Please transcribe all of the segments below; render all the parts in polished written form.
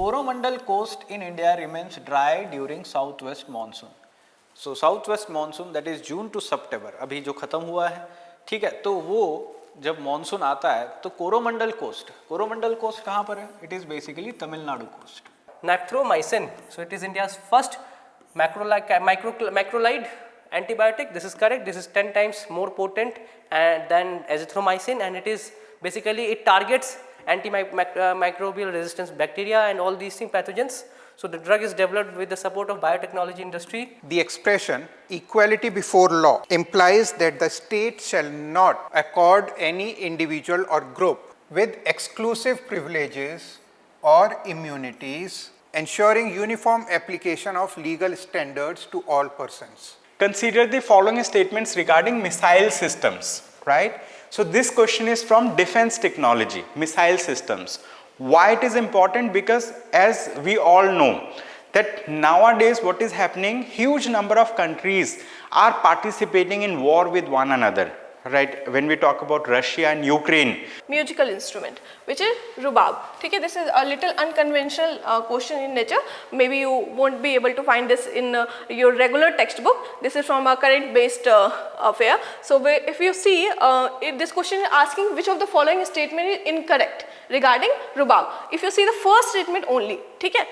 Coromandel coast in India remains dry during southwest monsoon. So southwest monsoon, that is June to September, अभी जो खत्म हुआ है, ठीक है, तो वो जब मॉनसून आता है तो कोरोमंडल कोस्ट कहाँ पर है? It is basically Tamil Nadu coast. Naphthomycin, so it is India's first macrolide antibiotic. This is correct. This is 10 times more potent than azithromycin, and it is basically, it targets antimicrobial resistance bacteria and all these things, pathogens. So the drug is developed with the support of biotechnology industry. The expression equality before law implies that the state shall not accord any individual or group with exclusive privileges or immunities, ensuring uniform application of legal standards to all persons. Consider the following statements regarding missile systems, right? So this question is from defense technology, missile systems. Why it is important? Because as we all know that nowadays what is happening, huge number of countries are participating in war with one another, right? When we talk about Russia and Ukraine. Musical instrument, which is rubab. Okay, this is a little unconventional question in nature. Maybe you won't be able to find this in your regular textbook. This is from a current based affair. So if you see, this question is asking which of the following statement is incorrect regarding rubab. If you see the first statement only, okay,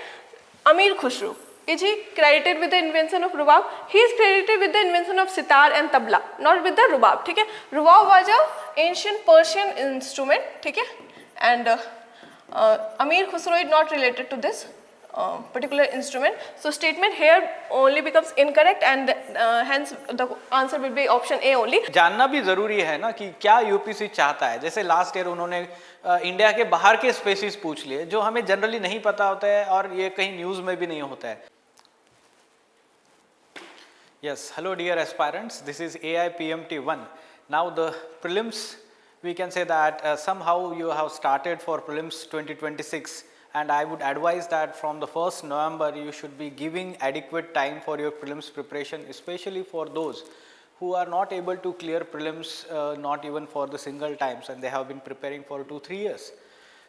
Amir Khusro, is he credited with the invention of rubab? He is credited with the invention of sitar and tabla, not with the rubab. Okay? Rubab was an ancient Persian instrument, okay? And Amir Khusro is not related to this particular instrument. So statement here only becomes incorrect, and hence the answer will be option A only. जानना भी ज़रूरी है ना कि क्या UPC चाहता है. जैसे लास्ट ईयर उन्होंने इंडिया के बाहर के स्पेसीज पूछ लिए जो हमें जनरली नहीं पता होता है और ये कहीं न्यूज़ में भी नहीं होता है. Yes, hello dear aspirants, this is AIPMT 1. Now the prelims, we can say that somehow you have started for prelims 2026, and I would advise that from the 1st November you should be giving adequate time for your prelims preparation, especially for those who are not able to clear prelims not even for the single times, and they have been preparing for 2-3 years.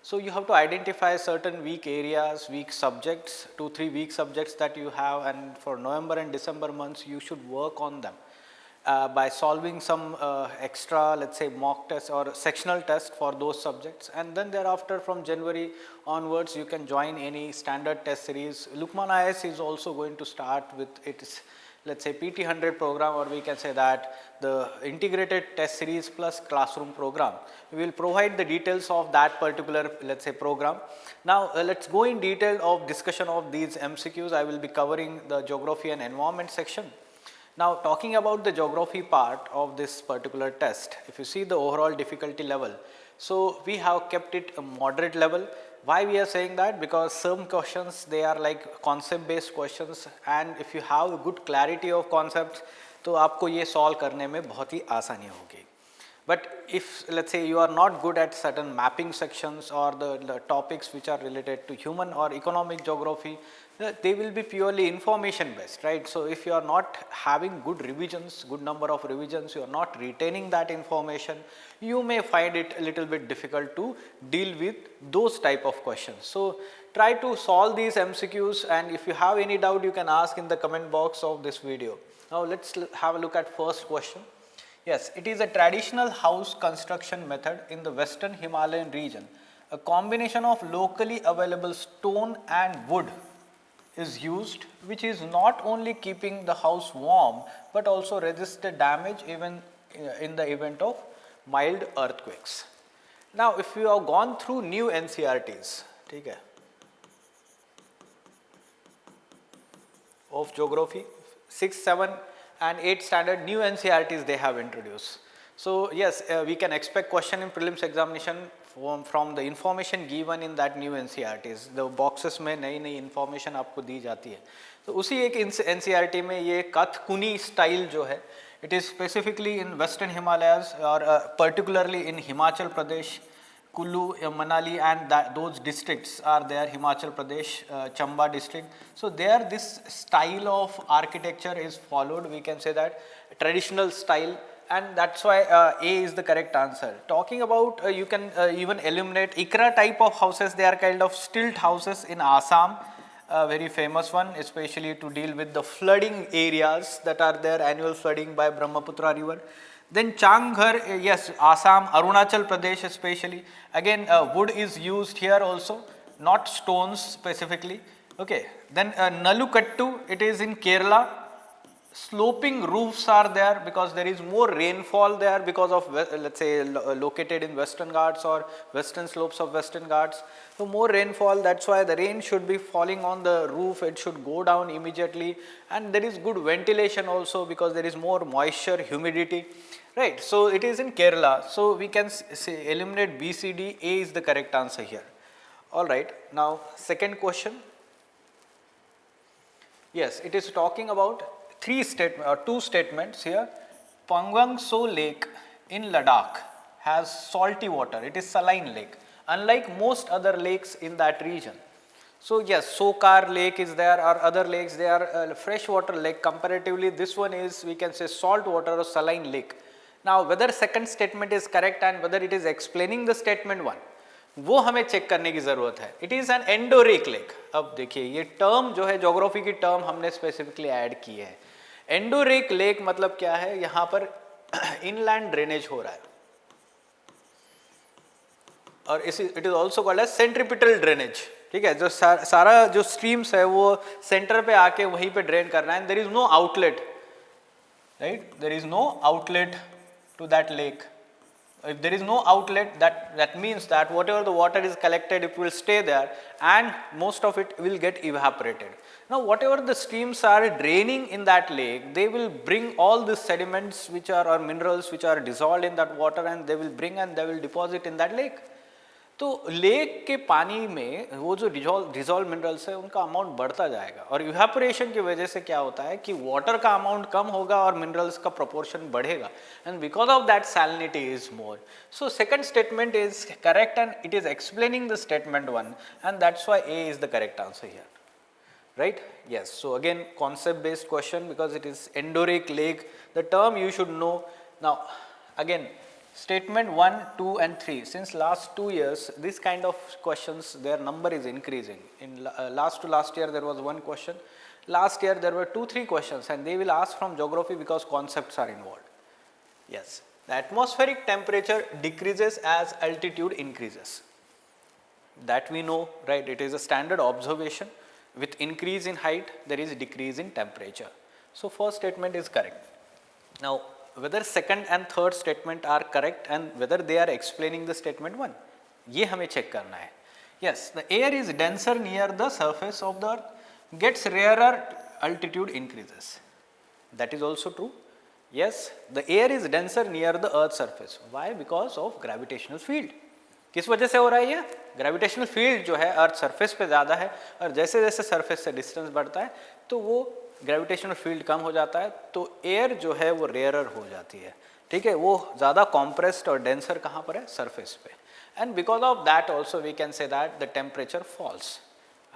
So you have to identify certain weak areas, weak subjects, 2-3 weak subjects that you have, and for November and December months you should work on them by solving some extra, let's say, mock test or sectional test for those subjects, and then thereafter from January onwards you can join any standard test series. Lukmaan IAS is also going to start with its, let's say, PT100 program, or we can say that the integrated test series plus classroom program. We will provide the details of that particular, let's say, program. Now let's go in detail of discussion of these MCQs. I will be covering the geography and environment section. Now talking about the geography part of this particular test, if you see the overall difficulty level, so we have kept it a moderate level. Why we are saying that? Because some questions, they are like concept based questions, and if you have a good clarity of concepts, तो आपको ये solve करने में बहुत ही आसानी होगी. But if, let's say, you are not good at certain mapping sections or the topics which are related to human or economic geography, they will be purely information based, right? So if you are not having good revisions, good number of revisions, you are not retaining that information, you may find it a little bit difficult to deal with those type of questions. So try to solve these MCQs, and if you have any doubt you can ask in the comment box of this video. Now let's have a look at first question. Yes, it is a traditional house construction method in the western Himalayan region. A combination of locally available stone and wood is used, which is not only keeping the house warm but also resist the damage even in the event of mild earthquakes. Now if you have gone through new NCRTs, okay, of geography, 6, 7 and 8 standard new NCRTs they have introduced. So yes, we can expect question in prelims examination from the information given in that new NCRTs. The boxes में नई information आपको दी जाती है. तो उसी एक NCRT में ये कथकुनी style जो है, it is specifically in western Himalayas or particularly in Himachal Pradesh, Kullu, Manali, and those districts are there, Himachal Pradesh, Chamba district. So there this style of architecture is followed. We can say that traditional style and that's why A is the correct answer. Talking about you can even eliminate Ikra type of houses. They are kind of stilt houses in Assam, a very famous one, especially to deal with the flooding areas that are there, annual flooding by Brahmaputra river. Then Changhar, yes, Assam, Arunachal Pradesh especially. Again, wood is used here also, not stones specifically. Okay. Then Nalukattu, it is in Kerala. Sloping roofs are there because there is more rainfall there because of, let's say, located in Western Ghats or western slopes of Western Ghats. So more rainfall, that's why the rain should be falling on the roof, it should go down immediately, and there is good ventilation also because there is more moisture, humidity, right. So it is in Kerala. So we can say eliminate B, C, D, A is the correct answer here. All right. Now second question. Yes, it is talking about two statements here. Pangwang So Lake in Ladakh has salty water. It is saline lake, unlike most other lakes in that region. So yes, Sokar lake is there, or other lakes, they are freshwater lake. Comparatively, this one is, we can say, salt water or saline lake. Now whether second statement is correct and whether it is explaining the statement one, वो हमें check करने की ज़रूरत है. It is an endorheic lake. अब देखिए ये term जो है ज्योग्राफी की टर्म हमने स्पेसिफिकली ऐड की है. एंडोरेक लेक मतलब क्या है, यहाँ पर इनलैंड ड्रेनेज हो रहा है और it is also called as centripetal drainage. ठीक है, जो सारा जो स्ट्रीम्स है वो सेंटर पे आके वहीं पे ड्रेन करना है. There is no outlet, right, there is no outlet to that lake. If there is no outlet, that means that whatever the water is collected, it will stay there and most of it will get evaporated. Now whatever the streams are draining in that lake, they will bring all the sediments which are, or minerals which are dissolved in that water, and they will bring and they will deposit in that lake. तो lake के पानी में वो जो dissolve minerals है उनका amount बढ़ता जाएगा, और इवेपोरेशन की वजह से क्या होता है कि वाटर का अमाउंट कम होगा और मिनरल्स का प्रोपोर्शन बढ़ेगा, and because of that salinity is more. So second statement is correct and it is explaining the statement one, and that's why A is the correct answer here, right? Yes. So again, concept based question because it is endorheic lake, the term you should know. Now again, statement 1, 2 and 3, since last 2 years this kind of questions, their number is increasing. In last year there was one question, last year there were 2-3 questions, and they will ask from geography because concepts are involved. Yes, the atmospheric temperature decreases as altitude increases, that we know, right? It is a standard observation. With increase in height there is decrease in temperature. So first statement is correct. Now whether second and third statement are correct and whether they are explaining the statement one, ये हमें check करना है. Yes, the air is denser near the surface of the earth, gets rarer altitude increases. That is also true. Yes, the air is denser near the earth's surface. Why? Because of gravitational field. किस वजह से हो रहा है ये? Gravitational field जो है earth surface पे ज़्यादा है, और जैसे जैसे सरफेस से डिस्टेंस बढ़ता है तो वो ग्रेविटेशनल फील्ड कम हो जाता है, तो एयर जो है वो रेयरर हो जाती है. ठीक है, वो ज़्यादा कॉम्प्रेस्ड और डेंसर कहाँ पर है? सरफेस पे. And because of that also we can say that the temperature falls.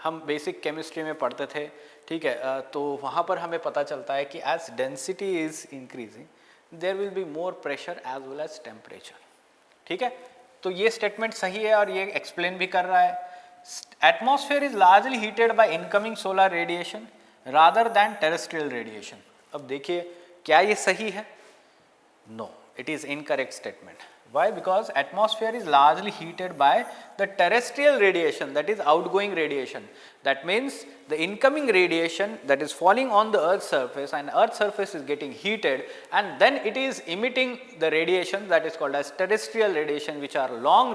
हम बेसिक केमिस्ट्री में पढ़ते थे, ठीक है, तो वहाँ पर हमें पता चलता है कि as density is increasing there will be more pressure as well as temperature. ठीक है, तो ये स्टेटमेंट सही है और ये एक्सप्लेन भी कर रहा है. Atmosphere is largely heated by incoming solar radiation rather than terrestrial radiation. अब देखिए क्या ये सही है? No, it is incorrect statement. Why? Because atmosphere is largely heated by the terrestrial radiation, that is outgoing radiation. That means the incoming radiation that is falling on the earth's surface, and earth's surface is getting heated, and then it is emitting the radiation that is called as terrestrial radiation, which are long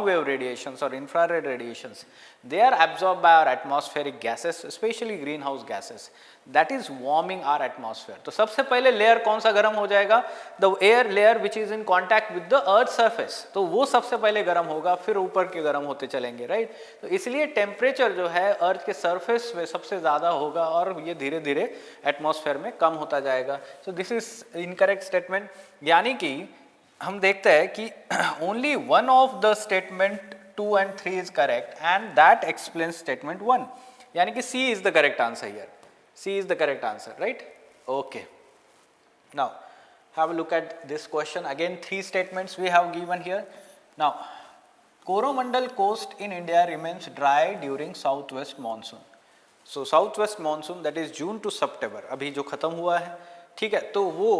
wave radiations or infrared radiations. They are absorbed by our atmospheric gases, especially greenhouse gases. That is warming our atmosphere. तो सबसे पहले layer कौन सा गर्म हो जाएगा? The air layer which is in contact with the earth surface. तो वो सबसे पहले गर्म होगा, फिर ऊपर के गर्म होते चलेंगे, राइट? तो इसलिए टेम्परेचर जो है अर्थ के सरफेस में सबसे ज़्यादा होगा और ये धीरे धीरे एटमॉस्फेयर में कम होता जाएगा. So this is incorrect statement. यानी कि हम देखते हैं कि only one of the statement 2 and 3 is correct, and that explains statement 1. यानी कि C is the correct answer here. C is the correct answer, right? Okay. Now, have a look at this question. Again, 3 statements we have given here. Now, Coromandel coast in India remains dry during southwest monsoon. So southwest monsoon, that is June to September, अभी जो खत्म हुआ है, ठीक है, तो वो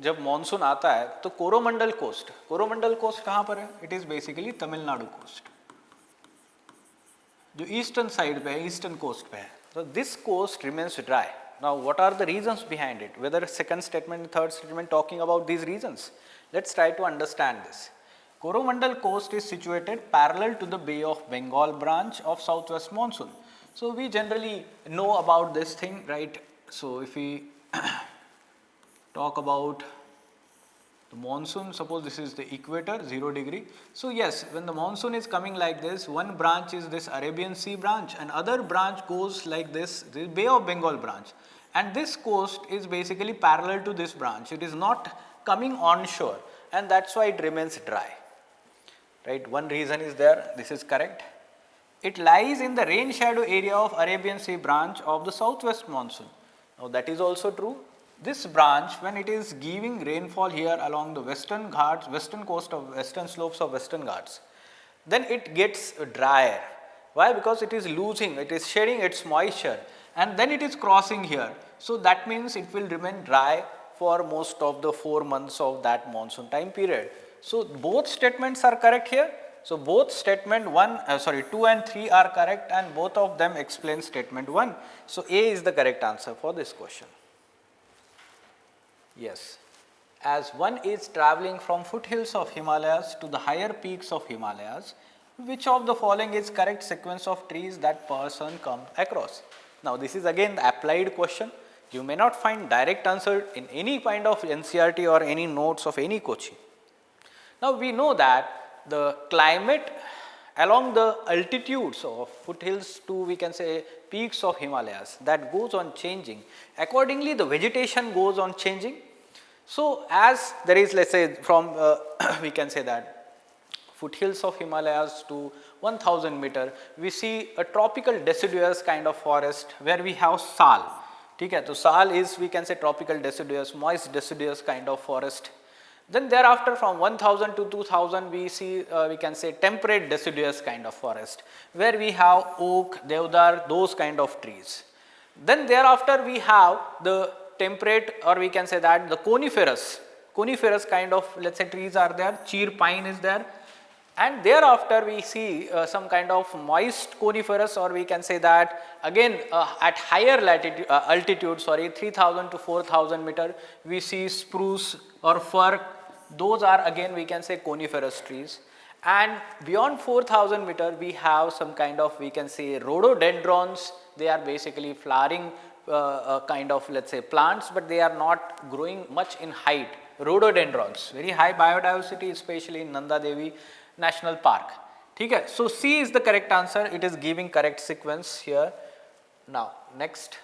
जब मानसून आता है तो कोरोमंडल कोस्ट कहाँ पर है? It is basically Tamil Nadu coast, जो ईस्टर्न साइड पे है, ईस्टर्न कोस्ट पे है. तो this coast remains dry. Now what are the reasons behind it? Whether second statement, third statement talking about these reasons? Let's try to understand this. Coromandel coast is situated parallel to the Bay of Bengal branch of southwest monsoon. So we generally know about this thing, right? So if we talk about the monsoon, suppose this is the equator, 0 degree. So yes, when the monsoon is coming like this, one branch is this Arabian Sea branch and other branch goes like this Bay of Bengal branch. And this coast is basically parallel to this branch. It is not coming onshore and that's why it remains dry. Right, one reason is there, this is correct. It lies in the rain shadow area of Arabian Sea branch of the southwest monsoon. Now that is also true. This branch, when it is giving rainfall here along the western Ghats, western coast of western slopes of western Ghats, then it gets drier. Why? Because it is losing, it is shedding its moisture and then it is crossing here. So that means it will remain dry for most of the 4 months of that monsoon time period. So both statements are correct here. So both statement 2 and 3 are correct and both of them explain statement 1. So A is the correct answer for this question. Yes, as one is traveling from foothills of Himalayas to the higher peaks of Himalayas, which of the following is correct sequence of trees that person come across? Now this is again the applied question. You may not find direct answer in any kind of NCERT or any notes of any coaching. Now we know that the climate along the altitudes of foothills to we can say peaks of Himalayas, that goes on changing. Accordingly the vegetation goes on changing. So as there is, let's say from we can say that foothills of Himalayas to 1000 meter, we see a tropical deciduous kind of forest where we have sal. Okay, so sal is we can say tropical deciduous, moist deciduous kind of forest. Then thereafter from 1000 to 2000 we see we can say temperate deciduous kind of forest where we have oak, deodar, those kind of trees. Then thereafter we have the temperate or we can say that the coniferous kind of let's say trees are there, cheer pine is there. And thereafter we see some kind of moist coniferous or we can say that again at higher altitude 3000 to 4000 meter we see spruce or fir. Those are again we can say coniferous trees. And beyond 4000 meter we have some kind of we can say rhododendrons. They are basically flowering kind of let's say plants, but they are not growing much in height. Rhododendrons, very high biodiversity, especially in Nanda Devi National Park. Okay, so C is the correct answer. It is giving correct sequence here. Now next.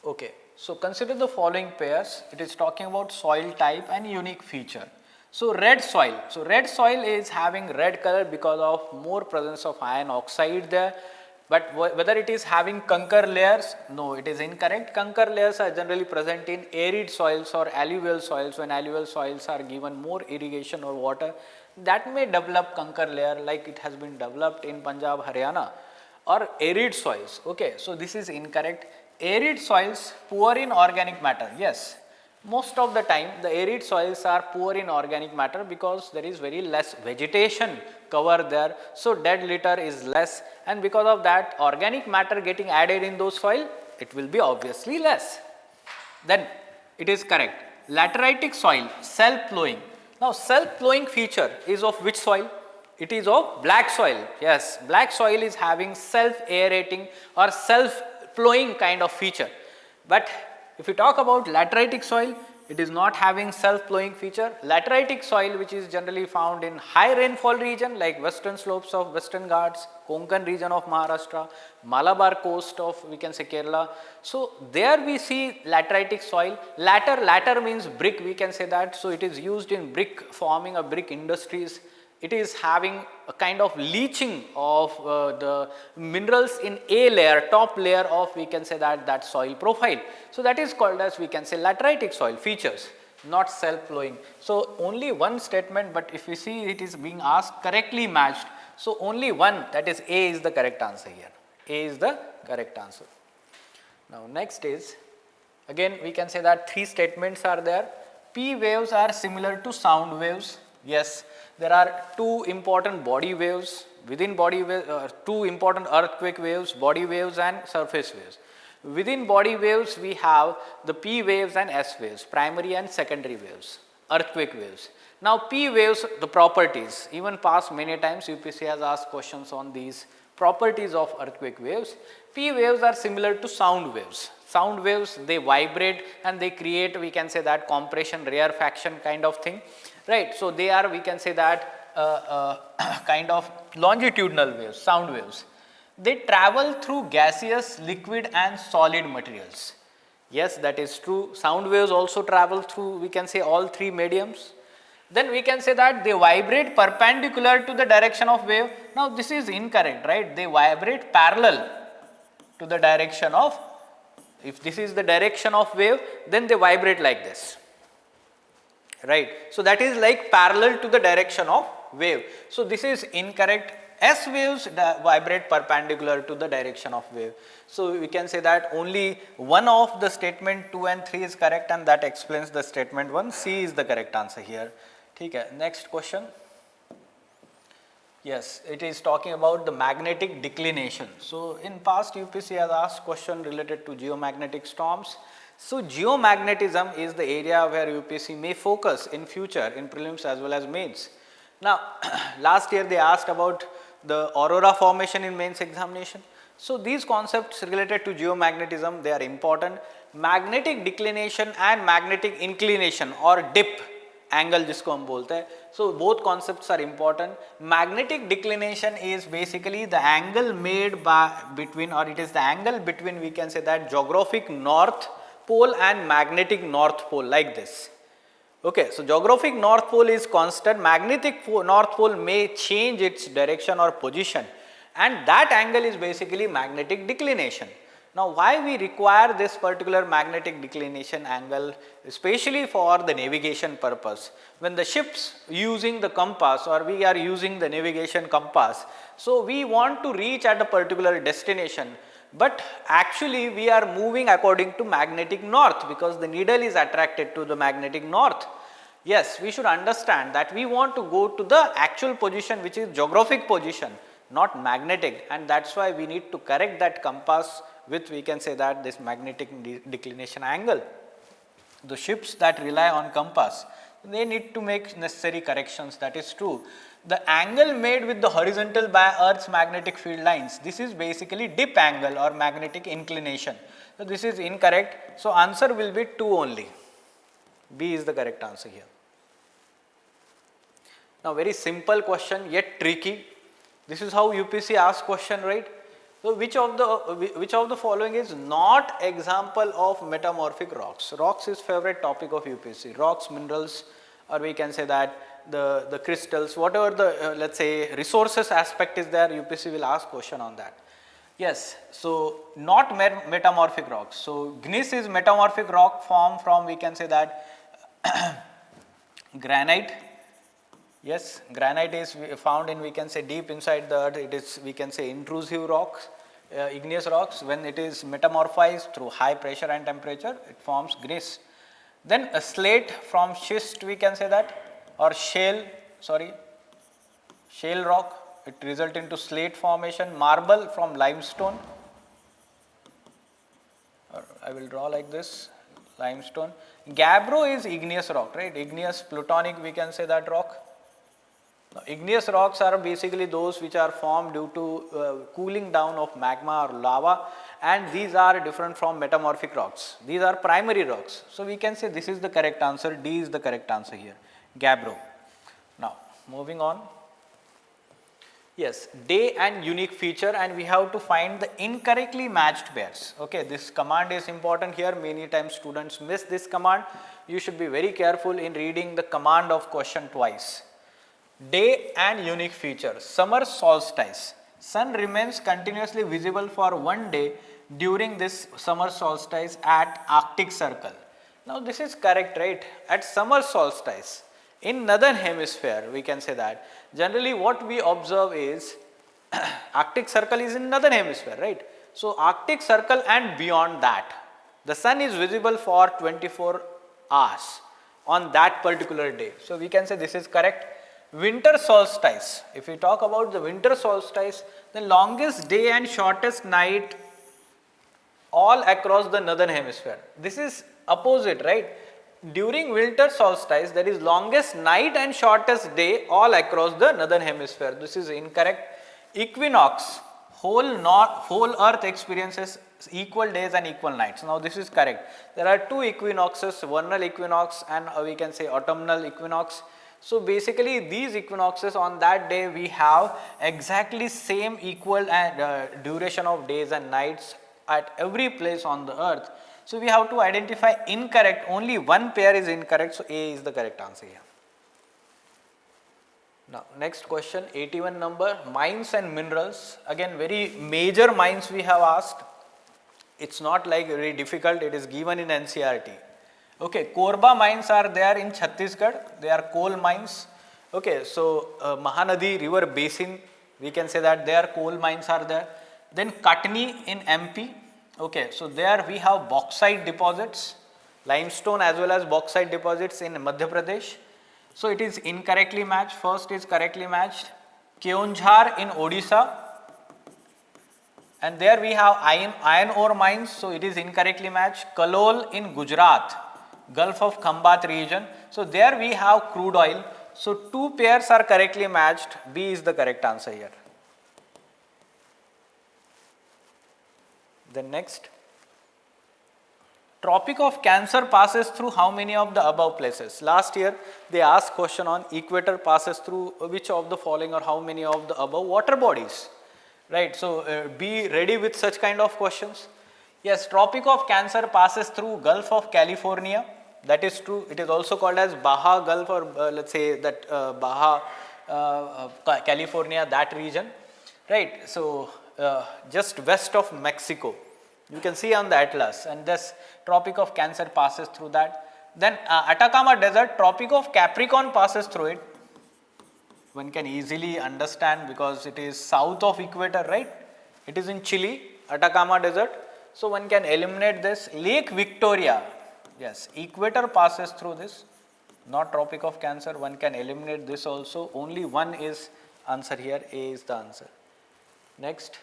Okay, so consider the following pairs. It is talking about soil type and unique feature. So red soil. So red soil is having red color because of more presence of iron oxide there. But whether it is having conker layers, no, it is incorrect. Conker layers are generally present in arid soils or alluvial soils. When alluvial soils are given more irrigation or water, that may develop conker layer like it has been developed in Punjab, Haryana, or arid soils. Okay, so this is incorrect. Arid soils poor in organic matter. Yes, most of the time the arid soils are poor in organic matter because there is very less vegetation cover there. So dead litter is less, and because of that organic matter getting added in those soil, it will be obviously less. Then it is correct. Lateritic soil, self-plowing. Now self-plowing feature is of which soil? It is of black soil. Yes, black soil is having self-aerating or self-plowing kind of feature. But if we talk about lateritic soil, it is not having self-plowing feature. Lateritic soil, which is generally found in high rainfall region like western slopes of Western Ghats, Konkan region of Maharashtra, Malabar coast of we can say Kerala. So there we see lateritic soil. Later means brick, we can say that. So it is used in brick forming or brick industries. it is having a kind of leaching of the minerals in A layer, top layer of we can say that soil profile. So, that is called as we can say lateritic soil features, not self flowing. So, only one statement, but if you see it is being asked correctly matched. So, only one, that is A is the correct answer here. A is the correct answer. Now, next is again we can say that 3 statements are there. P waves are similar to sound waves. Yes, there are 2 important body waves, within body waves, 2 important earthquake waves, body waves and surface waves. Within body waves we have the P waves and S waves, primary and secondary waves, earthquake waves. Now, P waves, the properties, even past many times UPSC has asked questions on these properties of earthquake waves. P waves are similar to sound waves. Sound waves, they vibrate and they create we can say that compression, rarefaction kind of thing, right. So, they are we can say that kind of longitudinal waves, sound waves. They travel through gaseous, liquid and solid materials. Yes, that is true. Sound waves also travel through we can say all 3 mediums. Then we can say that they vibrate perpendicular to the direction of wave. Now, this is incorrect, right. They vibrate parallel to the direction of, if this is the direction of wave, then they vibrate like this, right. So, that is like parallel to the direction of wave. So, this is incorrect. S waves vibrate perpendicular to the direction of wave. So, we can say that only one of the statement 2 and 3 is correct, and that explains the statement 1. C is the correct answer here. Okay. Next question. Yes, it is talking about the magnetic declination. So, in past UPSC has asked question related to geomagnetic storms. So, geomagnetism is the area where UPSC may focus in future in prelims as well as mains. Now, last year they asked about the aurora formation in mains examination. So, these concepts related to geomagnetism, they are important. Magnetic declination and magnetic inclination or dip angle जिसको हम बोलते हैं. So, both concepts are important. Magnetic declination is basically the angle made by between, or it is the angle between we can say that geographic north pole and magnetic north pole like this. Okay, so geographic north pole is constant, magnetic north pole may change its direction or position, and that angle is basically magnetic declination. Now, why we require this particular magnetic declination angle, especially for the navigation purpose? When the ships using the compass or we are using the navigation compass, so we want to reach at a particular destination, but actually we are moving according to magnetic north because the needle is attracted to the magnetic north. Yes, we should understand that we want to go to the actual position which is geographic position, not magnetic, and that is why we need to correct that compass with we can say that this magnetic declination angle. The ships that rely on compass, they need to make necessary corrections, that is true. The angle made with the horizontal by Earth's magnetic field lines, this is basically dip angle or magnetic inclination. So, this is incorrect. So, answer will be 2 only. B is the correct answer here. Now, very simple question yet tricky. This is how UPSC asks question, right? So, which of the following is not example of metamorphic rocks? Rocks is favorite topic of UPSC. Rocks, minerals, or we can say that the crystals, whatever the let us say resources aspect is there, UPSC will ask question on that. Yes, so not metamorphic rocks. So, gneiss is metamorphic rock form from we can say that granite. Yes, granite is found in we can say deep inside the earth, it is we can say intrusive rocks, igneous rocks. When it is metamorphized through high pressure and temperature, it forms gneiss. Then a slate from schist we can say that, or shale rock, it result into slate formation. Marble from limestone, or I will draw like this, limestone. Gabbro is igneous rock, right, igneous plutonic we can say that rock. Now, igneous rocks are basically those which are formed due to cooling down of magma or lava, and these are different from metamorphic rocks. These are primary rocks. So, we can say this is the correct answer, D is the correct answer here, gabbro. Now, moving on. Yes, day and unique feature, and we have to find the incorrectly matched pairs. Okay, this command is important here, many times students miss this command. You should be very careful in reading the command of question twice. Day and unique feature. Summer solstice. Sun remains continuously visible for 1 day during this summer solstice at Arctic Circle. Now this is correct, right? At summer solstice in northern hemisphere, we can say that. Generally what we observe is Arctic Circle is in northern hemisphere, right? So Arctic Circle and beyond that, the sun is visible for 24 hours on that particular day. So we can say this is correct. Winter solstice. If we talk about the winter solstice, the longest day and shortest night all across the northern hemisphere. This is opposite, right? During winter solstice, there is longest night and shortest day all across the northern hemisphere. This is incorrect. Equinox. Whole earth experiences equal days and equal nights. Now this is correct. There are two equinoxes, vernal equinox and we can say autumnal equinox. So basically these equinoxes on that day we have exactly same equal duration of days and nights at every place on the earth. So we have to identify incorrect, only one pair is incorrect, so A is the correct answer here. Now next question, 81 number, mines and minerals. Again very major mines we have asked. It's not like very difficult, it is given in NCERT. Okay, Korba mines are there in Chhattisgarh, they are coal mines. Okay, so Mahanadi river basin, we can say that there coal mines are there. Then Katni in MP. Okay, so there we have bauxite deposits, limestone as well as bauxite deposits in Madhya Pradesh. So it is incorrectly matched. First is correctly matched. Keonjhar in Odisha. And there we have iron ore mines, so it is incorrectly matched. Kalol in Gujarat, Gulf of Khambat region. So there we have crude oil. So two pairs are correctly matched. B is the correct answer here. Then next. Tropic of Cancer passes through how many of the above places? Last year they asked question on equator passes through which of the following or how many of the above water bodies, right? So be ready with such kind of questions. Yes, Tropic of Cancer passes through Gulf of California, that is true. It is also called as Baja Gulf or let's say that Baja California, that region, right? So just west of Mexico. You can see on the atlas, and this Tropic of Cancer passes through that. Then Atacama Desert, Tropic of Capricorn passes through it. One can easily understand because it is south of equator, right? It is in Chile, Atacama Desert. So one can eliminate this. Lake Victoria, yes, equator passes through this, not Tropic of Cancer. One can eliminate this also. Only one is answer here. A is the answer. Next.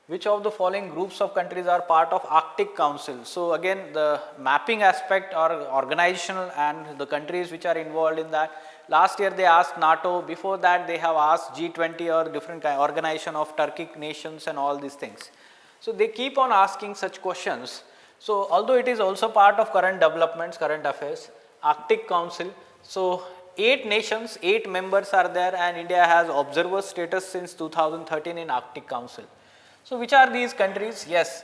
Which of the following groups of countries are part of Arctic Council? So again the mapping aspect or organizational and the countries which are involved in that. Last year they asked NATO, before that they have asked G20 or different organization of Turkic nations and all these things. So they keep on asking such questions. So although it is also part of current developments, current affairs, Arctic Council. So 8 nations, 8 members are there and India has observer status since 2013 in Arctic Council. So which are these countries? Yes,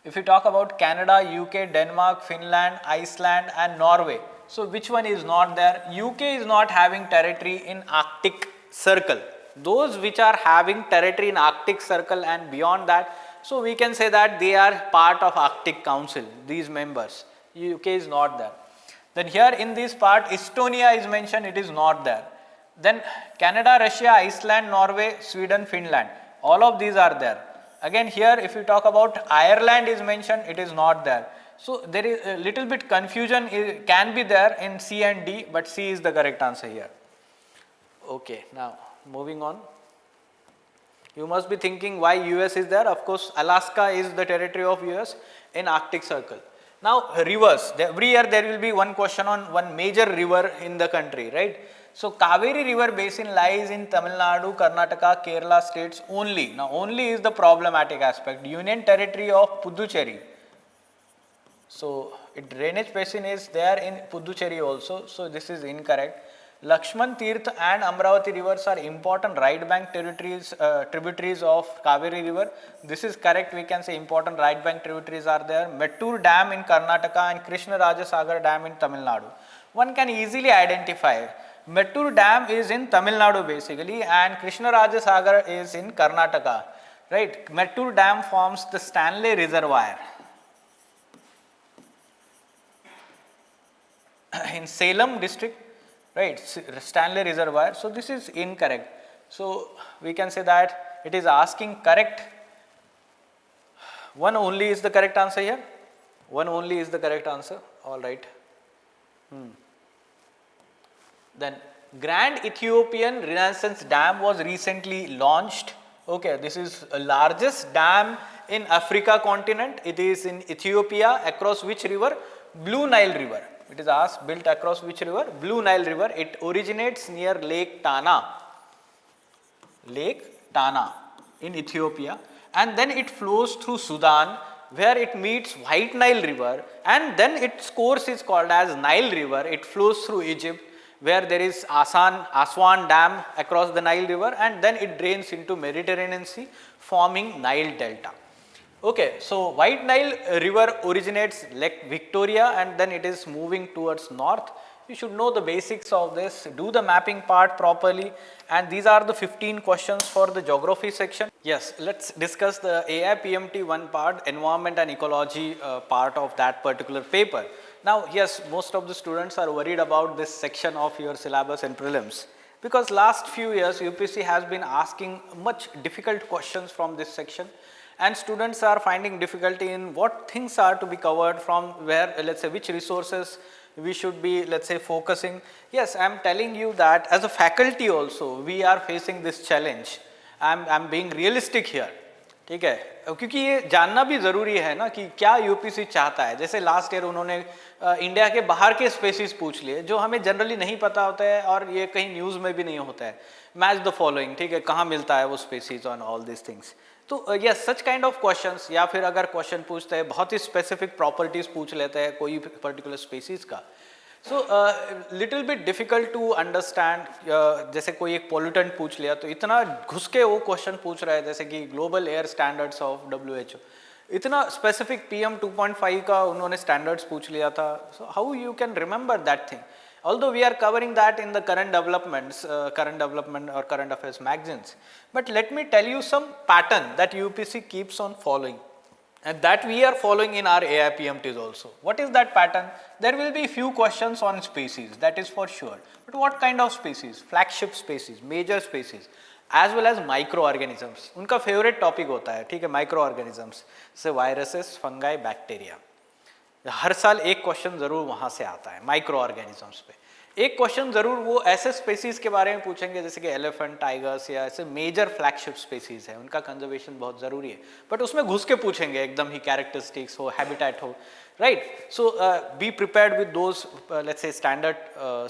if you talk about Canada, UK, Denmark, Finland, Iceland and Norway. So which one is not there? UK is not having territory in Arctic Circle. Those which are having territory in Arctic Circle and beyond that, so we can say that they are part of Arctic Council, these members. UK is not there. Then here in this part, Estonia is mentioned, it is not there. Then Canada, Russia, Iceland, Norway, Sweden, Finland. All of these are there. Again here if you talk about Ireland is mentioned, it is not there. So there is a little bit confusion can be there in C and D, but C is the correct answer here. Okay, now moving on. You must be thinking why US is there. Of course, Alaska is the territory of US in Arctic Circle. Now rivers, every year there will be one question on one major river in the country, right? So Kaveri river basin lies in Tamil Nadu, Karnataka, Kerala states only. Now only is the problematic aspect. Union territory of Puducherry. So drainage basin is there in Puducherry also. So this is incorrect. Lakshman Tirth and Amravati rivers are important right bank territories, tributaries of Kaveri river. This is correct. We can say important right bank tributaries are there. Mettur Dam in Karnataka and Krishna Raja Sagar Dam in Tamil Nadu. One can easily identify Mettur Dam is in Tamil Nadu basically, and Krishnaraja Sagar is in Karnataka, right? Mettur Dam forms the Stanley Reservoir in Salem district, right? Stanley Reservoir. So this is incorrect. So we can say that it is asking correct. One only is the correct answer here. One only is the correct answer. All right. Then Grand Ethiopian Renaissance Dam was recently launched. Okay, this is the largest dam in Africa continent. It is in Ethiopia. Across which river? Blue Nile River. It is asked, built across which river? Blue Nile River. It originates near Lake Tana. Lake Tana in Ethiopia, and then it flows through Sudan, where it meets White Nile River, and then its course is called as Nile River. It flows through Egypt, where there is Aswan Dam across the Nile River, and then it drains into Mediterranean Sea, forming Nile Delta. Okay, so White Nile River originates Lake Victoria, and then it is moving towards north. You should know the basics of this, do the mapping part properly, and these are the 15 questions for the geography section. Yes, let's discuss the AIPMT 1 part, environment and ecology part of that particular paper. Now, yes, most of the students are worried about this section of your syllabus and prelims, because last few years UPSC has been asking much difficult questions from this section, and students are finding difficulty in what things are to be covered from where, let's say, which resources we should be, let's say, focusing. Yes, I am telling you that as a faculty also we are facing this challenge. I am being realistic here, ठीक है, क्योंकि ये जानना भी ज़रूरी है ना कि क्या यूपीसी चाहता है. जैसे लास्ट ईयर उन्होंने इंडिया के बाहर के स्पेसीज पूछ लिए जो हमें जनरली नहीं पता होता है और ये कहीं न्यूज़ में भी नहीं होता है. मैच द फॉलोइंग, ठीक है, कहाँ मिलता है वो species on all this things. तो yes, such kind of questions, या फिर अगर क्वेश्चन पूछते हैं बहुत ही स्पेसिफिक प्रॉपर्टीज पूछ लेते हैं कोई पर्टिकुलर स्पेसीज का, so little bit difficult to understand. जैसे कोई एक पोल्यूटेंट पूछ लिया तो इतना घुस के वो क्वेश्चन पूछ रहा है, जैसे कि global air standards of WHO, इतना स्पेसिफिक PM 2.5 का उन्होंने स्टैंडर्ड्स पूछ लिया था. So how you can remember that thing, although we are covering that in the current development or current affairs magazines. But let me tell you some pattern that UPSC keeps on following, and that we are following in our AIPMTs also. What is that pattern? There will be few questions on species, that is for sure. But what kind of species? Flagship species, major species, as well as microorganisms. उनका favorite topic होता है, ठीक है, microorganisms, जैसे viruses, fungi, bacteria. हर साल एक question जरूर वहाँ से आता है माइक्रो ऑर्गेनिजम्स पे. एक क्वेश्चन जरूर वो ऐसे स्पेसीज के बारे में पूछेंगे जैसे कि एलिफेंट, टाइगर्स या ऐसे मेजर फ्लैगशिप स्पेसीज है, उनका कंजर्वेशन बहुत ज़रूरी है. बट उसमें घुस के पूछेंगे एकदम ही, कैरेक्टरिस्टिक्स हो, हैबिटेट हो, right. So be prepared with those let's say standard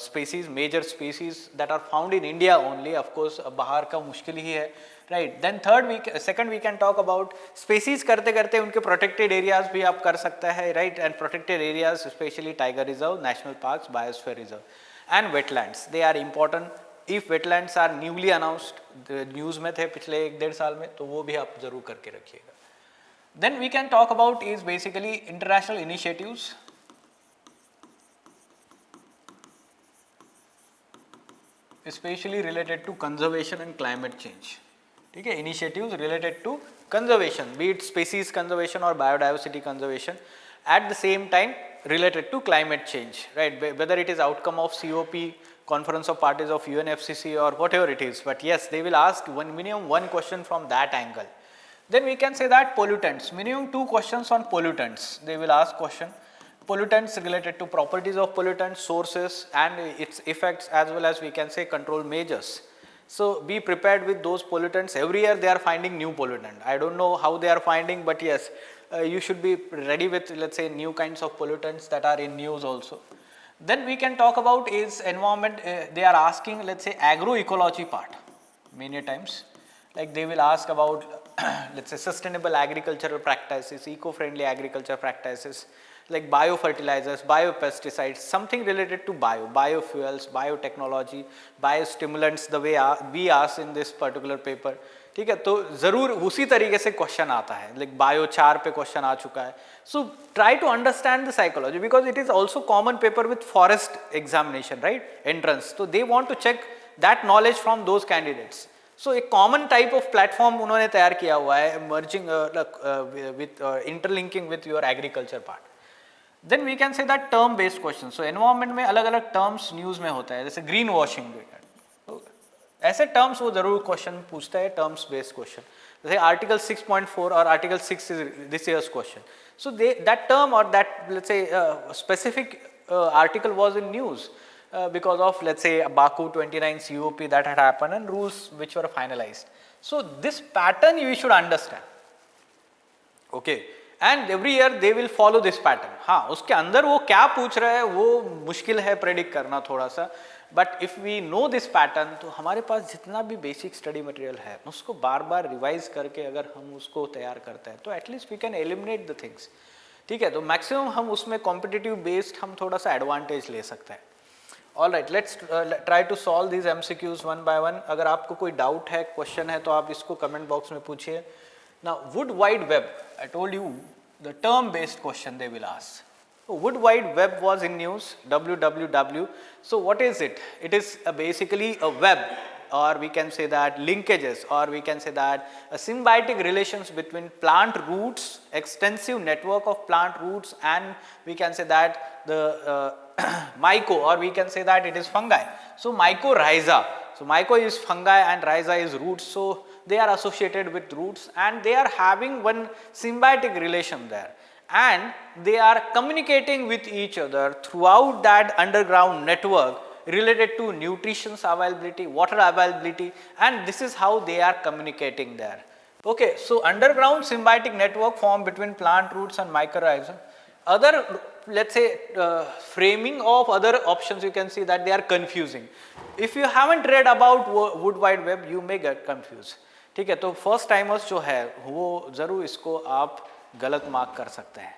species, major species that are found in India only. Of course बाहर का मुश्किल ही है, right. Then second we can talk about species. करते करते उनके प्रोटेक्टेड एरियाज भी आप कर सकते हैं, right. And protected areas specially tiger reserve, national parks, biosphere reserve and wetlands, they are important. If wetlands are newly announced, news में थे पिछले 1-1.5 साल में, तो वो भी आप जरूर करके रखिएगा. Then we can talk about is basically international initiatives, especially related to conservation and climate change. ठीक है, initiatives related to conservation, be it species conservation or biodiversity conservation, at the same time related to climate change, right? Whether it is outcome of COP, Conference of Parties of UNFCCC, or whatever it is, but yes, they will ask minimum one question from that angle. Then we can say that pollutants, minimum 2 questions on pollutants, they will ask question. Pollutants related to properties of pollutants, sources and its effects, as well as we can say control measures. So be prepared with those pollutants. Every year they are finding new pollutant. I don't know how they are finding, but yes, you should be ready with, let's say, new kinds of pollutants that are in news also. Then we can talk about is environment. They are asking, let's say, agroecology part many times. Like they will ask about let's say sustainable agricultural practices, eco-friendly agriculture practices, like biofertilizers, biopesticides, something related to biofuels, biotechnology, biostimulants, the way we asked in this particular paper. ठीक है, तो ज़रूर उसी तरीके से question आता है, like biochar पे क्वेश्चन आ चुका है. So try to understand the psychology because it is also common paper with forest examination, right, entrance. तो they want to check that knowledge from those candidates. So एक common type of platform उन्होंने तैयार किया हुआ है, merging with interlinking with your agriculture part. Then we can say that term based question. So environment में अलग अलग terms news में होता है, जैसे ग्रीन वॉशिंग, ऐसे टर्म्स वो जरूर क्वेश्चन पूछता है, टर्म्स बेस्ड क्वेश्चन. जैसे आर्टिकल 6.4 और article 6 is this year's question. So that term और that let's say specific article was in news because of, let's say, Baku 29 COP that had happened and rules which were finalized. So this pattern you should understand. Okay, and every year they will follow this pattern. हाँ, उसके अंदर वो क्या पूछ रहा है वो मुश्किल है प्रेडिक्ट करना थोड़ा सा. But if we know this pattern तो हमारे पास जितना भी बेसिक स्टडी मटेरियल है उसको बार बार रिवाइज करके अगर हम उसको तैयार करते हैं तो at least we can eliminate the things. ठीक है, तो मैक्सिमम हम उसमें कॉम्पिटिटिव बेस्ड हम थोड़ा सा एडवांटेज ले सकते हैं. All right, let's try to solve these MCQs one by one. अगर आपको कोई डाउट है, क्वेश्चन है, तो आप इसको कमेंट बॉक्स में पूछिए. Now would wide web, I told you the term based question they will ask. Wood Wide Web was in news, WWW. So what is it? It is basically a web, or we can say that linkages, or we can say that a symbiotic relations between plant roots, extensive network of plant roots, and we can say that the myco, or we can say that it is fungi. So mycorrhiza. So myco is fungi and rhiza is roots. So they are associated with roots and they are having one symbiotic relation there. And they are communicating with each other throughout that underground network related to nutrition availability, water availability, and this is how they are communicating there. Okay, so underground symbiotic network formed between plant roots and mycorrhiza. Other, let's say, framing of other options, you can see that they are confusing. If you haven't read about Wood Wide Web, you may get confused. ठीक है, तो first timers जो है वो ज़रूर इसको आप गलत मार्क कर सकते हैं.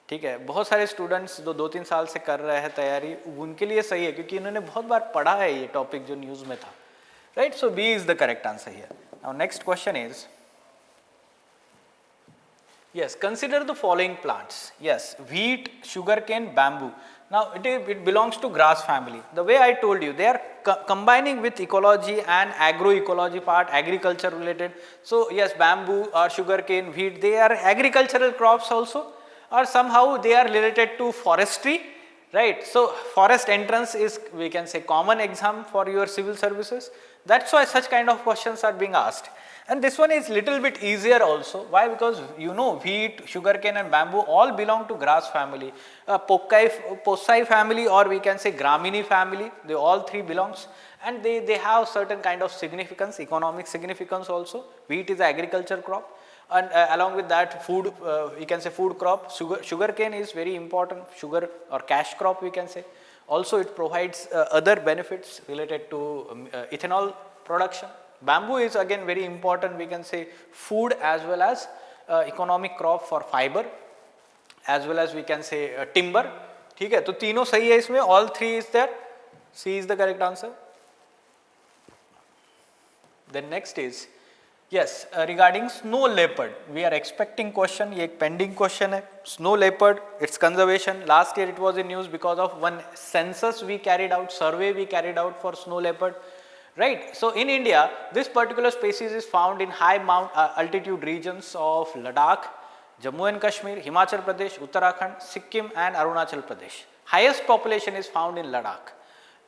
ठीक है, बहुत सारे स्टूडेंट्स जो 2-3 साल से कर रहे हैं तैयारी, उनके लिए सही है क्योंकि इन्होंने बहुत बार पढ़ा है ये टॉपिक जो न्यूज़ में था, right. So B is the correct answer here. Now next question is, yes, consider the following plants. Yes, wheat, sugarcane, bamboo. Now it belongs to grass family. The way I told you, they are combining with ecology and agroecology part, agriculture related. So yes, bamboo or sugarcane, wheat, they are agricultural crops also, or somehow they are related to forestry, right. So forest entrance is, we can say, common exam for your civil services. That's why such kind of questions are being asked. And this one is little bit easier also. Why? Because you know wheat, sugarcane and bamboo all belong to grass family. Poaceae family, or we can say Gramini family, they all three belongs, and they have certain kind of significance, economic significance also. Wheat is agriculture crop, and along with that food, we can say food crop. Sugarcane is very important, sugar or cash crop we can say. Also it provides other benefits related to ethanol production. Bamboo is again very important, we can say food as well as economic crop for fiber, as well as we can say timber. ठीक है, तो तीनों सही है इसमें, all three is there. C is the correct answer. Then next is, yes, regarding snow leopard, we are expecting question. ये एक pending question है. Snow leopard, its conservation. Last year it was in news because of one census we carried out, survey we carried out for snow leopard. Right. So in India, this particular species is found in high altitude regions of Ladakh, Jammu and Kashmir, Himachal Pradesh, Uttarakhand, Sikkim and Arunachal Pradesh. Highest population is found in Ladakh.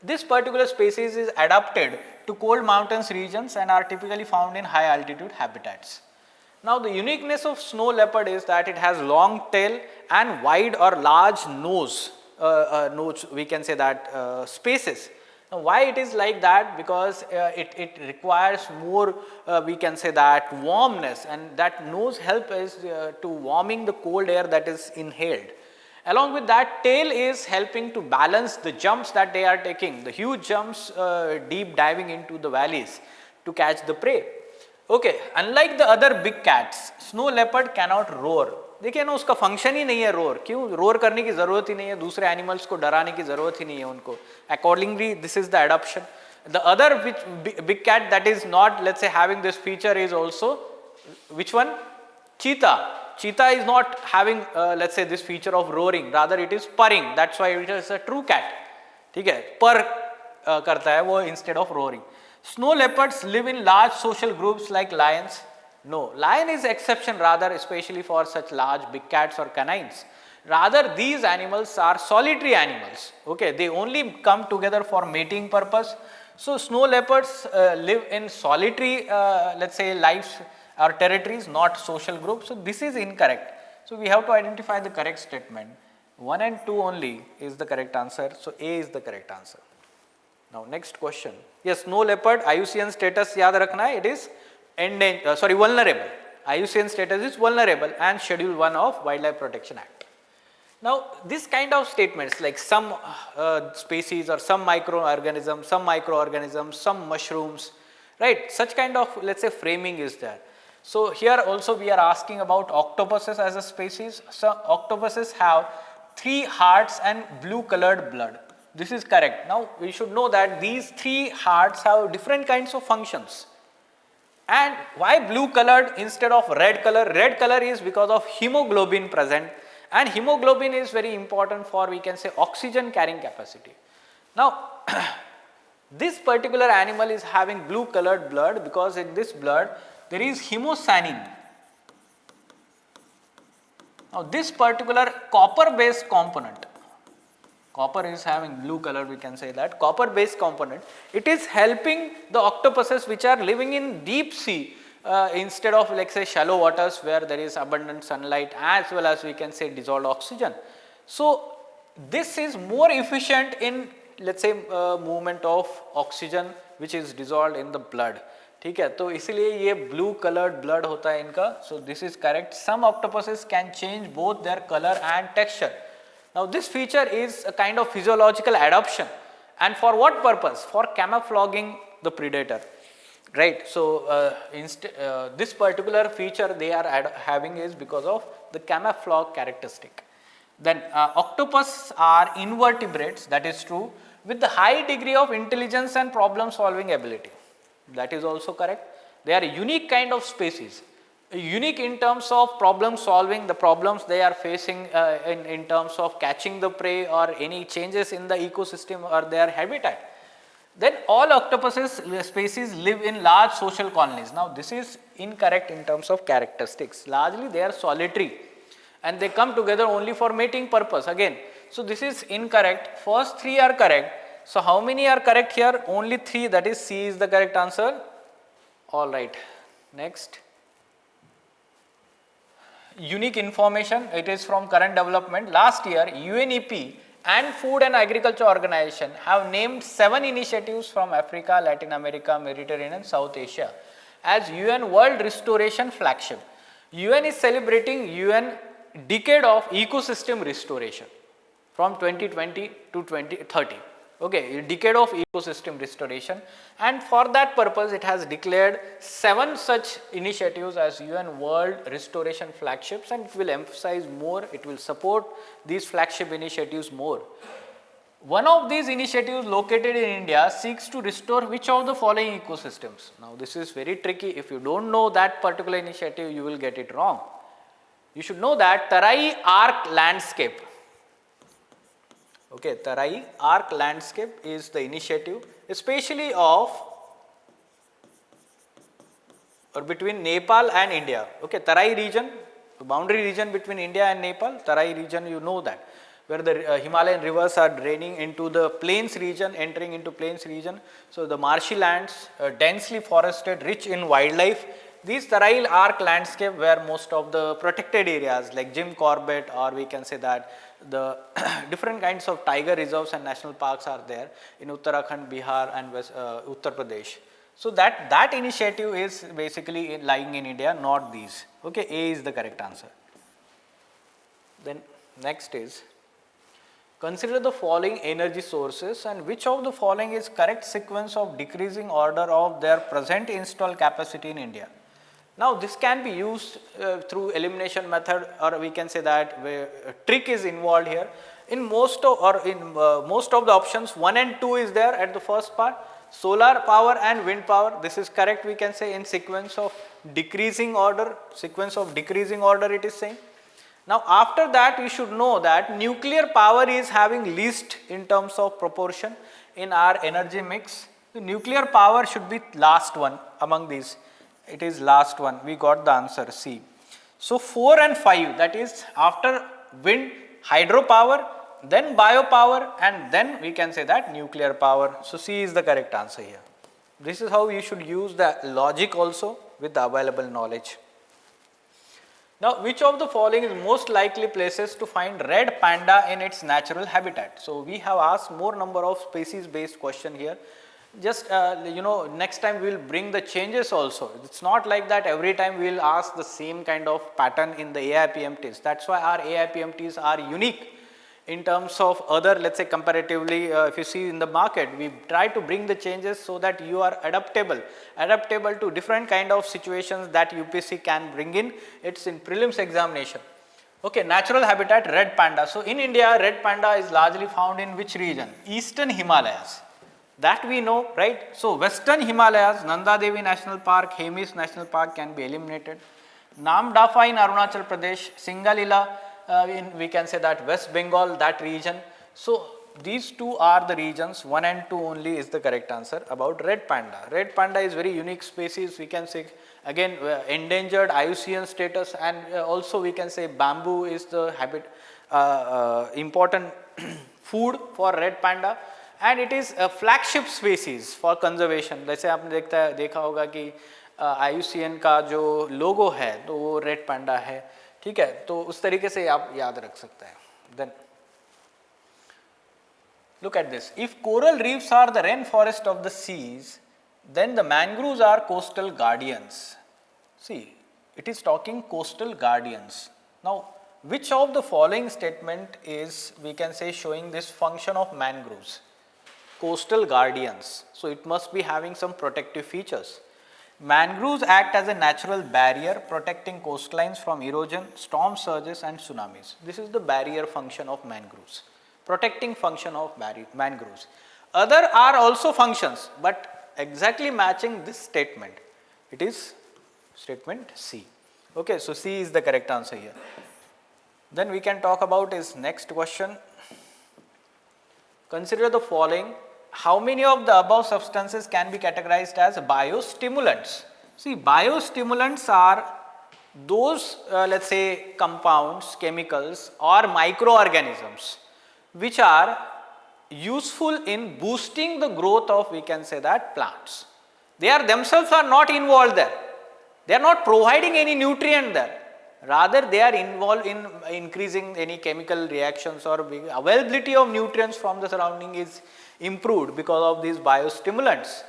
This particular species is adapted to cold mountains regions and are typically found in high altitude habitats. Now the uniqueness of snow leopard is that it has long tail and wide or large nose, we can say that spaces. Now, why it is like that? Because it requires more, we can say that warmness, and that nose help is to warming the cold air that is inhaled. Along with that, tail is helping to balance the jumps that they are taking, the huge jumps, deep diving into the valleys to catch the prey. Okay, unlike the other big cats, snow leopard cannot roar. देखिए ना उसका function ही नहीं है roar, क्यों roar करने की जरूरत ही नहीं है, दूसरे एनिमल्स को डराने की जरूरत ही नहीं है उनको, accordingly this is the adoption. The other big cat that is not, let's say, having this feature is also which one? Cheetah. Cheetah is not having let's say this feature of roaring, rather it is purring, that's why it is a true cat. ठीक है, पर करता है वो instead of roaring. Snow leopards live in large social groups like lions. No, lion is exception, rather especially for such large big cats or canines. Rather these animals are solitary animals. Okay, they only come together for mating purpose. So snow leopards live in solitary let's say lives or territories, not social groups. So this is incorrect. So we have to identify the correct statement. 1 and 2 only is the correct answer. So A is the correct answer. Now next question. Yes, snow leopard IUCN status याद रखना है, it is vulnerable. IUCN status is vulnerable and Schedule 1 of Wildlife Protection Act. Now this kind of statements like some species or some microorganisms, some mushrooms, right? Such kind of, let's say, framing is there. So here also we are asking about octopuses as a species. So octopuses have 3 hearts and blue colored blood. This is correct. Now we should know that these 3 hearts have different kinds of functions. And why blue colored instead of red color? Red color is because of hemoglobin present, and hemoglobin is very important for, we can say, oxygen carrying capacity. Now this particular animal is having blue colored blood because in this blood there is hemocyanin. Now this particular copper based component, copper is having blue color, we can say that copper based component, it is helping the octopuses which are living in deep sea instead of, like, say, shallow waters where there is abundant sunlight as well as, we can say, dissolved oxygen. So this is more efficient in, let's say, movement of oxygen which is dissolved in the blood. ठीक है, तो इसलिए ये blue colored blood होता है इनका. So this is correct. Some octopuses can change both their color and texture. Now this feature is a kind of physiological adaptation, and for what purpose? For camouflaging the predator, right? So this particular feature they are having is because of the camouflage characteristic. Then octopus are invertebrates, that is true, with the high degree of intelligence and problem solving ability. That is also correct. They are a unique kind of species. Unique in terms of problem solving, the problems they are facing in terms of catching the prey or any changes in the ecosystem or their habitat. Then all octopuses species live in large social colonies. Now this is incorrect in terms of characteristics. Largely they are solitary and they come together only for mating purpose again. So this is incorrect. First 3 are correct. So how many are correct here? Only 3, that is C is the correct answer. All right. Next. Unique information, it is from current development. Last year UNEP and Food and Agriculture Organization have named 7 initiatives from Africa, Latin America, Mediterranean and South Asia as UN World Restoration Flagship. UN is celebrating UN Decade of Ecosystem Restoration from 2020 to 2030. Okay, a decade of ecosystem restoration, and for that purpose it has declared 7 such initiatives as UN World Restoration Flagships, and it will emphasize more, it will support these flagship initiatives more. One of these initiatives located in India seeks to restore which of the following ecosystems? Now this is very tricky. If you don't know that particular initiative, you will get it wrong. You should know that Tarai Arc Landscape. Okay, Tarai Arc Landscape is the initiative especially of or between Nepal and India. Okay, Tarai region, the boundary region between India and Nepal, Tarai region, you know that, where the Himalayan rivers are draining into the plains region, entering into plains region. So the marshy lands, densely forested, rich in wildlife. These Tarai Arc Landscape where most of the protected areas like Jim Corbett, or we can say that the different kinds of tiger reserves and national parks are there in Uttarakhand, Bihar and Uttar Pradesh. So that initiative is basically lying in India, not these. Okay, A is the correct answer. Then next is, consider the following energy sources and which of the following is correct sequence of decreasing order of their present installed capacity in India. Now this can be used through elimination method, or we can say that a trick is involved here. In most of the options 1 and 2 is there at the first part, solar power and wind power. This is correct, we can say in sequence of decreasing order, it is saying. Now after that we should know that nuclear power is having least in terms of proportion in our energy mix. The nuclear power should be last one among these. It is last one. We got the answer C. So 4 and 5, that is after wind, hydropower, then biopower, and then we can say that nuclear power. So C is the correct answer here. This is how you should use the logic also with the available knowledge. Now, which of the following is most likely places to find red panda in its natural habitat? So we have asked more number of species based question here. Just next time we will bring the changes also. It's not like that every time we will ask the same kind of pattern in the AIPMTs. That's why our AIPMTs are unique in terms of other, let's say comparatively, if you see in the market, we try to bring the changes so that you are adaptable to different kind of situations that UPSC can bring in. It's in prelims examination. Okay, natural habitat red panda. So in India, red panda is largely found in which region? Eastern Himalayas. That we know, right? So Western Himalayas, Nanda Devi National Park, Hemis National Park can be eliminated. Namdapha in Arunachal Pradesh, Singalila we can say that West Bengal, that region. So these two are the regions, 1 and 2 only is the correct answer about red panda. Red panda is very unique species, we can say again endangered IUCN status, and also we can say bamboo is the important food for red panda. And it is a flagship species for conservation. जैसे आपने देखा होगा कि IUCN का जो लोगो है तो वो रेड पैंडा है, ठीक है, तो उस तरीके से आप याद रख सकते हैं. Then look at this. If coral reefs are the rainforest of the seas, then the mangroves are coastal guardians. See, it is talking coastal guardians. Now, which of the following statement is, we can say, showing this function of mangroves? Coastal guardians. So it must be having some protective features. Mangroves act as a natural barrier protecting coastlines from erosion, storm surges and tsunamis. This is the barrier function of mangroves, protecting function of mangroves. Other are also functions, but exactly matching this statement. It is statement C. Okay, so C is the correct answer here. Then we can talk about his next question. Consider the following. How many of the above substances can be categorized as biostimulants? See, biostimulants are those let's say compounds, chemicals or microorganisms which are useful in boosting the growth of, we can say that, plants. They are themselves are not involved there. They are not providing any nutrient there. Rather, they are involved in increasing any chemical reactions, or availability of nutrients from the surrounding is improved because of these biostimulants.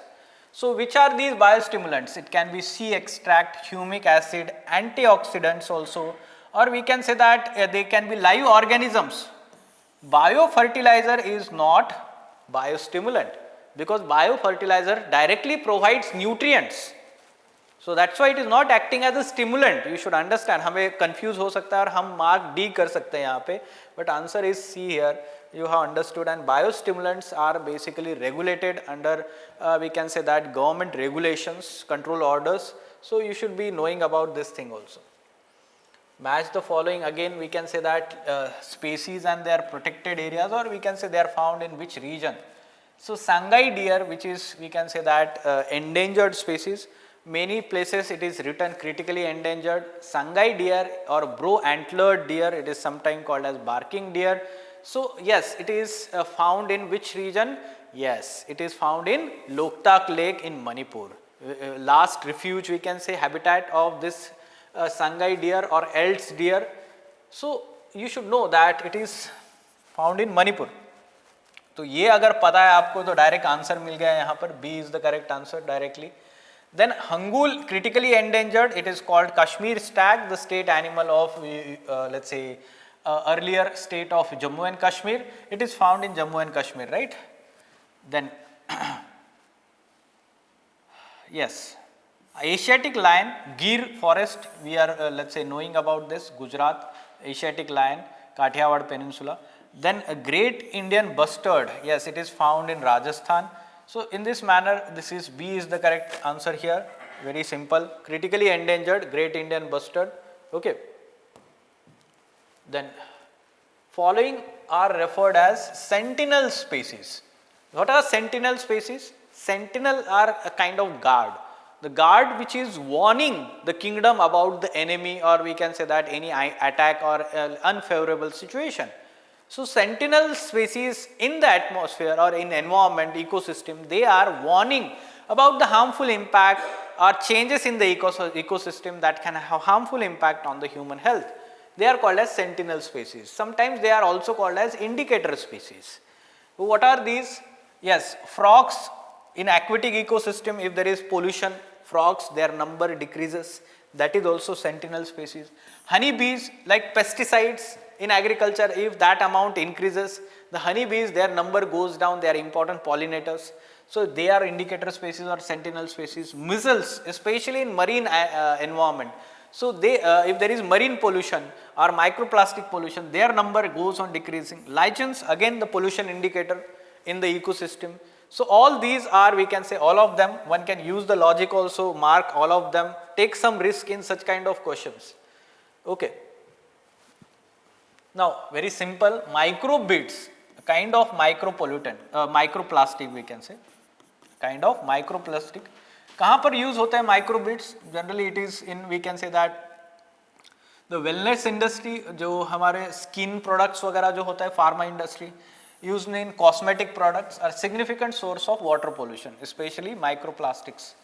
So, which are these biostimulants? It can be sea extract, humic acid, antioxidants also, or we can say that they can be live organisms. Biofertilizer is not biostimulant because biofertilizer directly provides nutrients. So that's why it is not acting as a stimulant. You should understand. हमें confuse हो सकता है और हम mark D कर सकते हैं यहाँ पे. But answer is C here. You have understood. And biostimulants are basically regulated under we can say that government regulations, control orders. So you should be knowing about this thing also. Match the following. Again we can say that species and their protected areas, or we can say they are found in which region. So Sangai deer, which is we can say that endangered species. Many places it is written critically endangered. Sangai deer or brow antlered deer, it is sometimes called as barking deer. So yes, it is found in which region? Yes, it is found in Loktak Lake in Manipur. Last refuge, we can say, habitat of this Sangai deer or Elts deer. So you should know that it is found in Manipur. तो ये अगर पता है आपको तो direct answer मिल गया यहाँ पर. B is the correct answer directly. Then Hangul, critically endangered, it is called Kashmir stag, the state animal of let's say earlier state of Jammu and Kashmir. It is found in Jammu and Kashmir, right? Then yes, Asiatic lion, Gir forest, we are let's say knowing about this, Gujarat, Asiatic lion, Kathiawar Peninsula. Then a great Indian bustard, yes, it is found in Rajasthan. So in this manner, this is B is the correct answer here, very simple. Critically endangered, great Indian bustard, okay. Then following are referred as sentinel species. What are sentinel species? Sentinel are a kind of guard. The guard which is warning the kingdom about the enemy, or we can say that any attack or unfavorable situation. So sentinel species in the atmosphere or in environment ecosystem, they are warning about the harmful impact or changes in the ecosystem that can have harmful impact on the human health. They are called as sentinel species. Sometimes they are also called as indicator species. So what are these? Yes, frogs in aquatic ecosystem, if there is pollution, frogs, their number decreases. That is also sentinel species. Honeybees, like pesticides in agriculture, if that amount increases, the honeybees, their number goes down. They are important pollinators. So they are indicator species or sentinel species. Mussels, especially in marine environment. So they, if there is marine pollution or microplastic pollution, their number goes on decreasing. Lichens, again the pollution indicator in the ecosystem. So all these are, we can say all of them, one can use the logic also, mark all of them, take some risk in such kind of questions. Okay. Now very simple, microbeads, a kind of micropollutant, microplastic we can say, kind of microplastic. कहाँ पर use होता है microbeads? Generally it is in, we can say that the wellness industry, जो हमारे skin products वगैरह जो होता है, pharma industry, use in cosmetic products are significant source of water pollution, especially microplastics.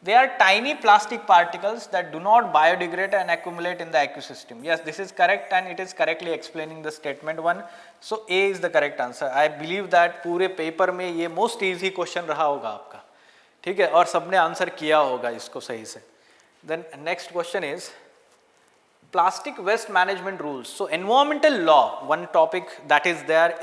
They are tiny plastic particles that do not biodegrade and accumulate in the ecosystem. Yes, this is correct and it is correctly explaining the statement 1. So A is the correct answer. I believe that पूरे paper में ये most easy question रहा होगा आपका, ठीक है, और सबने आंसर किया होगा इसको सही से. Then next question is plastic waste management rules. So environmental law, one topic that is there,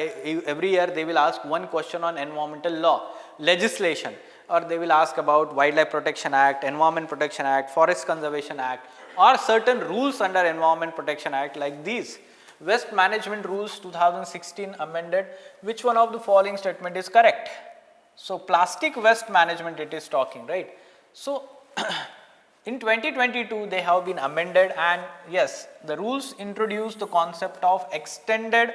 every year they will ask one question on environmental law, legislation, or they will ask about Wildlife Protection Act, Environment Protection Act, Forest Conservation Act, or certain rules under Environment Protection Act like these. Waste Management Rules 2016 amended, which one of the following statement is correct? So plastic waste management it is talking, right? So in 2022 they have been amended, and yes, the rules introduce the concept of extended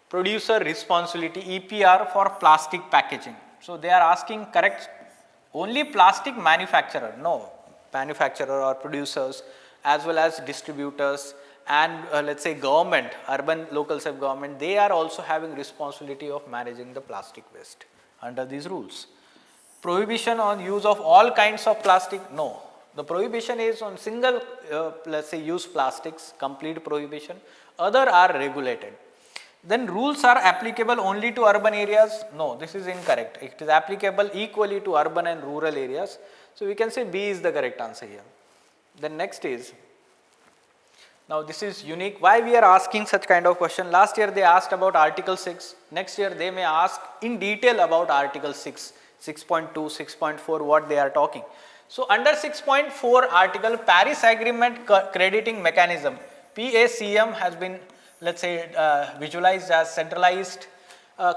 producer responsibility EPR for plastic packaging. So they are asking correct only plastic manufacturer, no, manufacturer or producers as well as distributors and let's say government, urban local self-government, they are also having responsibility of managing the plastic waste under these rules. Prohibition on use of all kinds of plastic, no. The prohibition is on single let's say use plastics, complete prohibition. Other are regulated. Then rules are applicable only to urban areas, no, this is incorrect. It is applicable equally to urban and rural areas. So we can say B is the correct answer here. Then next is, now this is unique. Why we are asking such kind of question? Last year they asked about Article 6. Next year they may ask in detail about Article 6, 6.2, 6.4, what they are talking. So under 6.4 article, Paris Agreement crediting mechanism, PACM has been, let's say visualized as centralized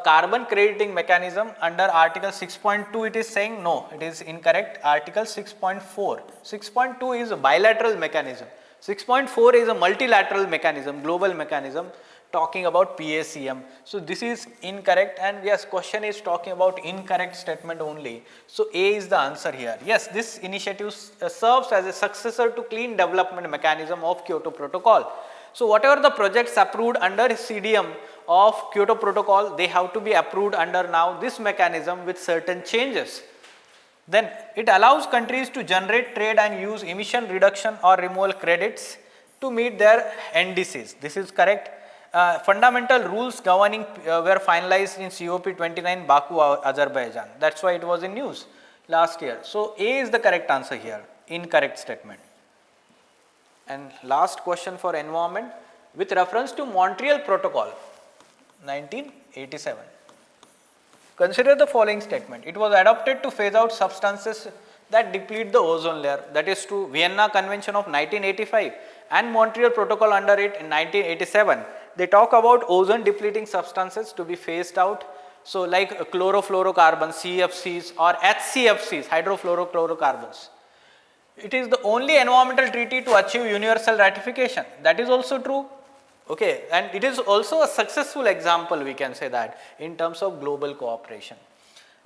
carbon crediting mechanism. Under Article 6.2 it is saying no, it is incorrect. Article 6.4, 6.2 is a bilateral mechanism. 6.4 is a multilateral mechanism, global mechanism talking about PACM. So this is incorrect, and yes, question is talking about incorrect statement only. So A is the answer here. Yes, this initiative serves as a successor to clean development mechanism of Kyoto Protocol. So whatever the projects approved under CDM of Kyoto Protocol, they have to be approved under now this mechanism with certain changes. Then it allows countries to generate, trade and use emission reduction or removal credits to meet their NDCs. This is correct. Fundamental rules governing were finalized in COP29 Baku, Azerbaijan. That's why it was in news last year. So A is the correct answer here, incorrect statement. And last question for environment, with reference to Montreal Protocol 1987. Consider the following statement. It was adopted to phase out substances that deplete the ozone layer. That is true. Vienna Convention of 1985 and Montreal Protocol under it in 1987. They talk about ozone depleting substances to be phased out. So like chlorofluorocarbons, CFCs or HCFCs, hydrofluorochlorocarbons. It is the only environmental treaty to achieve universal ratification. That is also true. Okay, and it is also a successful example, we can say that, in terms of global cooperation.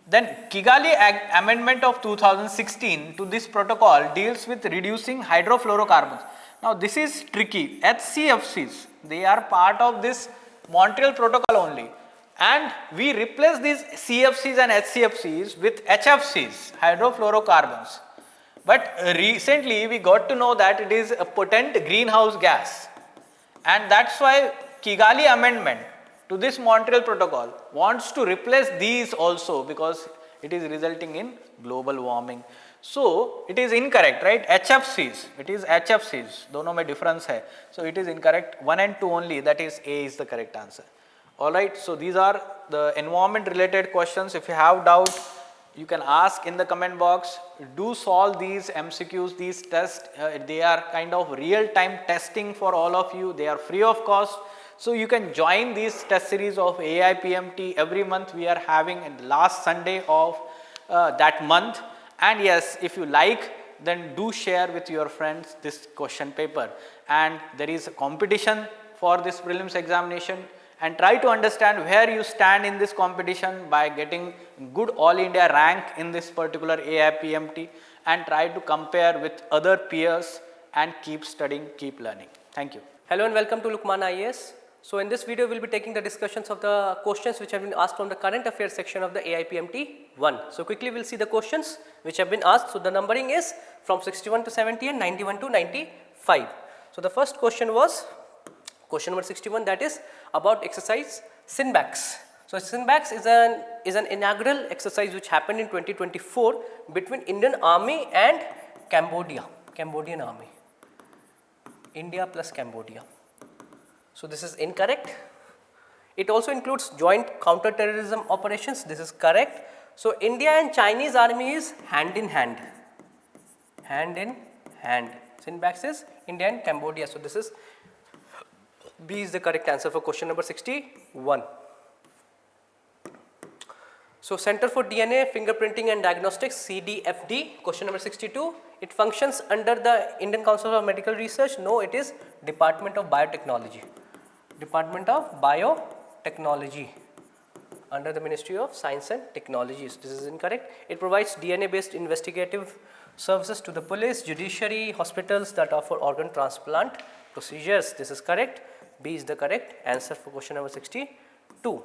Then Kigali Amendment of 2016 to this protocol deals with reducing hydrofluorocarbons. Now this is tricky. HCFCs, they are part of this Montreal Protocol only, and we replace these CFCs and HCFCs with HFCs, hydrofluorocarbons. But recently we got to know that it is a potent greenhouse gas, and that's why Kigali Amendment to this Montreal Protocol wants to replace these also, because it is resulting in global warming. So it is incorrect, right? HFCs, it is HFCs, दोनों में difference है. So it is incorrect, 1 and 2 only, that is A is the correct answer. Alright, so these are the environment related questions. If you have doubt, you can ask in the comment box. Do solve these MCQs, these tests. They are kind of real time testing for all of you. They are free of cost. So you can join these test series of AIPMT. Every month we are having last Sunday of that month. And yes, if you like, then do share with your friends this question paper. And there is a competition for this prelims examination, and try to understand where you stand in this competition by getting good All India rank in this particular AIPMT, and try to compare with other peers and keep studying, keep learning. Thank you. Hello and welcome to Lukmaan IAS. So in this video, we will be taking the discussions of the questions which have been asked from the current affairs section of the AIPMT 1. So quickly we will see the questions which have been asked. So the numbering is from 61 to 70 and 91 to 95. So the first question was question number 61, that is about exercise Sinbax. So Sinbax is an inaugural exercise which happened in 2024 between Indian Army and Cambodian Army, India plus Cambodia. So this is incorrect. It also includes joint counter-terrorism operations. This is correct. So India and Chinese army is hand in hand. Hand in hand. Sinbax is India and Cambodia. So this is B is the correct answer for question number 61. So Center for DNA Fingerprinting and Diagnostics, CDFD, question number 62. It functions under the Indian Council of Medical Research. No, it is Department of Biotechnology. Department of Biotechnology under the Ministry of Science and Technology. So this is incorrect. It provides DNA based investigative services to the police, judiciary, hospitals that offer organ transplant procedures. This is correct. B is the correct answer for question number 62.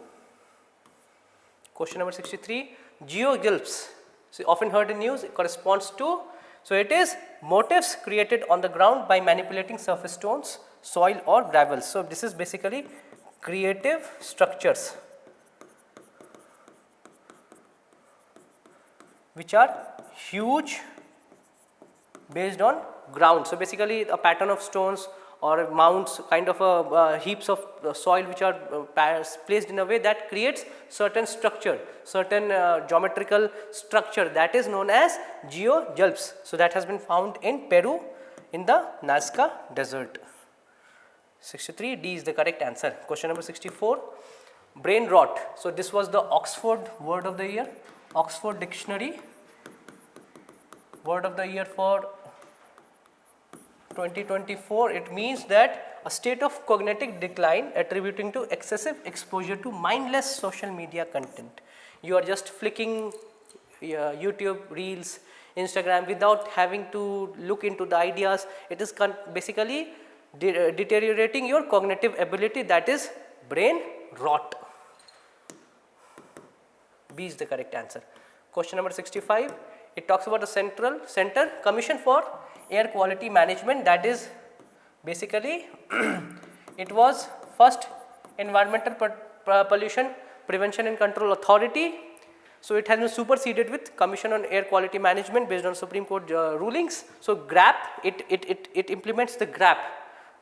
Question number 63, geoglyphs, so often heard in news, it corresponds to, so it is motifs created on the ground by manipulating surface stones, soil or gravel. So this is basically creative structures which are huge based on ground. So basically a pattern of stones or mounds, kind of heaps of soil which are placed in a way that creates certain structure, certain geometrical structure, that is known as geoglyphs. So that has been found in Peru in the Nazca desert. 63, D is the correct answer. Question number 64, brain rot. So this was the Oxford word of the year, Oxford Dictionary word of the year for 2024. It means that a state of cognitive decline attributing to excessive exposure to mindless social media content. You are just flicking YouTube reels, Instagram without having to look into the ideas. It is basically deteriorating your cognitive ability, that is brain rot. B is the correct answer. Question number 65, it talks about the Center Commission for Air Quality Management, that is basically it was first Environmental Pollution Prevention and Control Authority. So it has been superseded with Commission on Air Quality Management based on Supreme Court rulings. So GRAP, it implements the GRAP,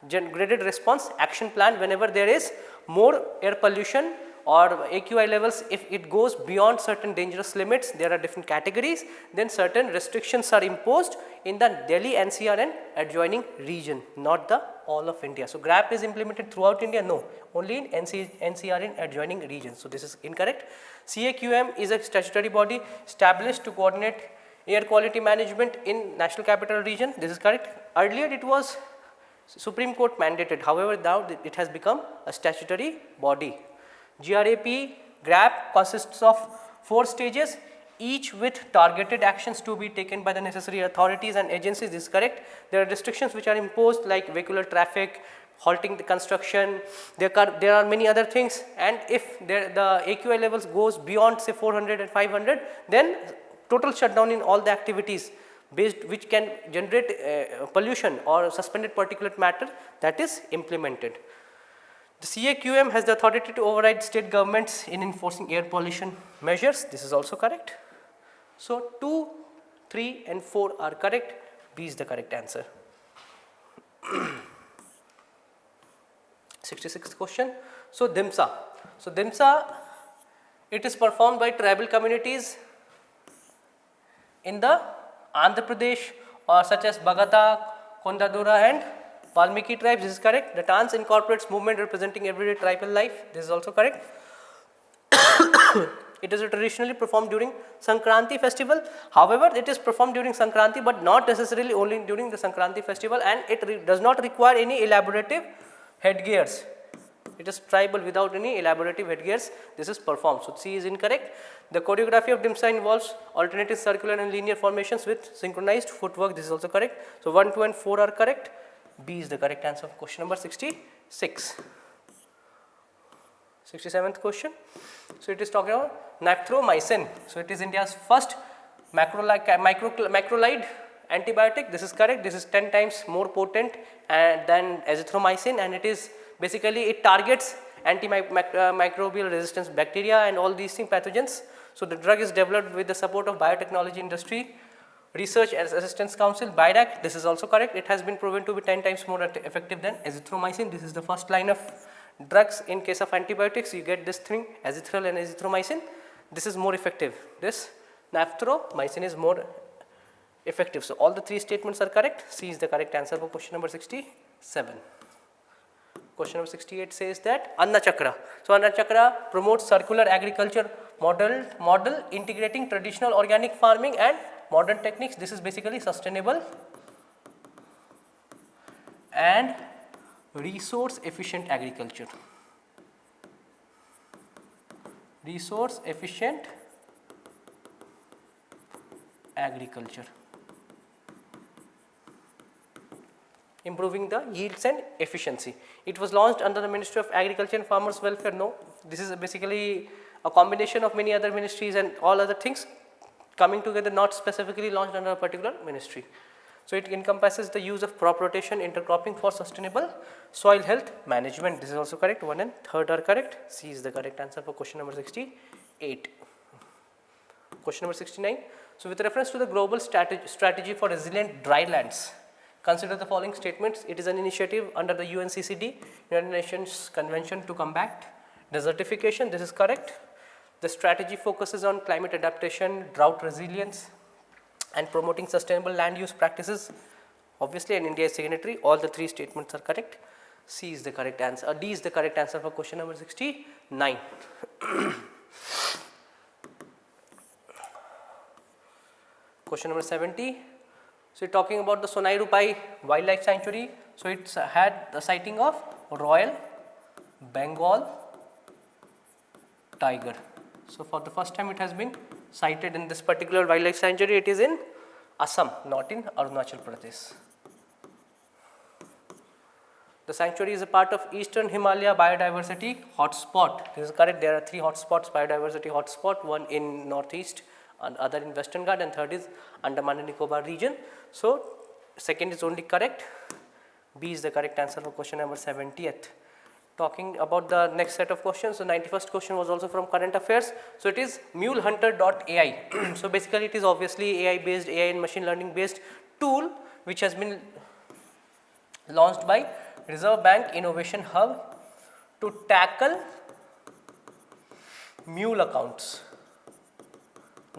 Graded Response Action Plan, whenever there is more air pollution or AQI levels, if it goes beyond certain dangerous limits, there are different categories, then certain restrictions are imposed in the Delhi NCR and adjoining region, not the all of India. So, GRAP is implemented throughout India? No, only in NCR and adjoining regions. So, this is incorrect. CAQM is a statutory body established to coordinate air quality management in National Capital Region. This is correct. Earlier it was Supreme Court mandated, however, now it has become a statutory body. GRAP consists of 4 stages, each with targeted actions to be taken by the necessary authorities and agencies. This is correct. There are restrictions which are imposed like vehicular traffic, halting the construction, there are many other things, and if the AQI levels goes beyond say 400 and 500, then total shutdown in all the activities based which can generate pollution or suspended particulate matter, that is implemented. The CAQM has the authority to override state governments in enforcing air pollution measures. This is also correct. So, 2, 3 and 4 are correct. B is the correct answer. 66th question. So, DIMSA. So, DIMSA, it is performed by tribal communities in the Andhra Pradesh or such as Bagata, Kondadura and Valmiki tribes. This is correct. The dance incorporates movement representing everyday tribal life. This is also correct. It is traditionally performed during Sankranti festival. However, it is performed during Sankranti but not necessarily only during the Sankranti festival, and it does not require any elaborative headgears. It is tribal without any elaborative headgears. This is performed. So, C is incorrect. The choreography of DIMSA involves alternating circular and linear formations with synchronized footwork. This is also correct. So, 1, 2 and 4 are correct. B is the correct answer for question number 66. 67th question. So, it is talking about naphthromycin. So, it is India's first macrolide antibiotic. This is correct. This is 10 times more potent than azithromycin, and it is basically it targets antimicrobial resistance bacteria and all these things, pathogens. So, the drug is developed with the support of biotechnology industry, research and assistance council, BIDAC. This is also correct. It has been proven to be 10 times more effective than azithromycin. This is the first line of drugs in case of antibiotics. You get this thing, azithrol and azithromycin. This is more effective. This naphthromycin is more effective. So, all the 3 statements are correct. C is the correct answer for question number 67. Question number 68 says that Anna Chakra. So, Anna Chakra promotes circular agriculture model integrating traditional organic farming and modern techniques. This is basically sustainable and resource efficient agriculture. Resource efficient agriculture, improving the yields and efficiency. It was launched under the Ministry of Agriculture and Farmers Welfare. No, this is basically a combination of many other ministries and all other things coming together, not specifically launched under a particular ministry. So, it encompasses the use of crop rotation, intercropping for sustainable soil health management. This is also correct. 1 and 3 are correct. C is the correct answer for question number 68. Question number 69. So, with reference to the global strategy for resilient dry lands, consider the following statements. It is an initiative under the UNCCD, United Nations Convention to Combat Desertification. This is correct. The strategy focuses on climate adaptation, drought resilience and promoting sustainable land use practices. Obviously, and India is signatory. All the 3 statements are correct. C is the correct answer. D is the correct answer for question number 69. Question number 70. So, talking about the Sonai Rupai Wildlife Sanctuary. So, it's had the sighting of Royal Bengal tiger. So, for the first time it has been sighted in this particular wildlife sanctuary. It is in Assam, not in Arunachal Pradesh. The sanctuary is a part of Eastern Himalaya Biodiversity Hotspot. This is correct. There are 3 hotspots, biodiversity hotspot, one in northeast and other in Western Ghat, and third is Andaman and Nicobar region. So, second is only correct. B is the correct answer for question number 70th. Talking about the next set of questions. So, 91st question was also from current affairs. So, it is mulehunter.ai. So, basically it is obviously AI based, AI and machine learning based tool which has been launched by Reserve Bank Innovation Hub to tackle mule accounts,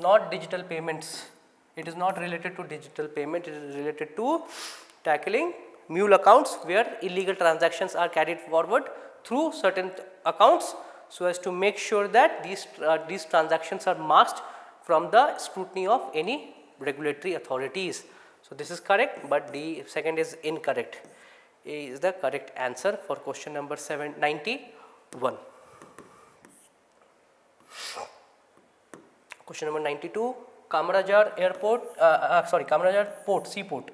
not digital payments. It is not related to digital payment, it is related to tackling mule accounts where illegal transactions are carried forward through certain accounts, so as to make sure that these transactions are masked from the scrutiny of any regulatory authorities. So, this is correct, but the second is incorrect. A is the correct answer for question number 791. Question number 92, Kamarajar Airport, Kamarajar Port, Seaport.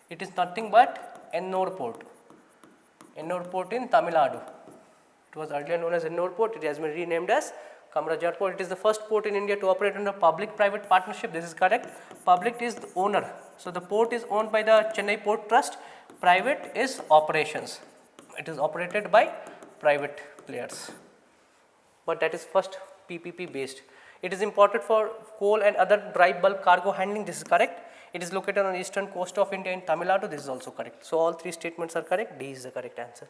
It is nothing but Ennore Port. Ennore Port in Tamil Nadu. It was earlier known as Ennore Port. It has been renamed as Kamarajar Port. It is the first port in India to operate under public-private partnership. This is correct. Public is the owner. So, the port is owned by the Chennai Port Trust. Private is operations. It is operated by private players. But that is first PPP based. It is imported for coal and other dry bulk cargo handling. This is correct. It is located on the eastern coast of India in Tamil Nadu. This is also correct. So, all three statements are correct. D is the correct answer.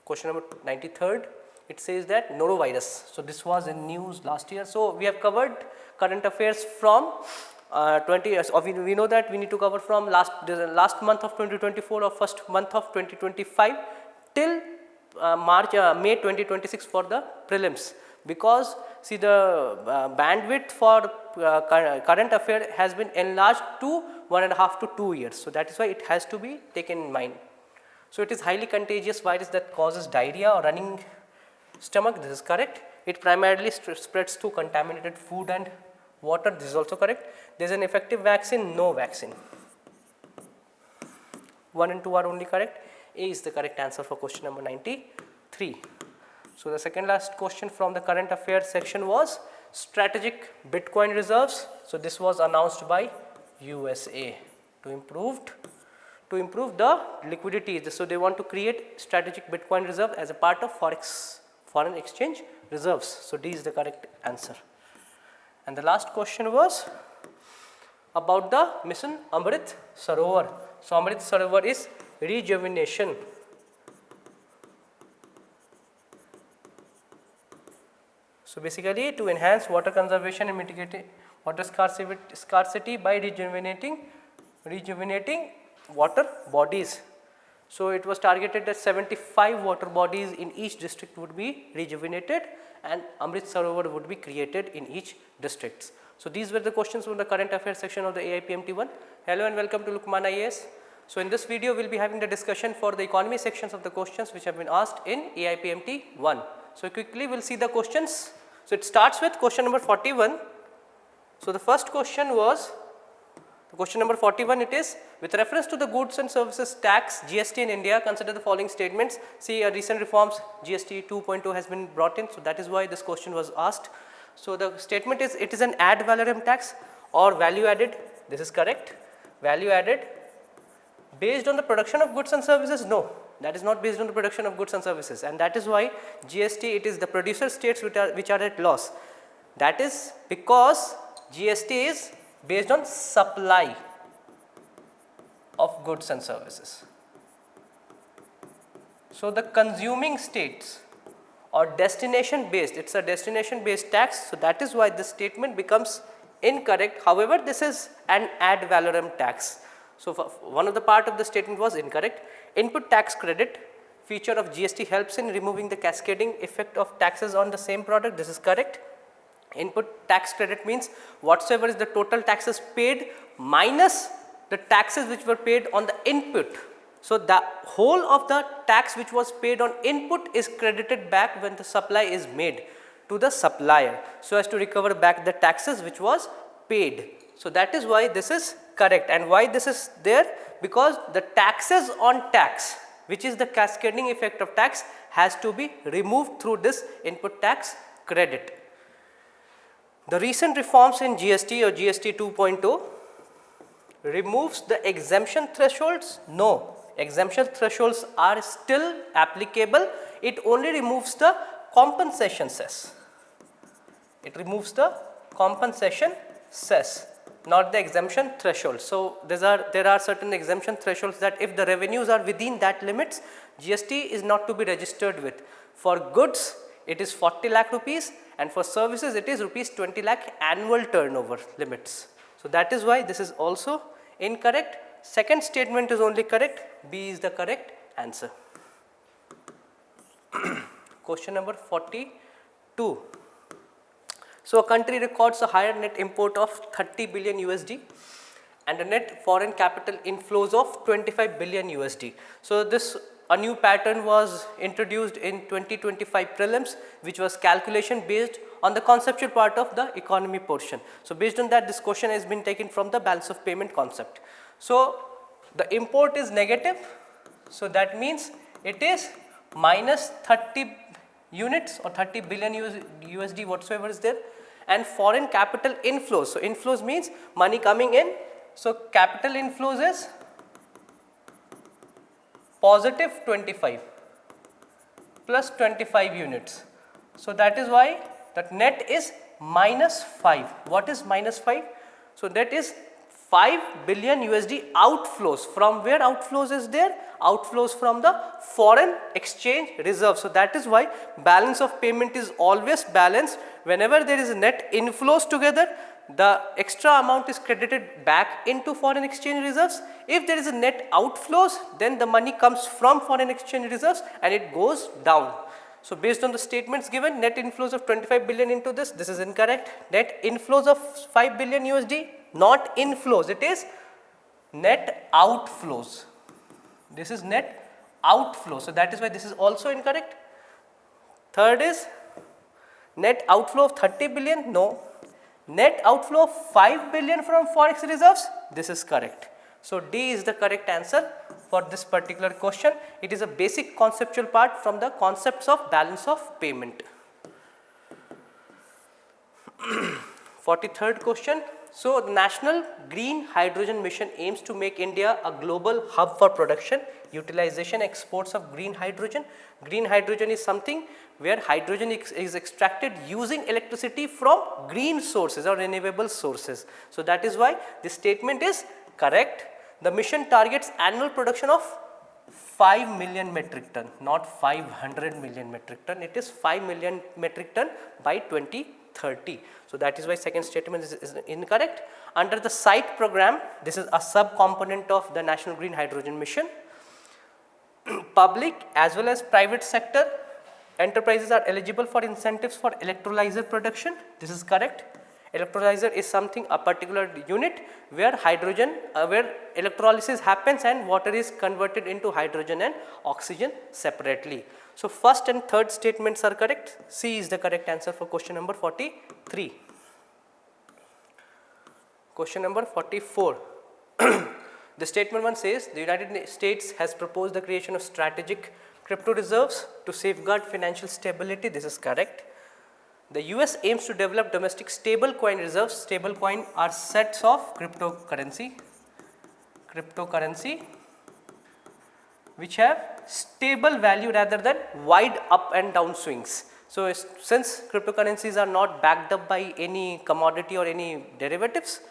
Question number 93rd, it says that norovirus. So, this was in news last year. So, we have covered current affairs from 20 years. We know that we need to cover from last month of 2024 or first month of 2025 till May 2026 for the prelims, because see the bandwidth for current affair has been enlarged to 1.5 to 2 years. So, that is why it has to be taken in mind. So, it is highly contagious virus that causes diarrhea or running stomach. This is correct. It primarily spreads through contaminated food and water. This is also correct. There is an effective vaccine, no vaccine. 1 and 2 are only correct. A is the correct answer for question number 93. So, the second last question from the current affairs section was strategic Bitcoin reserves. So, this was announced by USA to improve the liquidity. So, they want to create strategic Bitcoin reserve as a part of foreign exchange reserves. So, D is the correct answer. And the last question was about the mission Amrit Sarovar. So, Amrit Sarovar is rejuvenation. So, basically to enhance water conservation and mitigate water scarcity by rejuvenating water bodies. So, it was targeted that 75 water bodies in each district would be rejuvenated and Amrit Sarovar would be created in each district. So, these were the questions from the current affairs section of the AIPMT 1. Hello and welcome to Lukmaan IAS. So, in this video we will be having the discussion for the economy sections of the questions which have been asked in AIPMT 1. So, quickly we will see the questions. So, it starts with question number 41. So, the first question was question number 41, it is with reference to the goods and services tax GST in India, consider the following statements. See, recent reforms GST 2.0 has been brought in. So, that is why this question was asked. So, the statement is it is an ad valorem tax or value added. This is correct. Value added based on the production of goods and services. No, that is not based on the production of goods and services, and that is why GST, it is the producer states which are at loss. That is because GST is based on supply of goods and services. So, the consuming states or destination based, it is a destination based tax. So, that is why this statement becomes incorrect. However, this is an ad valorem tax. So, one of the part of the statement was incorrect. Input tax credit feature of GST helps in removing the cascading effect of taxes on the same product. This is correct. Input tax credit means whatsoever is the total taxes paid minus the taxes which were paid on the input. So, the whole of the tax which was paid on input is credited back when the supply is made to the supplier, so as to recover back the taxes which was paid. So, that is why this is correct. And why this is there? Because the taxes on tax, which is the cascading effect of tax, has to be removed through this input tax credit. The recent reforms in GST or GST 2.0 removes the exemption thresholds. No, exemption thresholds are still applicable. It only removes the compensation cess. It removes the compensation cess, not the exemption threshold. So, there are certain exemption thresholds that if the revenues are within that limits, GST is not to be registered with. For goods, it is 40 lakh rupees, and for services, it is rupees 20 lakh annual turnover limits. So that is why this is also incorrect. Second statement is only correct. B is the correct answer. Question number 42. So a country records a higher net import of 30 billion USD and a net foreign capital inflows of 25 billion USD. So this a new pattern was introduced in 2025 prelims, which was calculation based on the conceptual part of the economy portion. So based on that, this question has been taken from the balance of payment concept. So the import is negative, so that means it is minus 30 units or 30 billion USD whatsoever is there, and foreign capital inflows. So inflows means money coming in. So capital inflows is positive 25 plus 25 units. So that is why that net is minus 5. What is minus 5? So that is 5 billion USD outflows. From where outflows is there? Outflows from the foreign exchange reserve. So that is why balance of payment is always balanced. Whenever there is a net inflows together, the extra amount is credited back into foreign exchange reserves. If there is a net outflows, then the money comes from foreign exchange reserves and it goes down. So based on the statements given, net inflows of 25 billion into this is incorrect. Net inflows of 5 billion USD, not inflows, it is net outflows. This is net outflow. So that is why this is also incorrect. Third is net outflow of 30 billion, no. Net outflow of 5 billion from forex reserves, this is correct. So D is the correct answer for this particular question. It is a basic conceptual part from the concepts of balance of payment. 43rd question. So the National Green Hydrogen Mission aims to make India a global hub for production, utilization, exports of green hydrogen. Green hydrogen is something where hydrogen is extracted using electricity from green sources or renewable sources. So that is why this statement is correct. The mission targets annual production of 5 million metric ton, not 500 million metric ton. It is 5 million metric ton by 2030. So that is why second statement is incorrect. Under the SITE program, this is a sub-component of the National Green Hydrogen Mission. Public as well as private sector enterprises are eligible for incentives for electrolyzer production. This is correct. Electrolyzer is something, a particular unit where hydrogen, where electrolysis happens and water is converted into hydrogen and oxygen separately. So first and third statements are correct. C is the correct answer for question number 43. Question number 44. The statement 1 says the United States has proposed the creation of strategic crypto reserves to safeguard financial stability. This is correct. The US aims to develop domestic stable coin reserves. Stable coin are sets of cryptocurrency which have stable value rather than wide up and down swings. So since cryptocurrencies are not backed up by any commodity or any derivatives,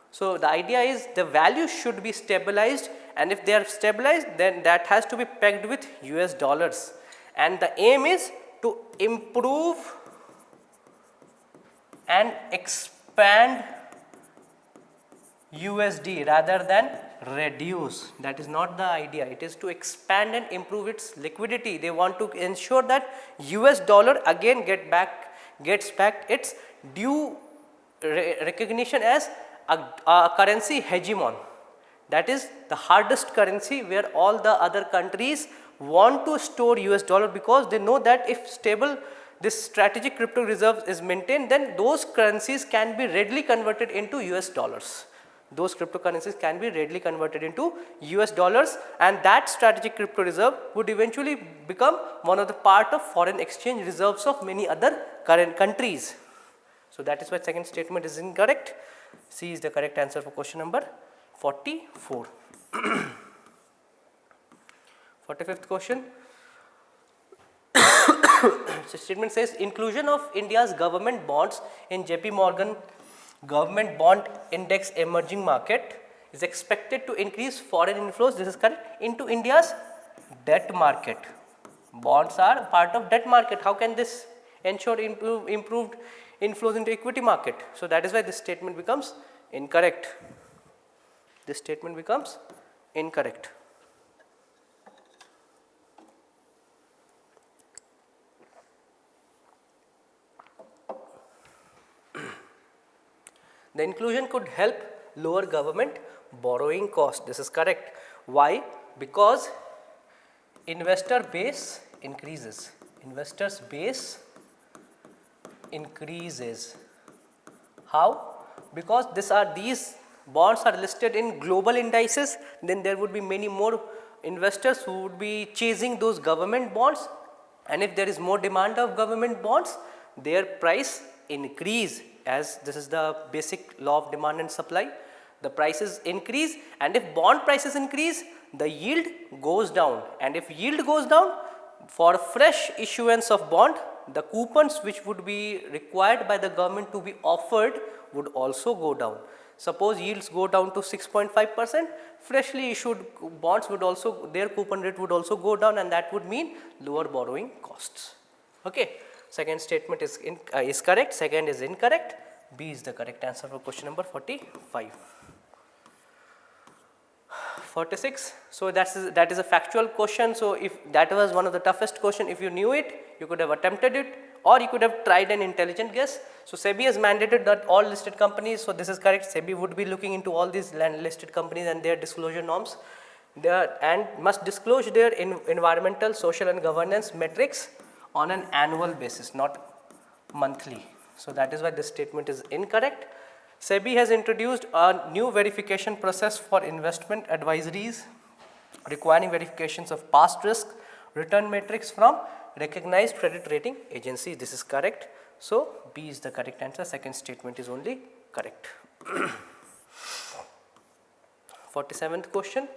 so the idea is the value should be stabilized, and if they are stabilized, then that has to be pegged with US dollars, and the aim is to improve and expand USD rather than reduce. That is not the idea. It is to expand and improve its liquidity. They want to ensure that US dollar again gets back its due recognition as a currency hegemon. That is the hardest currency where all the other countries want to store US dollar, because they know that if stable this strategic crypto reserve is maintained, then those currencies can be readily converted into US dollars. Those cryptocurrencies can be readily converted into US dollars, and that strategic crypto reserve would eventually become one of the part of foreign exchange reserves of many other current countries. So that is why second statement is incorrect. C is the correct answer for question number 44. 45th question. So statement says inclusion of India's government bonds in JP Morgan government bond index emerging market is expected to increase foreign inflows. This is correct, into India's debt market. Bonds are part of debt market. How can this ensure improved inflows into equity market? So that is why this statement becomes incorrect. This statement becomes incorrect. The inclusion could help lower government borrowing cost. This is correct. Why? Because investor base increases. Investors base increases. How? Because these bonds are listed in global indices, then there would be many more investors who would be chasing those government bonds, and if there is more demand of government bonds, their price increase, as this is the basic law of demand and supply. The prices increase, and if bond prices increase, the yield goes down, and if yield goes down, for fresh issuance of bond, the coupons which would be required by the government to be offered would also go down. Suppose yields go down to 6.5%, freshly issued bonds would also, their coupon rate would also go down, and that would mean lower borrowing costs. Okay. Second statement is correct, second is incorrect. B is the correct answer for question number 45. 46. So that is a factual question. So if that was one of the toughest question, if you knew it, you could have attempted it, or you could have tried an intelligent guess. So SEBI has mandated that all listed companies, so this is correct, SEBI would be looking into all these listed companies and their disclosure norms, and must disclose their environmental, social and governance metrics on an annual basis, not monthly. So that is why this statement is incorrect. SEBI has introduced a new verification process for investment advisories requiring verifications of past risk, return metrics from recognized credit rating agencies. This is correct. So B is the correct answer. Second statement is only correct. 47th question.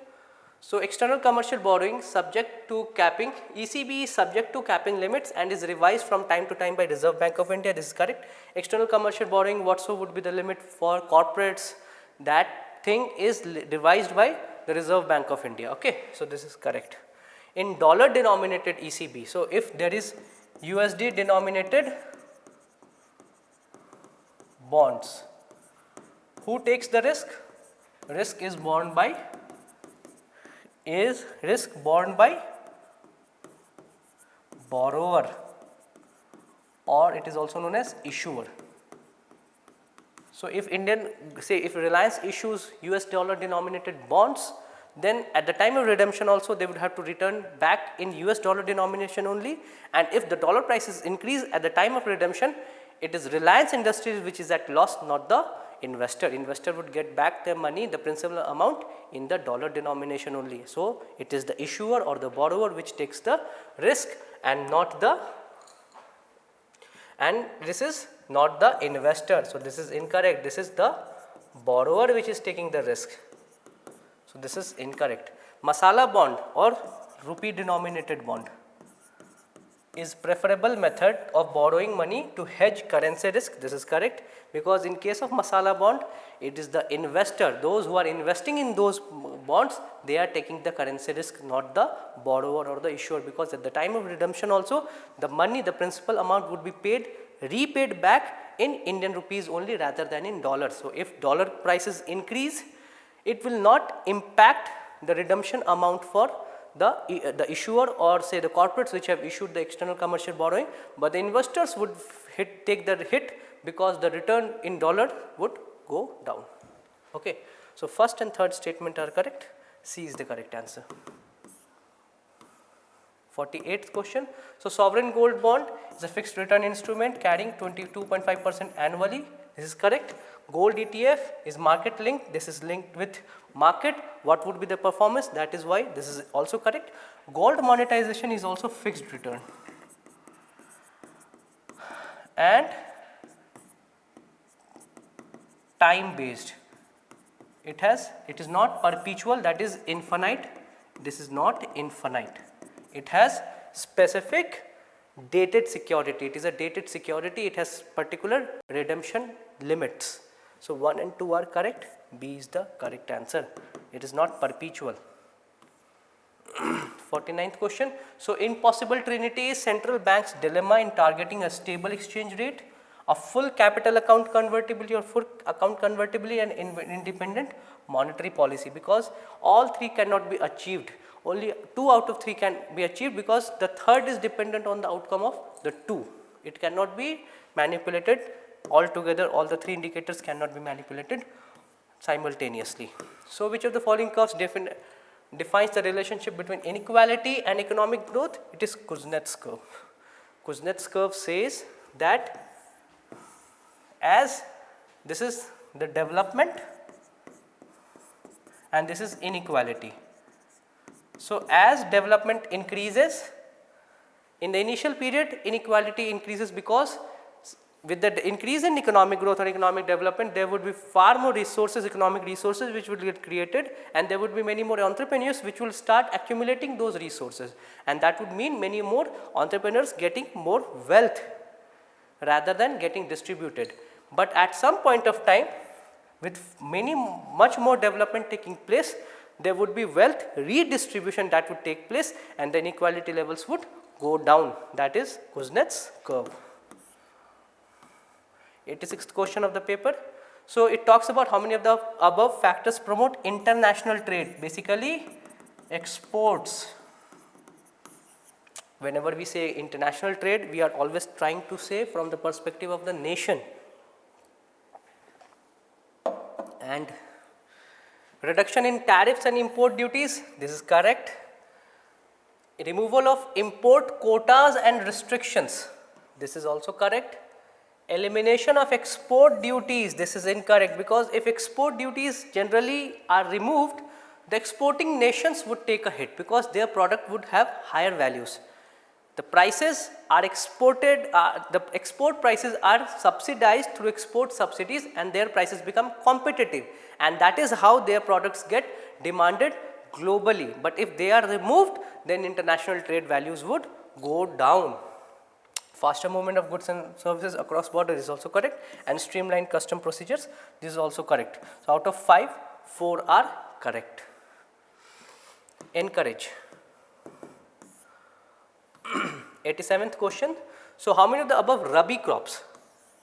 So external commercial borrowing subject to capping, ECB is subject to capping limits and is revised from time to time by Reserve Bank of India. This is correct. External commercial borrowing, whatso would be the limit for corporates, that thing is revised by the Reserve Bank of India. Okay, so this is correct. In dollar denominated ECB, so if there is USD denominated bonds, who takes the risk? Risk is borne by borrower, or it is also known as issuer. So if if Reliance issues US dollar denominated bonds, then at the time of redemption also they would have to return back in US dollar denomination only, and if the dollar prices increase at the time of redemption, it is Reliance Industries which is at loss, not the investor. Investor would get back their money, the principal amount, in the dollar denomination only. So it is the issuer or the borrower which takes the risk, and this is not the investor. So this is incorrect. This is the borrower which is taking the risk. So this is incorrect. Masala bond or rupee denominated bond is preferable method of borrowing money to hedge currency risk. This is correct, because in case of masala bond, it is the investor, those who are investing in those bonds, they are taking the currency risk, not the borrower or the issuer, because at the time of redemption also the money, the principal amount would be repaid back in Indian rupees only rather than in dollars. So if dollar prices increase, it will not impact the redemption amount for the issuer or say the corporates which have issued the external commercial borrowing, but the investors would take the hit because the return in dollar would go down. Okay. So first and third statement are correct. C is the correct answer. 48th question. So sovereign gold bond is a fixed return instrument carrying 22.5% annually. This is correct. Gold ETF is market linked. This is linked with market. What would be the performance? That is why this is also correct. Gold monetization is also fixed return and time based. It is not perpetual, that is infinite. This is not infinite. It has specific dated security. It is a dated security. It has particular redemption limits. So 1 and 2 are correct. B is the correct answer. It is not perpetual. 49th question. So, impossible trinity is central bank's dilemma in targeting a stable exchange rate, a full capital account convertibility or full account convertibility and independent monetary policy, because all three cannot be achieved. Only 2 out of 3 can be achieved, because the third is dependent on the outcome of the 2. It cannot be manipulated altogether, all the 3 indicators cannot be manipulated simultaneously. So, which of the following curves defines the relationship between inequality and economic growth? It is Kuznets curve. Kuznets curve says that as this is the development and this is inequality. So, as development increases, in the initial period inequality increases, because with the increase in economic growth or economic development, there would be far more resources, economic resources which will get created, and there would be many more entrepreneurs which will start accumulating those resources, and that would mean many more entrepreneurs getting more wealth rather than getting distributed. But at some point of time, with much more development taking place, there would be wealth redistribution that would take place and the inequality levels would go down. That is Kuznets curve. 86th question of the paper. So, it talks about how many of the above factors promote international trade, basically exports. Whenever we say international trade, we are always trying to say from the perspective of the nation. And reduction in tariffs and import duties, this is correct. Removal of import quotas and restrictions, this is also correct. Elimination of export duties, this is incorrect, because if export duties generally are removed, the exporting nations would take a hit because their product would have higher values. The prices are exported, the export prices are subsidized through export subsidies and their prices become competitive, and that is how their products get demanded globally. But if they are removed, then international trade values would go down. Faster movement of goods and services across borders is also correct, and streamlined custom procedures, this is also correct. So, out of 5, 4 are correct. Encourage. 87th question. So, how many of the above rabi crops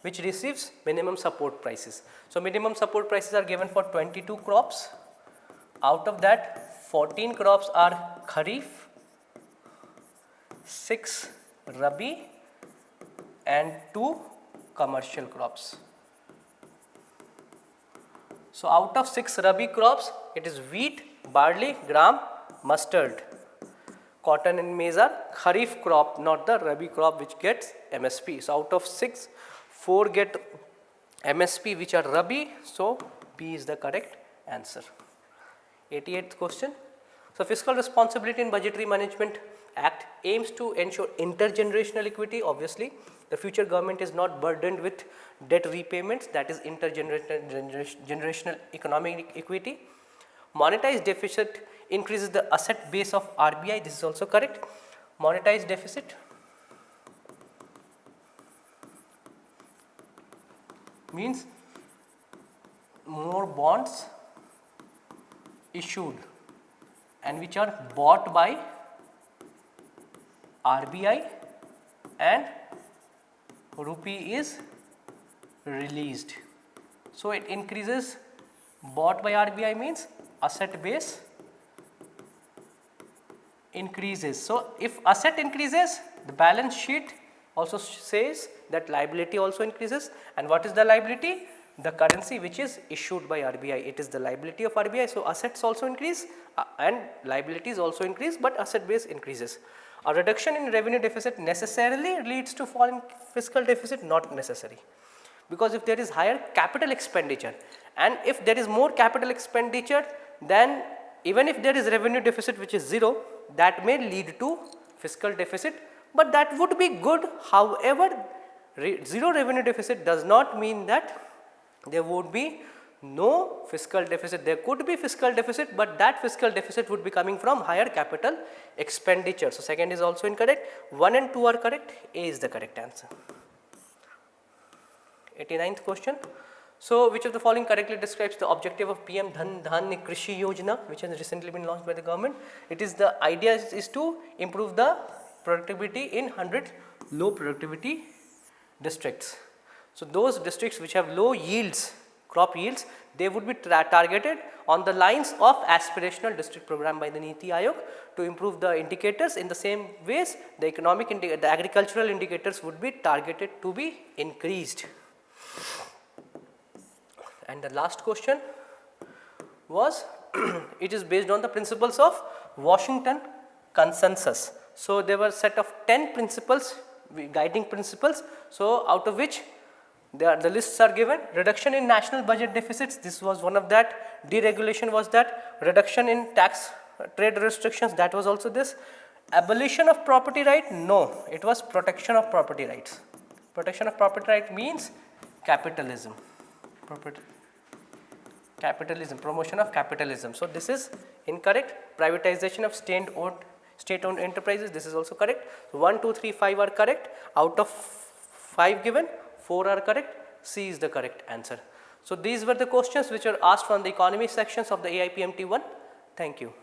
which receives minimum support prices? So, minimum support prices are given for 22 crops. Out of that, 14 crops are kharif, 6 rabi and 2 commercial crops. So, out of 6 rabi crops, it is wheat, barley, gram, mustard. Cotton and maize are kharif crop, not the rabi crop which gets MSP. So, out of 6, 4 get MSP which are rabi. So, B is the correct answer. 88th question. So, Fiscal Responsibility in Budgetary Management Act aims to ensure intergenerational equity. Obviously, the future government is not burdened with debt repayments, that is intergenerational economic equity. Monetized deficit increases the asset base of RBI, this is also correct. Monetized deficit means more bonds issued and which are bought by RBI and rupee is released. So, it increases, bought by RBI means asset base increases. So, if asset increases, the balance sheet also says that liability also increases. And what is the liability? The currency which is issued by RBI, it is the liability of RBI. So, assets also increase and liabilities also increase, but asset base increases. A reduction in revenue deficit necessarily leads to fall in fiscal deficit, not necessary, because if there is higher capital expenditure and if there is more capital expenditure, then even if there is revenue deficit which is 0, that may lead to fiscal deficit, but that would be good. However, 0 revenue deficit does not mean that there would be no fiscal deficit. There could be fiscal deficit, but that fiscal deficit would be coming from higher capital expenditure. So, second is also incorrect. 1 and 2 are correct. A is the correct answer. 89th question. So, which of the following correctly describes the objective of PM Dhan Krishi Yojana, which has recently been launched by the government? It is the idea is to improve the productivity in 100 low productivity districts. So, those districts which have low yields, crop yields, they would be targeted on the lines of aspirational district program by the Niti Aayog to improve the indicators. In the same ways, the the agricultural indicators would be targeted to be increased. And the last question was it is based on the principles of Washington Consensus. So, there were a set of 10 principles, guiding principles. So, out of which the lists are given. Reduction in national budget deficits, this was one of that. Deregulation was that. Reduction in tax trade restrictions, that was also this. Abolition of property right, no, it was protection of property rights. Protection of property right means capitalism. Promotion of capitalism. So, this is incorrect. Privatization of state-owned enterprises, this is also correct. So, 1, 2, 3, 5 are correct. Out of 5 given, 4 are correct. C is the correct answer. So, these were the questions which were asked from the economy sections of the AIPMT1. Thank you.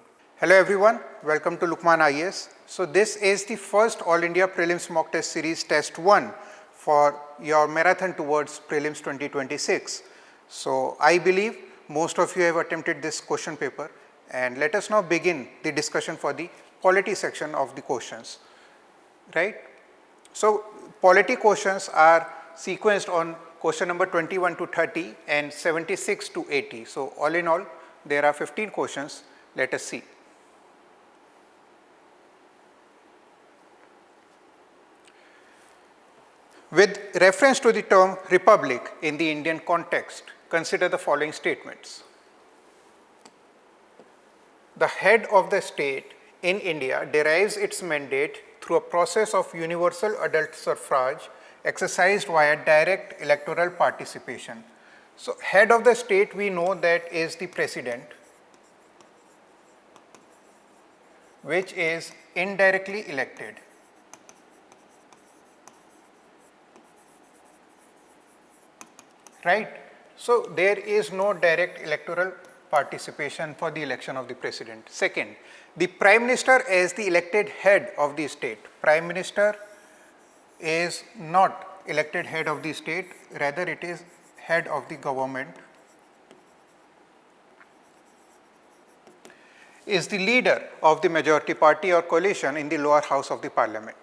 Hello everyone, welcome to Lukmaan IAS. So this is the first All India Prelims Mock Test Series Test 1 for your marathon towards Prelims 2026. So I believe most of you have attempted this question paper, and let us now begin the discussion for the polity section of the questions, right. So polity questions are sequenced on question number 21 to 30 and 76 to 80. So all in all there are 15 questions. Let us see. With reference to the term republic in the Indian context, consider the following statements. The head of the state in India derives its mandate through a process of universal adult suffrage exercised via direct electoral participation. So, head of the state we know that is the president, which is indirectly elected. Right. So, there is no direct electoral participation for the election of the president. Second, the prime minister as the elected head of the state. Prime minister is not elected head of the state, rather it is head of the government. Is the leader of the majority party or coalition in the lower house of the parliament.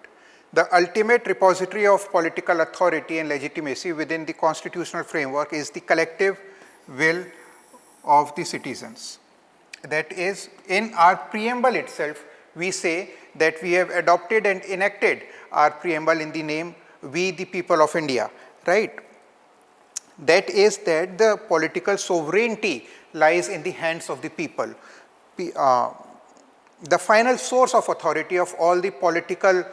The ultimate repository of political authority and legitimacy within the constitutional framework is the collective will of the citizens. That is, in our preamble itself, we say that we have adopted and enacted our preamble in the name "We the people of India," right? That is that the political sovereignty lies in the hands of the people. The final source of authority of all the political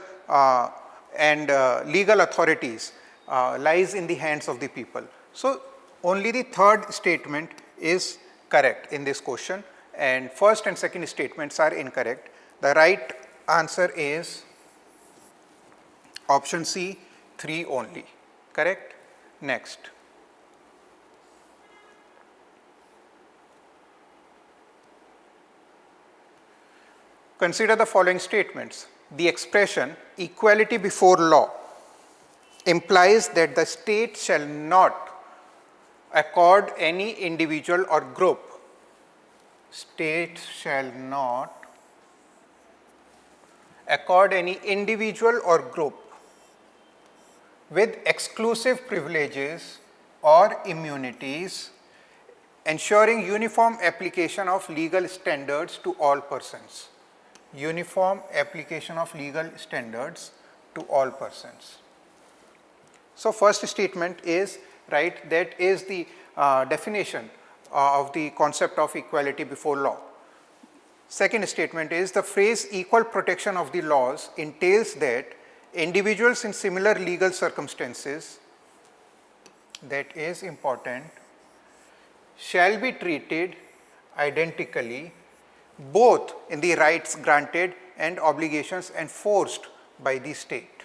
and legal authorities lies in the hands of the people. So, only the third statement is correct in this question, and first and second statements are incorrect. The right answer is option C, 3 only. Correct? Next. Consider the following statements. The expression equality before law implies that the state shall not accord any individual or group. State shall not accord any individual or group with exclusive privileges or immunities, ensuring uniform application of legal standards to all persons. Uniform application of legal standards to all persons. So, first statement is right, that is the definition of the concept of equality before law. Second statement is the phrase equal protection of the laws entails that individuals in similar legal circumstances, that is important, shall be treated identically both in the rights granted and obligations enforced by the state.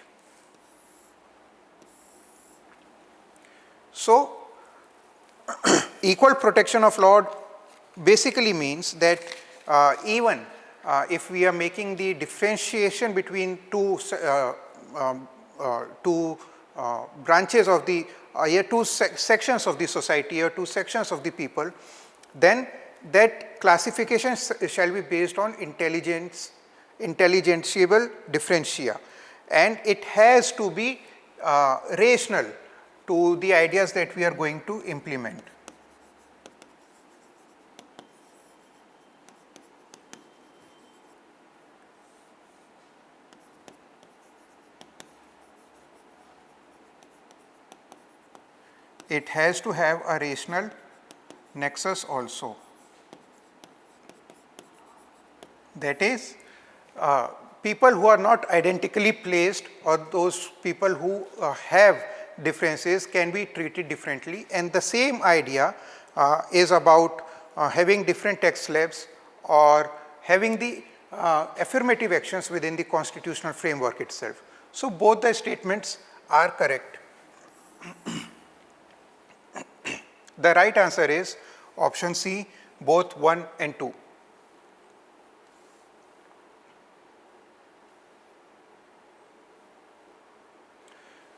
So, Equal protection of law basically means that even if we are making the differentiation between two branches of the sections of the society or two sections of the people, then that classification shall be based on intelligible differentia, and it has to be rational to the ideas that we are going to implement. It has to have a rational nexus also. That is, people who are not identically placed or those people who have differences can be treated differently, and the same idea is about having different tax slabs or having the affirmative actions within the constitutional framework itself. So both the statements are correct. The right answer is option C, both 1 and 2.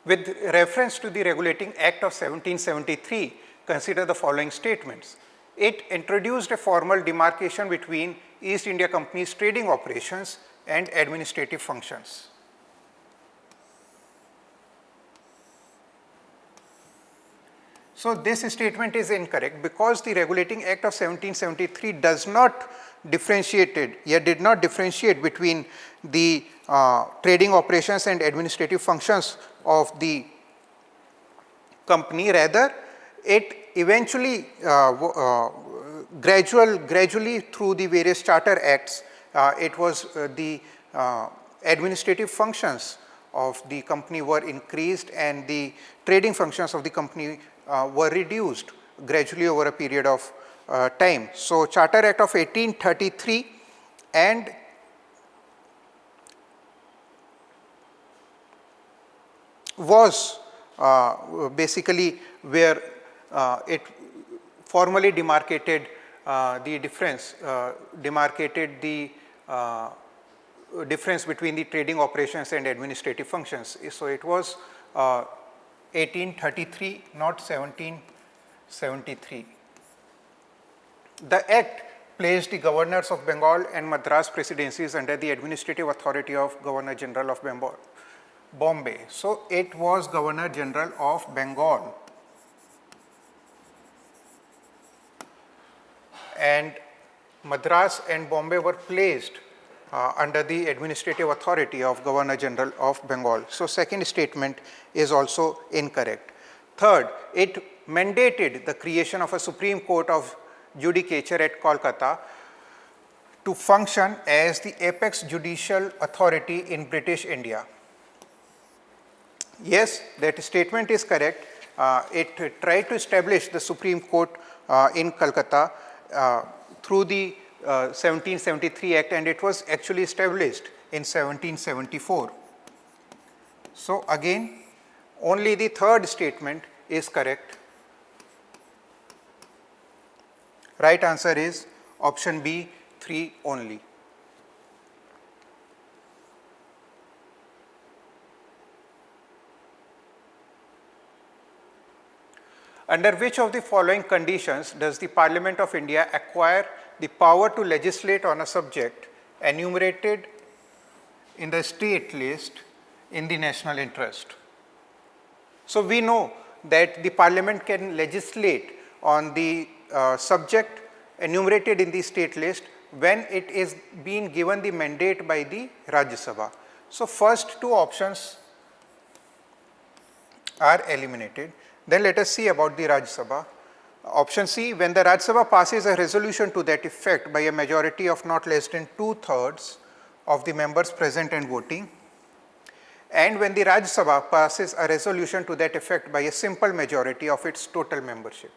With reference to the Regulating Act of 1773, consider the following statements. It introduced a formal demarcation between East India Company's trading operations and administrative functions. So this statement is incorrect because the Regulating Act of 1773 does not did not differentiate between the trading operations and administrative functions of the company. Rather, it eventually gradually through the various charter acts, it was the administrative functions of the company were increased and the trading functions of the company were reduced gradually over a period of time. So Charter Act of 1833 and was basically where it formally demarcated the difference, difference between the trading operations and administrative functions. So it was 1833, not 1773. The Act placed the governors of Bengal and Madras presidencies under the administrative authority of Governor General of Bombay. So it was Governor General of Bengal, and Madras and Bombay were placed under the administrative authority of Governor General of Bengal. So second statement is also incorrect. Third, it mandated the creation of a Supreme Court of Judicature at Kolkata to function as the apex judicial authority in British India. Yes, that statement is correct. It tried to establish the Supreme Court in Calcutta through the 1773 Act, and it was actually established in 1774. So again, only the third statement is correct. Right answer is option B, 3 only. Under which of the following conditions does the Parliament of India acquire the power to legislate on a subject enumerated in the state list in the national interest? So we know that the Parliament can legislate on the subject enumerated in the state list when it is being given the mandate by the Rajya Sabha. So first two options are eliminated. Then let us see about the Rajya Sabha. Option C, when the Rajya Sabha passes a resolution to that effect by a majority of not less than 2/3 of the members present and voting, and when the Rajya Sabha passes a resolution to that effect by a simple majority of its total membership.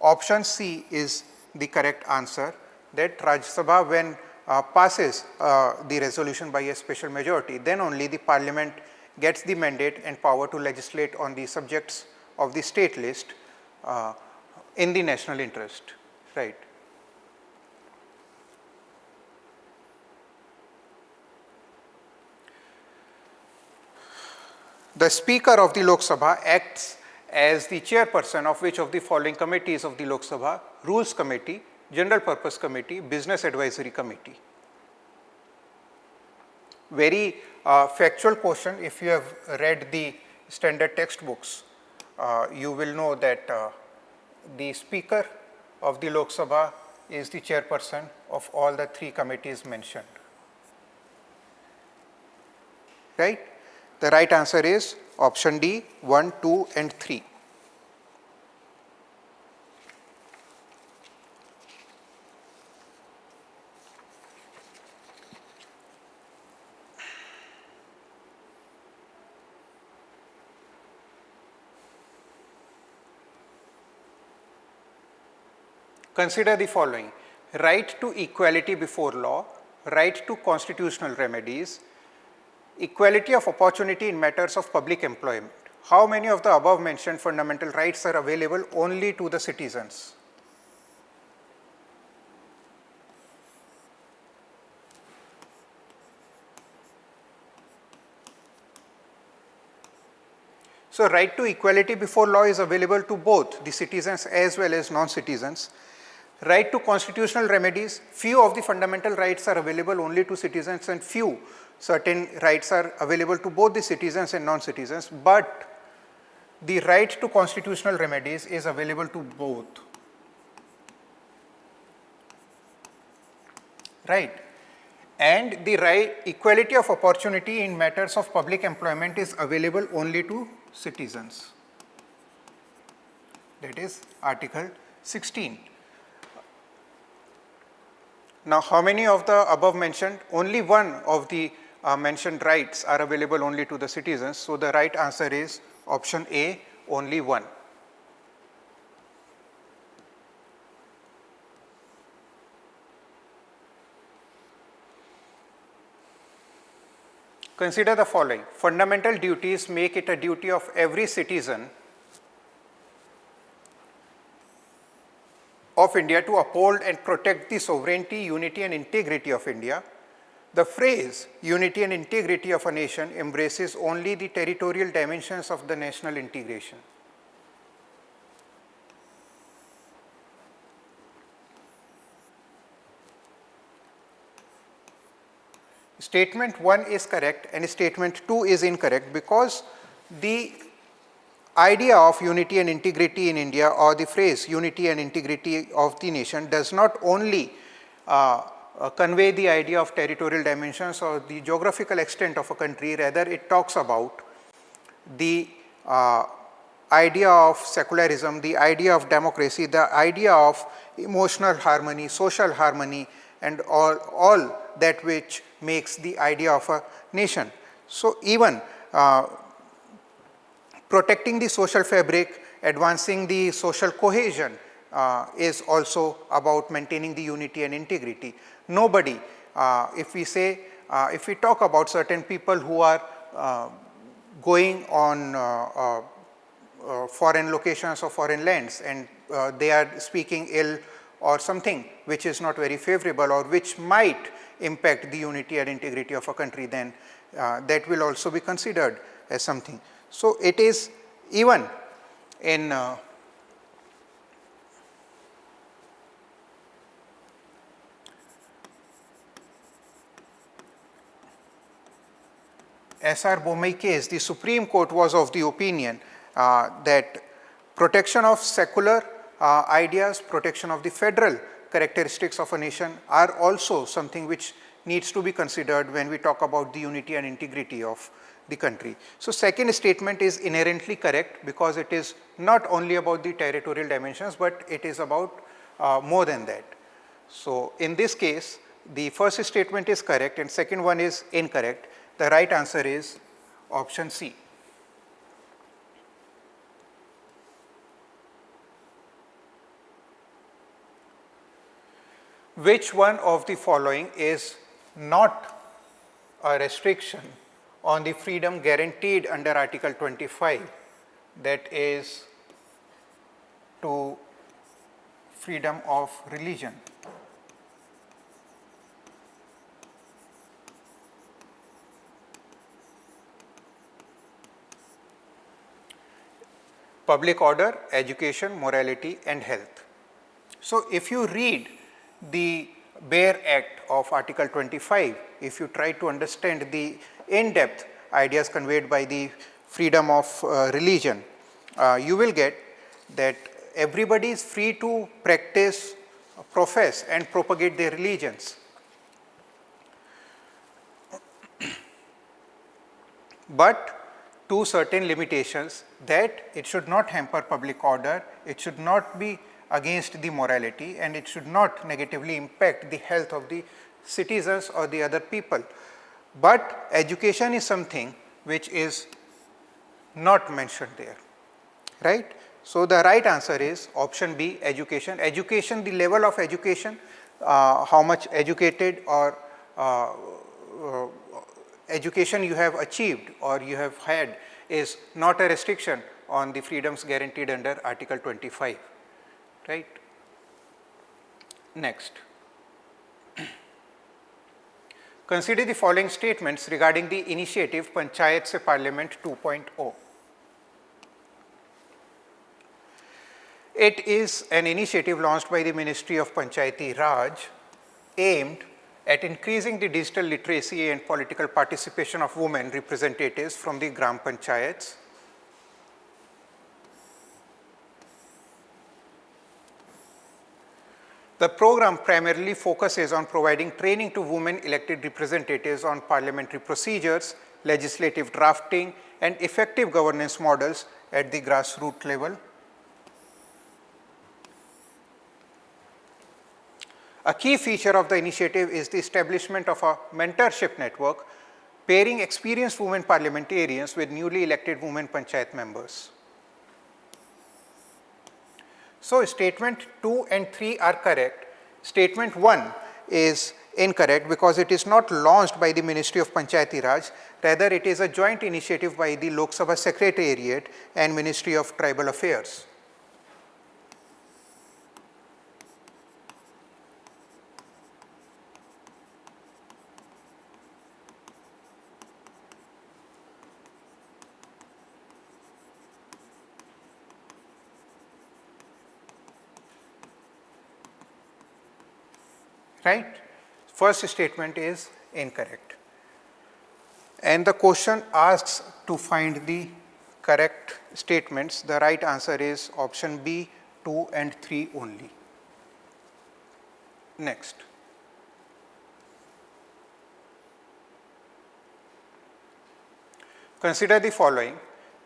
Option C is the correct answer, that Rajya Sabha, when passes the resolution by a special majority, then only the Parliament gets the mandate and power to legislate on the subjects of the state list in the national interest, right. The Speaker of the Lok Sabha acts as the chairperson of which of the following committees of the Lok Sabha: Rules Committee, General Purpose Committee, Business Advisory Committee. Very factual question. If you have read the standard textbooks, you will know that the Speaker of the Lok Sabha is the chairperson of all the 3 committees mentioned, right. The right answer is option D, 1, 2 and 3. Consider the following: right to equality before law, right to constitutional remedies, equality of opportunity in matters of public employment. How many of the above mentioned fundamental rights are available only to the citizens? So, right to equality before law is available to both the citizens as well as non-citizens. Right to constitutional remedies, few of the fundamental rights are available only to citizens and few certain rights are available to both the citizens and non-citizens, but the right to constitutional remedies is available to both, right. And the right equality of opportunity in matters of public employment is available only to citizens. That is Article 16. Now, how many of the above mentioned? Only one of the mentioned rights are available only to the citizens. So, the right answer is option A, only one. Consider the following: fundamental duties make it a duty of every citizen of India to uphold and protect the sovereignty, unity and integrity of India. The phrase unity and integrity of a nation embraces only the territorial dimensions of the national integration. Statement 1 is correct and statement 2 is incorrect, because the idea of unity and integrity in India, or the phrase unity and integrity of the nation, does not only convey the idea of territorial dimensions or the geographical extent of a country, rather it talks about the idea of secularism, the idea of democracy, the idea of emotional harmony, social harmony, and all that which makes the idea of a nation. So, even protecting the social fabric, advancing the social cohesion is also about maintaining the unity and integrity. Nobody, if we talk about certain people who are going on foreign locations or foreign lands, and they are speaking ill or something which is not very favorable or which might impact the unity and integrity of a country, then that will also be considered as something. So, it is even in S.R. Bomai case, the Supreme Court was of the opinion that protection of secular ideas, protection of the federal characteristics of a nation are also something which needs to be considered when we talk about the unity and integrity of the country. So, second statement is inherently correct, because it is not only about the territorial dimensions, but it is about more than that. So, in this case, the first statement is correct and second one is incorrect. The right answer is option C. Which one of the following is not a restriction on the freedom guaranteed under Article 25, that is to freedom of religion. Public order, education, morality and health. So, if you read the bare act of Article 25, if you try to understand the in-depth ideas conveyed by the freedom of religion, you will get that everybody is free to practice, profess and propagate their religions. But to certain limitations, that it should not hamper public order, it should not be against the morality, and it should not negatively impact the health of the citizens or the other people. But education is something which is not mentioned there, right. So, the right answer is option B, education. Education, the level of education, how much educated or education you have achieved or you have had is not a restriction on the freedoms guaranteed under Article 25, right. Next, consider the following statements regarding the initiative Panchayat Se Parliament 2.0. It is an initiative launched by the Ministry of Panchayati Raj aimed at increasing the digital literacy and political participation of women representatives from the Gram Panchayats. The program primarily focuses on providing training to women elected representatives on parliamentary procedures, legislative drafting and effective governance models at the grassroots level. A key feature of the initiative is the establishment of a mentorship network pairing experienced women parliamentarians with newly elected women panchayat members. So, statement 2 and 3 are correct. Statement 1 is incorrect because it is not launched by the Ministry of Panchayati Raj, rather it is a joint initiative by the Lok Sabha Secretariat and Ministry of Tribal Affairs. Right? First statement is incorrect. And the question asks to find the correct statements. The right answer is option B, 2 and 3 only. Next. Consider the following: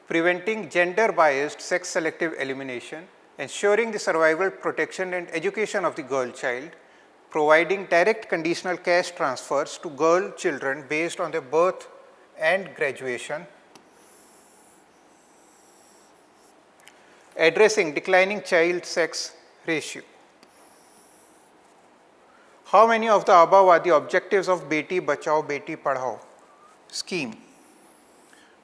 preventing gender biased sex selective elimination, ensuring the survival, protection and education of the girl child, providing direct conditional cash transfers to girl children based on their birth and graduation, addressing declining child sex ratio. How many of the above are the objectives of Beti Bachao Beti Padhao scheme?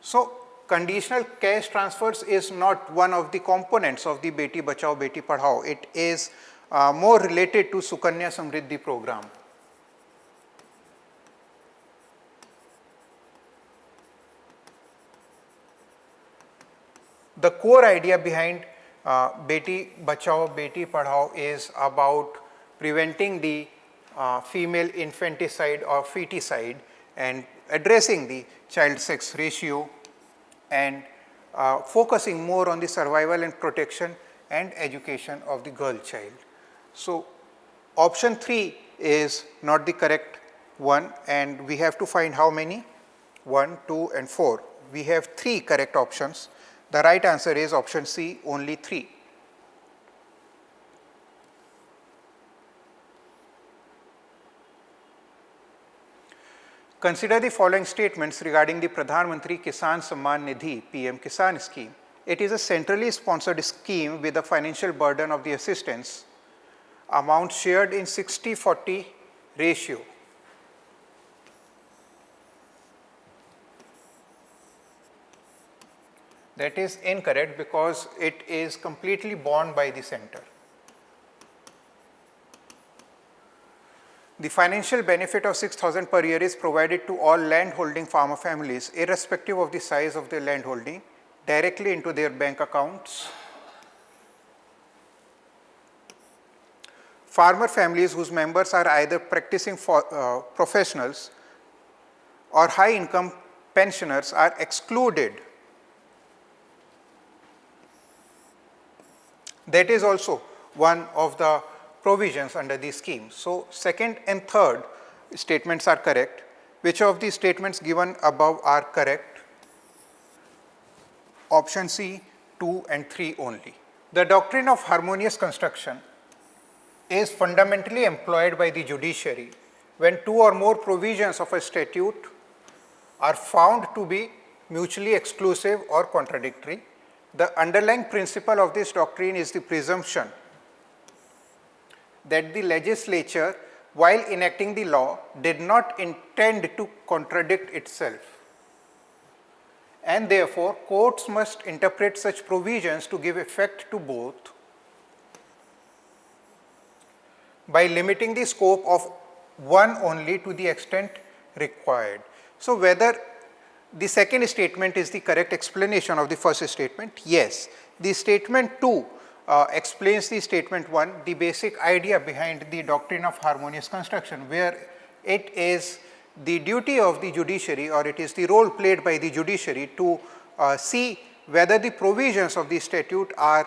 So, conditional cash transfers is not one of the components of the Beti Bachao Beti Padhao. It is more related to Sukanya Samriddhi program. The core idea behind Beti Bachao Beti Padhao is about preventing the female infanticide or feticide and addressing the child sex ratio and focusing more on the survival and protection and education of the girl child. So, option 3 is not the correct one, and we have to find how many? 1, 2 and 4. We have 3 correct options. The right answer is option C, only 3. Consider the following statements regarding the Pradhan Mantri Kisan Samman Nidhi PM Kisan scheme. It is a centrally sponsored scheme with a financial burden of the assistance amount shared in 60-40 ratio. That is incorrect because it is completely borne by the center. The financial benefit of 6,000 per year is provided to all land holding farmer families irrespective of the size of their land holding directly into their bank accounts. Farmer families whose members are either practicing professionals or high income pensioners are excluded. That is also one of the provisions under the scheme. So, second and third statements are correct. Which of the statements given above are correct? Option C, 2 and 3 only. The doctrine of harmonious construction is fundamentally employed by the judiciary when two or more provisions of a statute are found to be mutually exclusive or contradictory. The underlying principle of this doctrine is the presumption that the legislature, while enacting the law, did not intend to contradict itself, and therefore courts must interpret such provisions to give effect to both by limiting the scope of one only to the extent required. So, whether the second statement is the correct explanation of the first statement? Yes. The statement 2 explains the statement 1, the basic idea behind the doctrine of harmonious construction, where it is the duty of the judiciary, or it is the role played by the judiciary to see whether the provisions of the statute are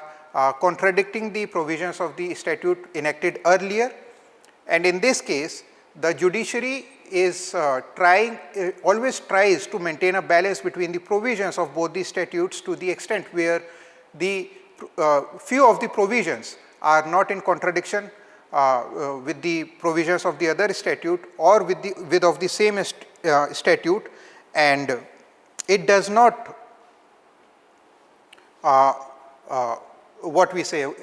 contradicting the provisions of the statute enacted earlier. And in this case, the judiciary is always tries to maintain a balance between the provisions of both the statutes to the extent where the few of the provisions are not in contradiction with the provisions of the other statute or with of the same statute, and it does not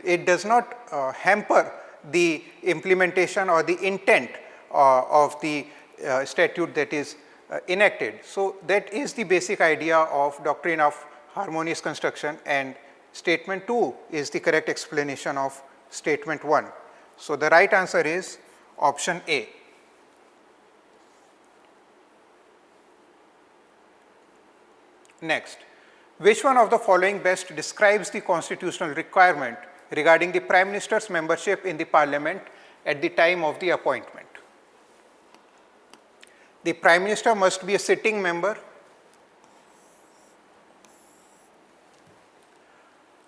it does not hamper the implementation or the intent of the statute that is enacted. So, that is the basic idea of doctrine of harmonious construction, and statement 2 is the correct explanation of statement 1. So, the right answer is option A. Next, which one of the following best describes the constitutional requirement regarding the Prime Minister's membership in the Parliament at the time of the appointment? The Prime Minister must be a sitting member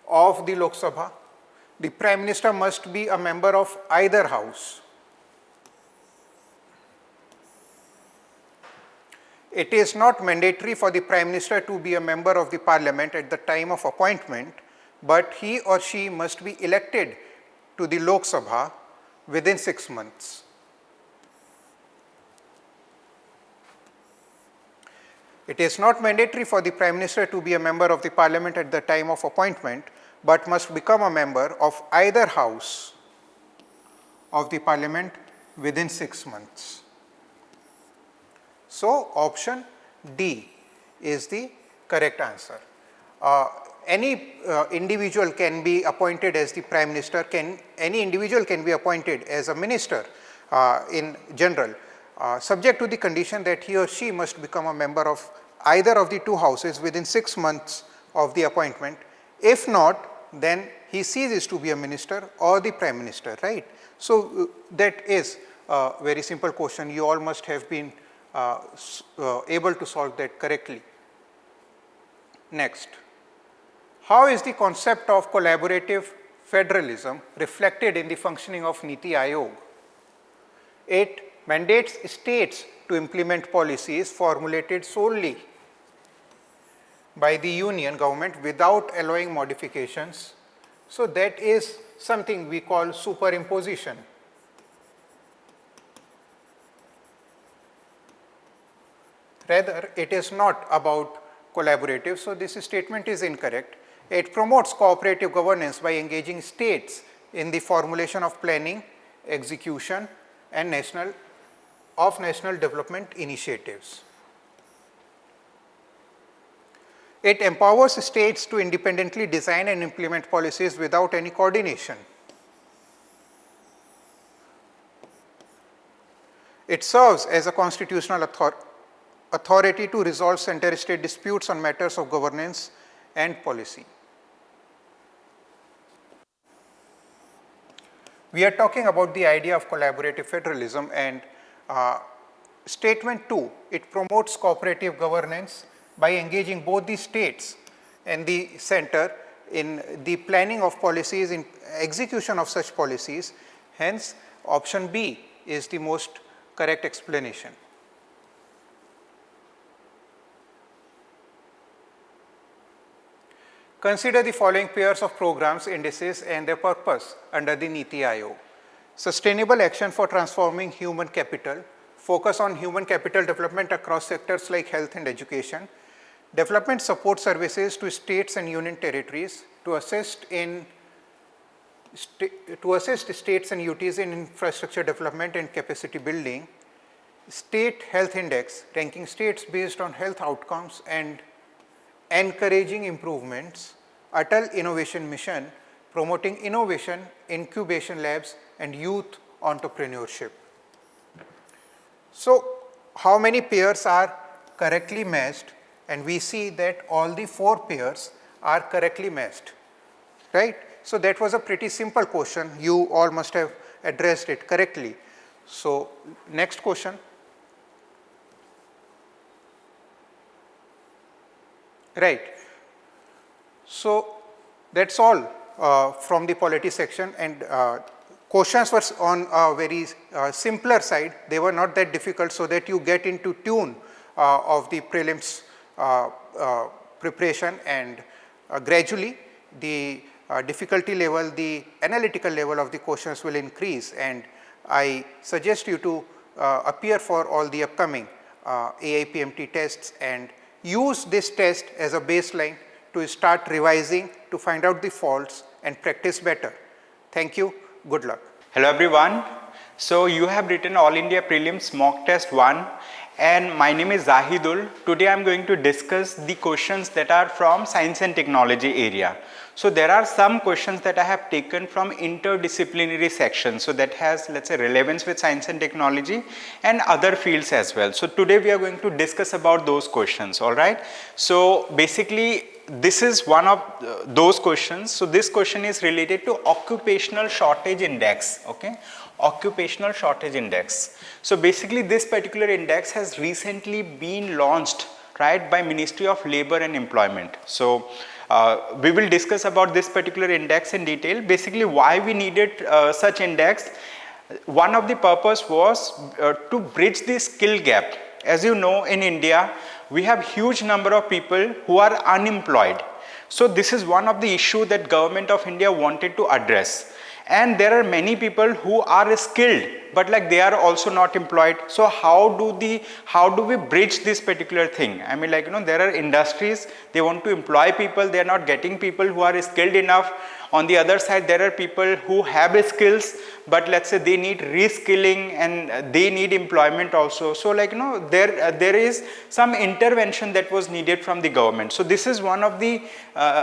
of the Lok Sabha. The Prime Minister must be a member of either house. It is not mandatory for the Prime Minister to be a member of the Parliament at the time of appointment, but he or she must be elected to the Lok Sabha within 6 months. It is not mandatory for the Prime Minister to be a member of the Parliament at the time of appointment, but must become a member of either house of the Parliament within 6 months. So, option D is the correct answer. Any individual can be appointed as the Prime Minister, any individual can be appointed as a minister in general, subject to the condition that he or she must become a member of either of the two houses within 6 months of the appointment. If not, then he ceases to be a minister or the Prime Minister, right? So, that is a very simple question. You all must have been able to solve that correctly. Next, how is the concept of collaborative federalism reflected in the functioning of Niti Aayog? It mandates states to implement policies formulated solely by the union government without allowing modifications. So, that is something we call superimposition. Rather, it is not about collaborative. So, this statement is incorrect. It promotes cooperative governance by engaging states in the formulation of planning, execution and national development initiatives. It empowers states to independently design and implement policies without any coordination. It serves as a constitutional authority to resolve center-state disputes on matters of governance and policy. We are talking about the idea of collaborative federalism, and statement 2, it promotes cooperative governance by engaging both the states and the center in the planning of policies, in execution of such policies. Hence, option B is the most correct explanation. Consider the following pairs of programs, indices and their purpose under the NITI Aayog. Sustainable action for transforming human capital, focus on human capital development across sectors like health and education, development support services to states and union territories to assist states and UTs in infrastructure development and capacity building, state health index ranking states based on health outcomes and encouraging improvements, Atal Innovation Mission promoting innovation, incubation labs and youth entrepreneurship. So, how many pairs are correctly matched? And we see that all the 4 pairs are correctly matched, right? So, that was a pretty simple question. You all must have addressed it correctly. So, next question. Right. So, that is all from the polity section, and questions were on a very simpler side. They were not that difficult, so that you get into tune of the prelims preparation, and gradually the difficulty level, the analytical level of the questions will increase, and I suggest you to appear for all the upcoming AIPMT tests and use this test as a baseline to start revising, to find out the faults and practice better. Thank you. Good luck. Hello everyone. So you have written All India Prelims Mock Test 1, and my name is Zahidul. Today I am going to discuss the questions that are from science and technology area. So there are some questions that I have taken from interdisciplinary section. So that has, let's say, relevance with science and technology and other fields as well. So today we are going to discuss about those questions, all right. So basically this is one of those questions. So this question is related to occupational shortage index, okay. Occupational shortage index. So basically this particular index has recently been launched, right, by Ministry of Labor and Employment. So we will discuss about this particular index in detail. Basically why we needed such index. One of the purpose was to bridge the skill gap. As you know, in India we have huge number of people who are unemployed. So this is one of the issue that Government of India wanted to address. And there are many people who are skilled, but like they are also not employed. So how do we bridge this particular thing? I mean, like, you know, there are industries, they want to employ people, they are not getting people who are skilled enough. On the other side, there are people who have skills, but let's say they need reskilling and they need employment also. So like, you know, there is some intervention that was needed from the government. So this is one of the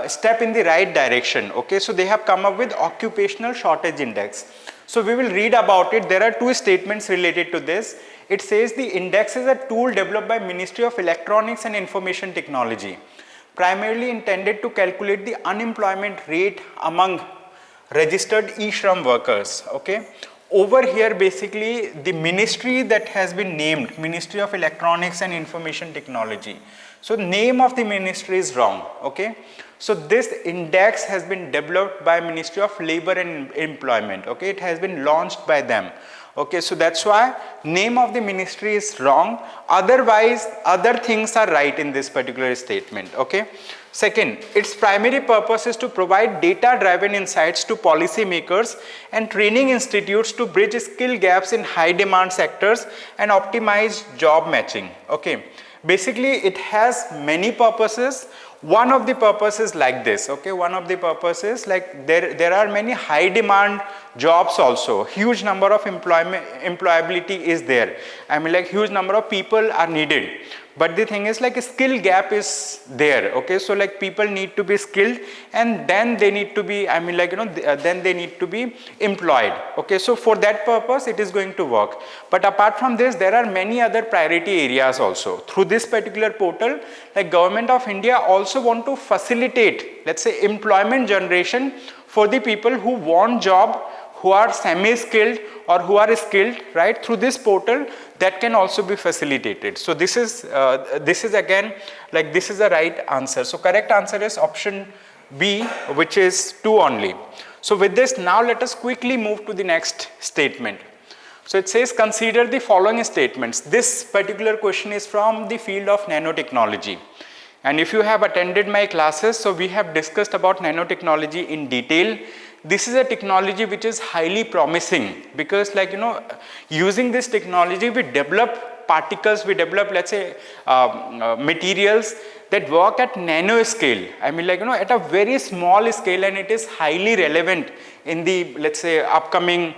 step in the right direction. Okay, so they have come up with occupational shortage index. So we will read about it. There are 2 statements related to this. It says the index is a tool developed by Ministry of Electronics and Information Technology, primarily intended to calculate the unemployment rate among registered e-shram workers. Okay. Over here basically the ministry that has been named, Ministry of Electronics and Information Technology. So name of the ministry is wrong. Okay. So this index has been developed by Ministry of Labor and Employment. Okay. It has been launched by them. Okay, so that's why name of the ministry is wrong. Otherwise, other things are right in this particular statement. Okay. Second, its primary purpose is to provide data-driven insights to policymakers and training institutes to bridge skill gaps in high-demand sectors and optimize job matching. Okay. Basically, it has many purposes. One of the purposes like this, okay, one of the purposes like there are many high demand jobs also, huge number of employability is there. I mean like huge number of people are needed. But the thing is like a skill gap is there, okay. So like people need to be skilled and then they need to be, I mean like then they need to be employed, okay. So for that purpose it is going to work. But apart from this, there are many other priority areas also. Through this particular portal, like Government of India also want to facilitate, let's say, employment generation for the people who want job, who are semi-skilled or who are skilled, right. Through this portal that can also be facilitated. So this is again like this is the right answer. So correct answer is option B, which is 2 only. So with this, now let us quickly move to the next statement. So it says consider the following statements. This particular question is from the field of nanotechnology. And if you have attended my classes, so we have discussed about nanotechnology in detail. This is a technology which is highly promising because like using this technology we develop particles, we develop, let's say, materials that work at nano scale. I mean like at a very small scale, and it is highly relevant in the, let's say, upcoming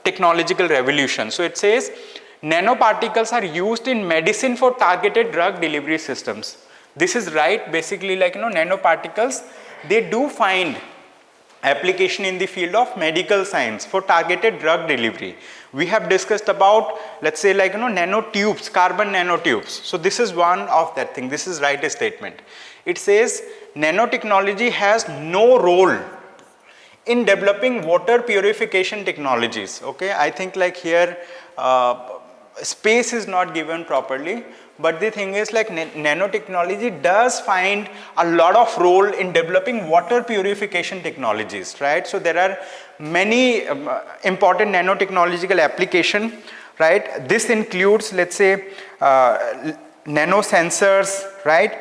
technological revolution. So it says nanoparticles are used in medicine for targeted drug delivery systems. This is right. Basically like nanoparticles, they do find application in the field of medical science for targeted drug delivery. We have discussed about, let's say, like nanotubes, carbon nanotubes. So this is one of that thing. This is right statement. It says nanotechnology has no role in developing water purification technologies. Okay, I think like here space is not given properly. But the thing is like nanotechnology does find a lot of role in developing water purification technologies, right? So there are many important nanotechnological application, right? This includes, let's say, nanosensors, right?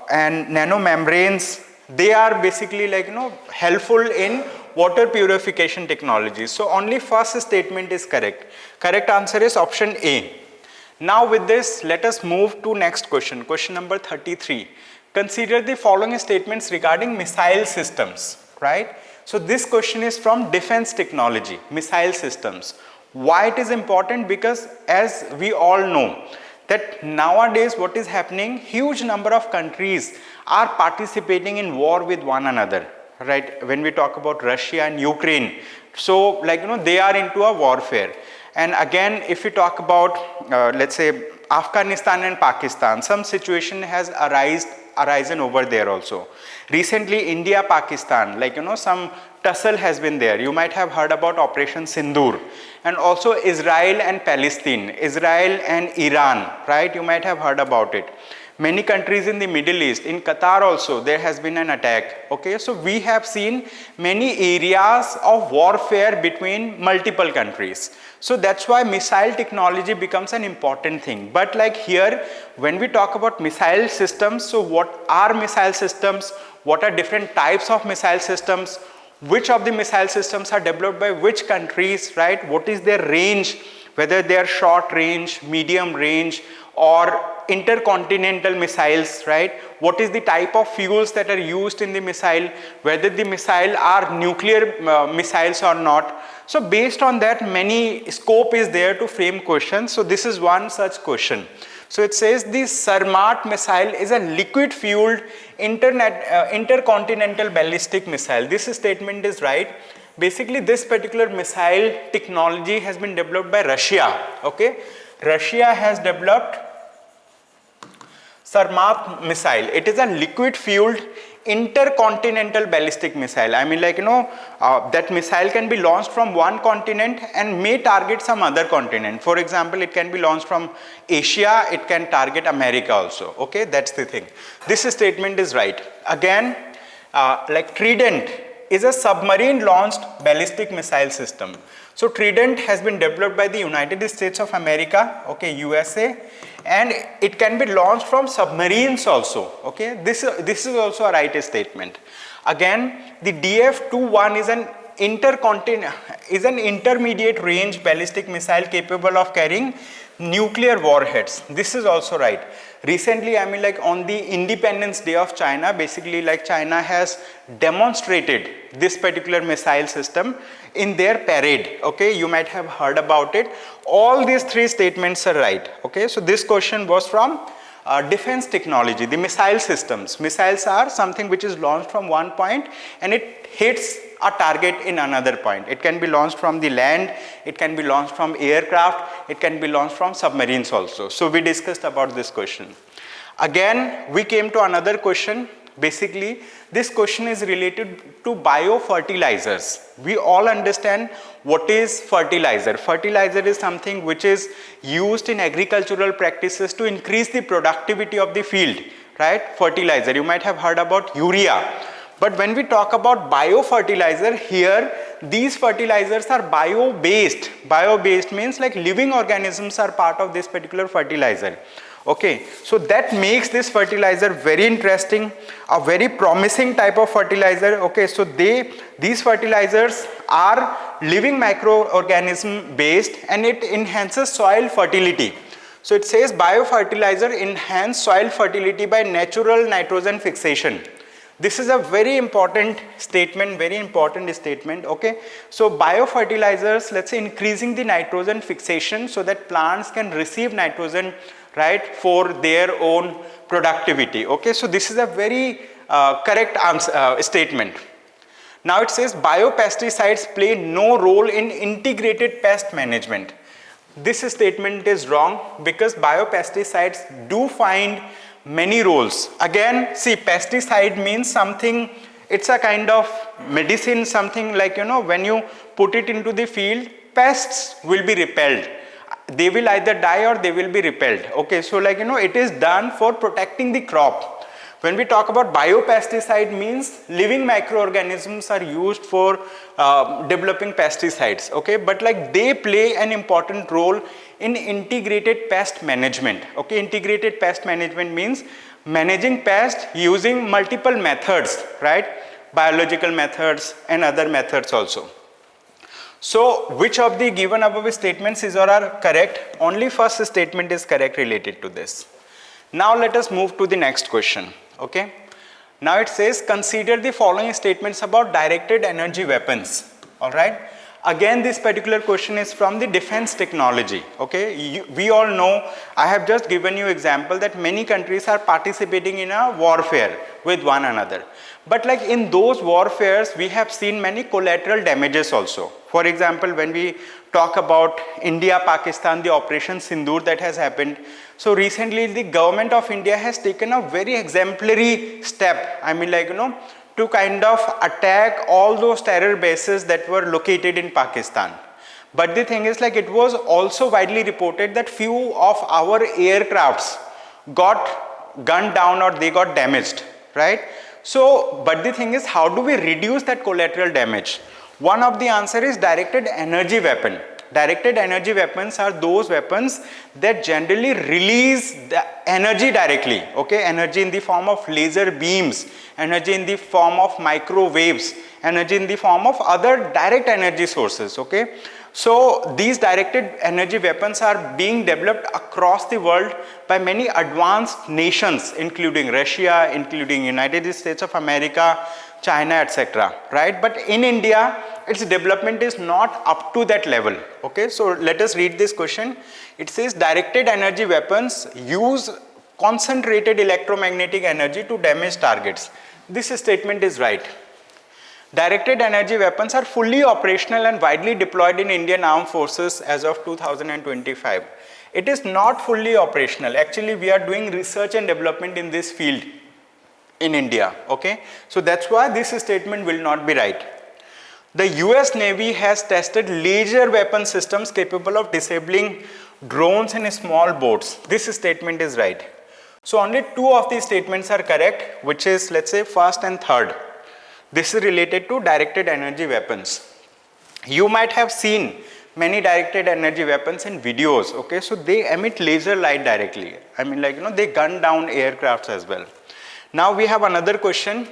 And nanomembranes. They are basically like helpful in water purification technologies. So only first statement is correct. Correct answer is option A. Now with this, let us move to next question, question number 33. Consider the following statements regarding missile systems, right? So this question is from defense technology, missile systems. Why it is important? Because as we all know that nowadays what is happening, huge number of countries are participating in war with one another, right? When we talk about Russia and Ukraine, so like they are into a warfare. And again, if we talk about, let's say, Afghanistan and Pakistan, some situation has arisen over there also. Recently, India, Pakistan, like some tussle has been there. You might have heard about Operation Sindoor. And also Israel and Palestine, Israel and Iran, right? You might have heard about it. Many countries in the Middle East, in Qatar also, there has been an attack. Okay, so we have seen many areas of warfare between multiple countries. So that's why missile technology becomes an important thing. But like here, when we talk about missile systems, so what are missile systems? What are different types of missile systems? Which of the missile systems are developed by which countries, right? What is their range? Whether they are short range, medium range, or intercontinental missiles, right? What is the type of fuels that are used in the missile, whether the missile are nuclear missiles or not. So based on that, many scope is there to frame questions. So this is one such question. So it says the Sarmat missile is a liquid fueled intercontinental ballistic missile. This statement is right. Basically this particular missile technology has been developed by Russia. Okay, Russia has developed Sarmat missile. It is a liquid fueled intercontinental ballistic missile. I mean like that missile can be launched from one continent and may target some other continent. For example, it can be launched from Asia, it can target America also. Okay, that's the thing. This statement is right. Again, like Trident is a submarine launched ballistic missile system. So Trident has been developed by the United States of America, okay, USA, and it can be launched from submarines also. Okay, this is also a right statement. Again, the DF-21 is an intermediate range ballistic missile capable of carrying nuclear warheads. This is also right. Recently, I mean, like on the Independence Day of China, basically like China has demonstrated this particular missile system in their parade. Okay, you might have heard about it. All these three statements are right. Okay, so this question was from defense technology, the missile systems. Missiles are something which is launched from one point and it hits a target in another point. It can be launched from the land, it can be launched from aircraft, it can be launched from submarines also. So we discussed about this question. Again, we came to another question. Basically, this question is related to biofertilizers. We all understand what is fertilizer. Fertilizer is something which is used in agricultural practices to increase the productivity of the field, right? Fertilizer, you might have heard about urea. But when we talk about biofertilizer, here these fertilizers are bio-based. Bio-based means like living organisms are part of this particular fertilizer. Okay, so that makes this fertilizer very interesting, a very promising type of fertilizer. Okay, so these fertilizers are living microorganism based and it enhances soil fertility. So it says biofertilizer enhance soil fertility by natural nitrogen fixation. This is a very important statement, okay. So biofertilizers, let's say increasing the nitrogen fixation so that plants can receive nitrogen, right, for their own productivity, okay. So this is a very correct statement. Now it says biopesticides play no role in integrated pest management. This statement is wrong because biopesticides do find many roles. Again, see, pesticide means something, it's a kind of medicine, something like, you know, when you put it into the field, pests will be repelled. They will either die or they will be repelled. Okay, so like, you know, it is done for protecting the crop. When we talk about biopesticide means living microorganisms are used for developing pesticides, okay, but like they play an important role in integrated pest management. Okay, integrated pest management means managing pests using multiple methods, right, biological methods and other methods also. So which of the given above statements is or are correct? Only first statement is correct related to this. Now let us move to the next question. Okay, now it says consider the following statements about directed energy weapons. All right, again this particular question is from the defense technology. Okay, we all know, I have just given you example that many countries are participating in a warfare with one another, but like in those warfares we have seen many collateral damages also. For example, when we talk about India Pakistan, the Operation Sindoor that has happened, so recently the government of India has taken a very exemplary step, I mean like, you know, to kind of attack all those terror bases that were located in Pakistan. But the thing is, like, it was also widely reported that few of our aircrafts got gunned down or they got damaged, right? So, but the thing is, how do we reduce that collateral damage? One of the answer is directed energy weapon. Directed energy weapons are those weapons that generally release the energy directly, okay, energy in the form of laser beams, energy in the form of microwaves, energy in the form of other direct energy sources, okay. So these directed energy weapons are being developed across the world by many advanced nations, including Russia, including United States of America, China, etc., right? But in India, its development is not up to that level. Okay, so let us read this question. It says directed energy weapons use concentrated electromagnetic energy to damage targets. This statement is right. Directed energy weapons are fully operational and widely deployed in Indian armed forces as of 2025. It is not fully operational. Actually, we are doing research and development in this field in India, okay. So that's why this statement will not be right. The US Navy has tested laser weapon systems capable of disabling drones and small boats. This statement is right. So only two of these statements are correct, which is, let's say, first and third. This is related to directed energy weapons. You might have seen many directed energy weapons in videos, okay. So they emit laser light directly. I mean, like, you know, they gun down aircrafts as well. Now we have another question.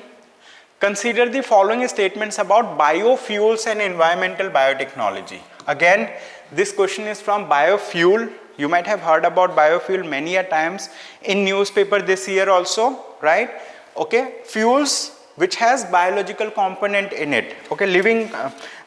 Consider the following statements about biofuels and environmental biotechnology. Again, this question is from biofuel, You might have heard about biofuel many a times in newspaper this year also, right? Okay, fuels which has biological component in it, okay, living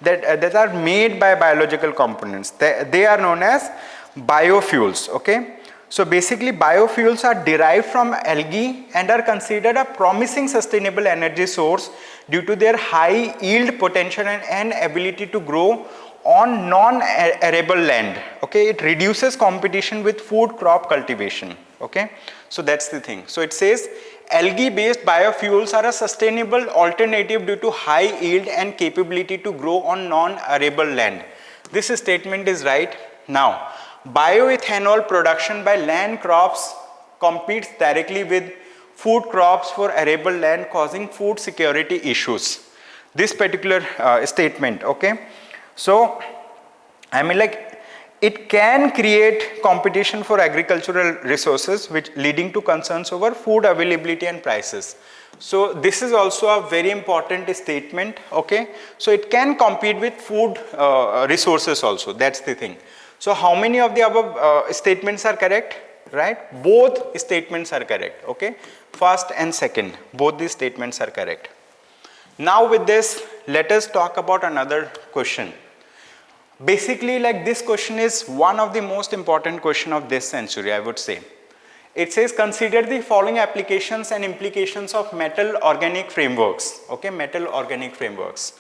that are made by biological components, they are known as biofuels, okay. So basically biofuels are derived from algae and are considered a promising sustainable energy source due to their high yield potential and ability to grow on non-arable land, okay. It reduces competition with food crop cultivation, okay. So that's the thing. So it says algae based biofuels are a sustainable alternative due to high yield and capability to grow on non-arable land. This statement is right. Now bioethanol production by land crops competes directly with food crops for arable land, causing food security issues. This particular statement, okay. So I mean, like, it can create competition for agricultural resources, which leading to concerns over food availability and prices. So this is also a very important statement, okay. So it can compete with food resources also, that's the thing. So how many of the above statements are correct, right? Both statements are correct, okay. First and second, both these statements are correct. Now with this, let us talk about another question. Basically, like, this question is one of the most important question of this century, I would say. It says consider the following applications and implications of metal organic frameworks, okay, metal organic frameworks.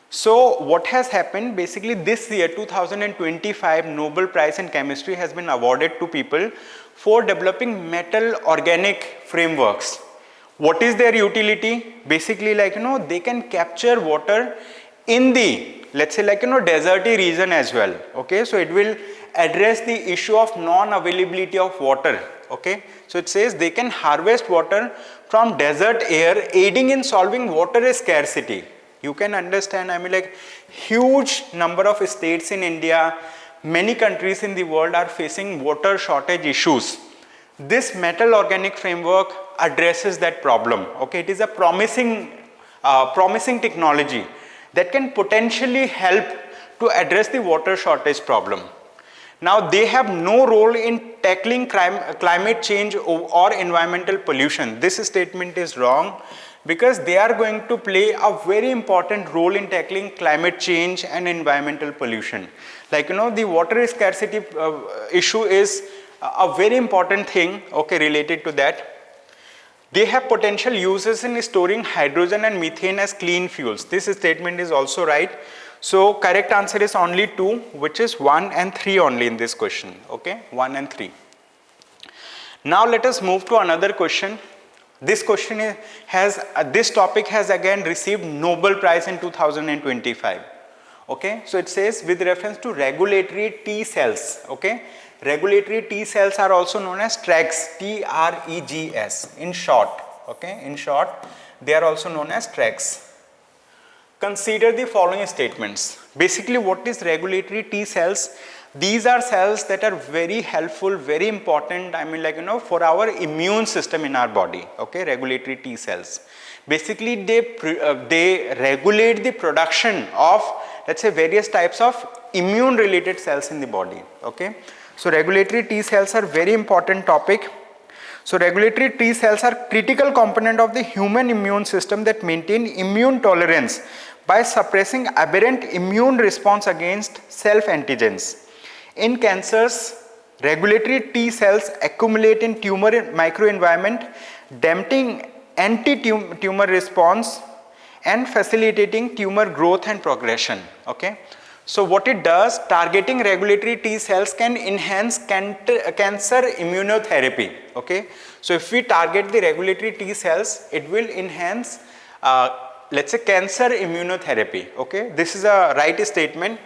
So what has happened, basically this year 2025 Nobel Prize in Chemistry has been awarded to people for developing metal organic frameworks. What is their utility? Basically, like, you know, they can capture water in the, let's say, like, you know, deserty region as well, okay. So it will address the issue of non-availability of water, okay. So it says they can harvest water from desert air, aiding in solving water scarcity. You can understand, I mean, like, huge number of states in India, many countries in the world are facing water shortage issues. This metal organic framework addresses that problem, okay. It is a promising technology that can potentially help to address the water shortage problem. Now they have no role in tackling climate change or environmental pollution. This statement is wrong, because they are going to play a very important role in tackling climate change and environmental pollution. Like, you know, the water scarcity issue is a very important thing, okay, related to that. They have potential uses in storing hydrogen and methane as clean fuels. This statement is also right. So correct answer is only 2, which is 1 and 3 only in this question, okay, 1 and 3. Now let us move to another question. This question this topic has again received Nobel Prize in 2025, okay. So it says with reference to regulatory T cells, okay. Regulatory T cells are also known as TREGs, T-R-E-G-S in short, okay. In short, they are also known as TREGs. Consider the following statements. Basically, what is regulatory T cells? These are cells that are very helpful, very important, I mean, like, you know, for our immune system in our body, okay, regulatory T cells. Basically, they regulate the production of, let's say, various types of immune related cells in the body, okay. So regulatory T cells are very important topic. So regulatory T cells are critical component of the human immune system that maintain immune tolerance by suppressing aberrant immune response against self-antigens. In cancers, regulatory T cells accumulate in tumor microenvironment, damping anti-tumor response and facilitating tumor growth and progression, okay. So what it does, targeting regulatory T cells can enhance cancer immunotherapy, okay. So if we target the regulatory T cells, it will enhance, let's say, cancer immunotherapy, okay. This is a right statement.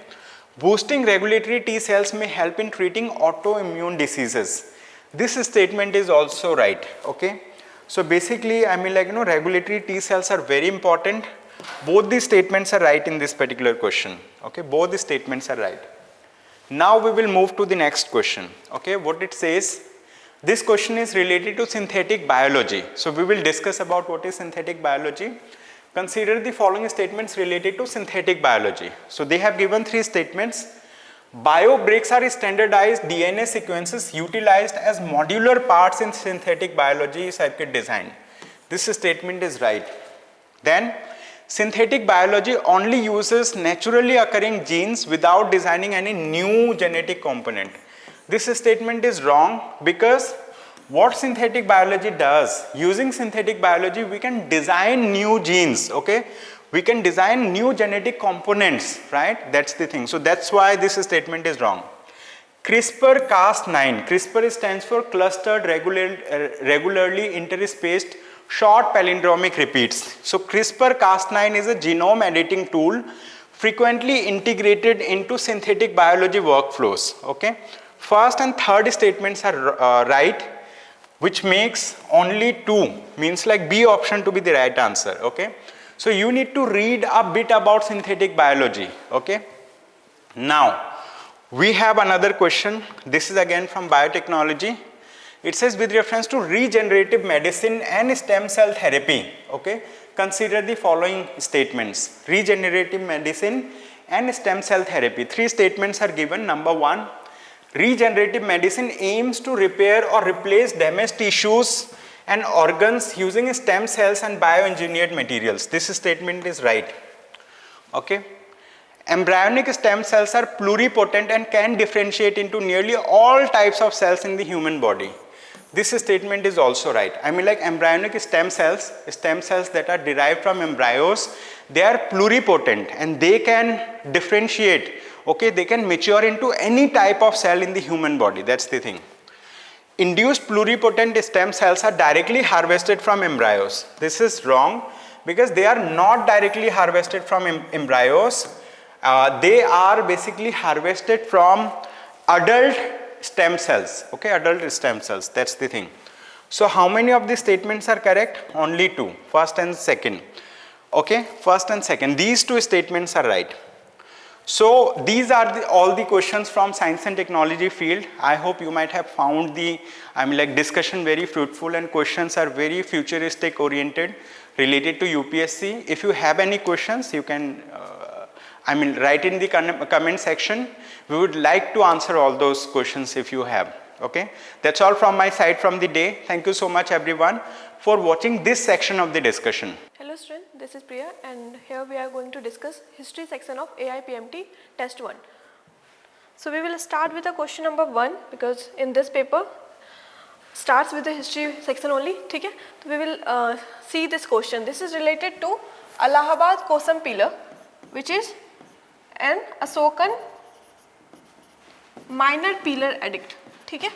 Boosting regulatory T cells may help in treating autoimmune diseases. This statement is also right, okay. So basically, I mean, like, you know, regulatory T cells are very important. Both these statements are right in this particular question, okay. Both the statements are right. Now we will move to the next question, okay. What it says, this question is related to synthetic biology. So we will discuss about what is synthetic biology. Consider the following statements related to synthetic biology. So they have given 3 statements. Biobricks are standardized DNA sequences utilized as modular parts in synthetic biology circuit design. This statement is right. Then, synthetic biology only uses naturally occurring genes without designing any new genetic component. This statement is wrong because what synthetic biology does, using synthetic biology we can design new genes, okay? We can design new genetic components, right? That's the thing. So that's why this statement is wrong. CRISPR-Cas9, CRISPR stands for clustered regularly interspaced short palindromic repeats. So CRISPR-Cas9 is a genome editing tool frequently integrated into synthetic biology workflows, okay? First and third statements are right, which makes only 2, means like B option to be the right answer, okay? So you need to read a bit about synthetic biology, okay? Now, we have another question. This is again from biotechnology. It says with reference to regenerative medicine and stem cell therapy, okay? Consider the following statements. Regenerative medicine and stem cell therapy. 3 statements are given. Number 1, regenerative medicine aims to repair or replace damaged tissues and organs using stem cells and bioengineered materials. This statement is right, okay? Embryonic stem cells are pluripotent and can differentiate into nearly all types of cells in the human body. This statement is also right. I mean, like embryonic stem cells that are derived from embryos, they are pluripotent and they can differentiate, okay? They can mature into any type of cell in the human body. That's the thing. Induced pluripotent stem cells are directly harvested from embryos. This is wrong because they are not directly harvested from embryos. They are basically harvested from adult stem cells, okay? Adult stem cells, that's the thing. So how many of these statements are correct? Only 2, first and second, okay? First and second, these 2 statements are right. So these are all the questions from science and technology field. I hope you might have found the discussion very fruitful and questions are very futuristic oriented related to UPSC. If you have any questions, you can write in the comment section. We would like to answer all those questions if you have. Okay, that's all from my side from the day. Thank you so much everyone for watching this section of the discussion. Hello students, this is Priya and here we are going to discuss history section of AIPMT Test 1. So we will start with the question number 1 because in this paper starts with the history section only. Okay? So we will see this question. This is related to Allahabad Kosam pillar, which is an Asokan minor pillar edict. Okay?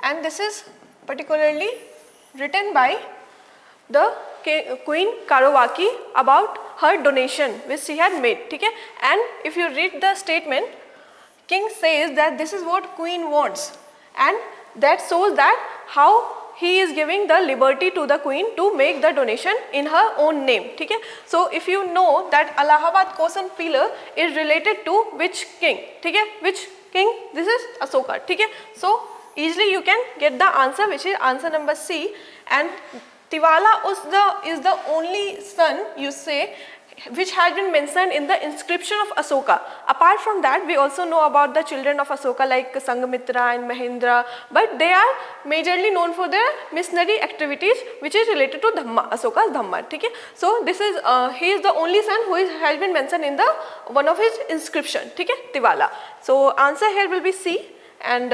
And this is particularly written by the Queen Karovaki about her donation which she had made. Okay? And if you read the statement, King says that this is what Queen wants, and that shows that how he is giving the liberty to the Queen to make the donation in her own name. Okay? So if you know that Allahabad Kosam pillar is related to which king? Okay? Which king? This is Asoka. Okay? So easily you can get the answer, which is answer number C. And Tiwala is the only son, you say, which has been mentioned in the inscription of Asoka. Apart from that, we also know about the children of Asoka like Sangamitra and Mahendra, but they are majorly known for their missionary activities, which is related to Dhamma, Asoka's Dhamma. Okay? So this is he is the only son who has been mentioned in the one of his inscription. Okay? Tiwala. So answer here will be C, and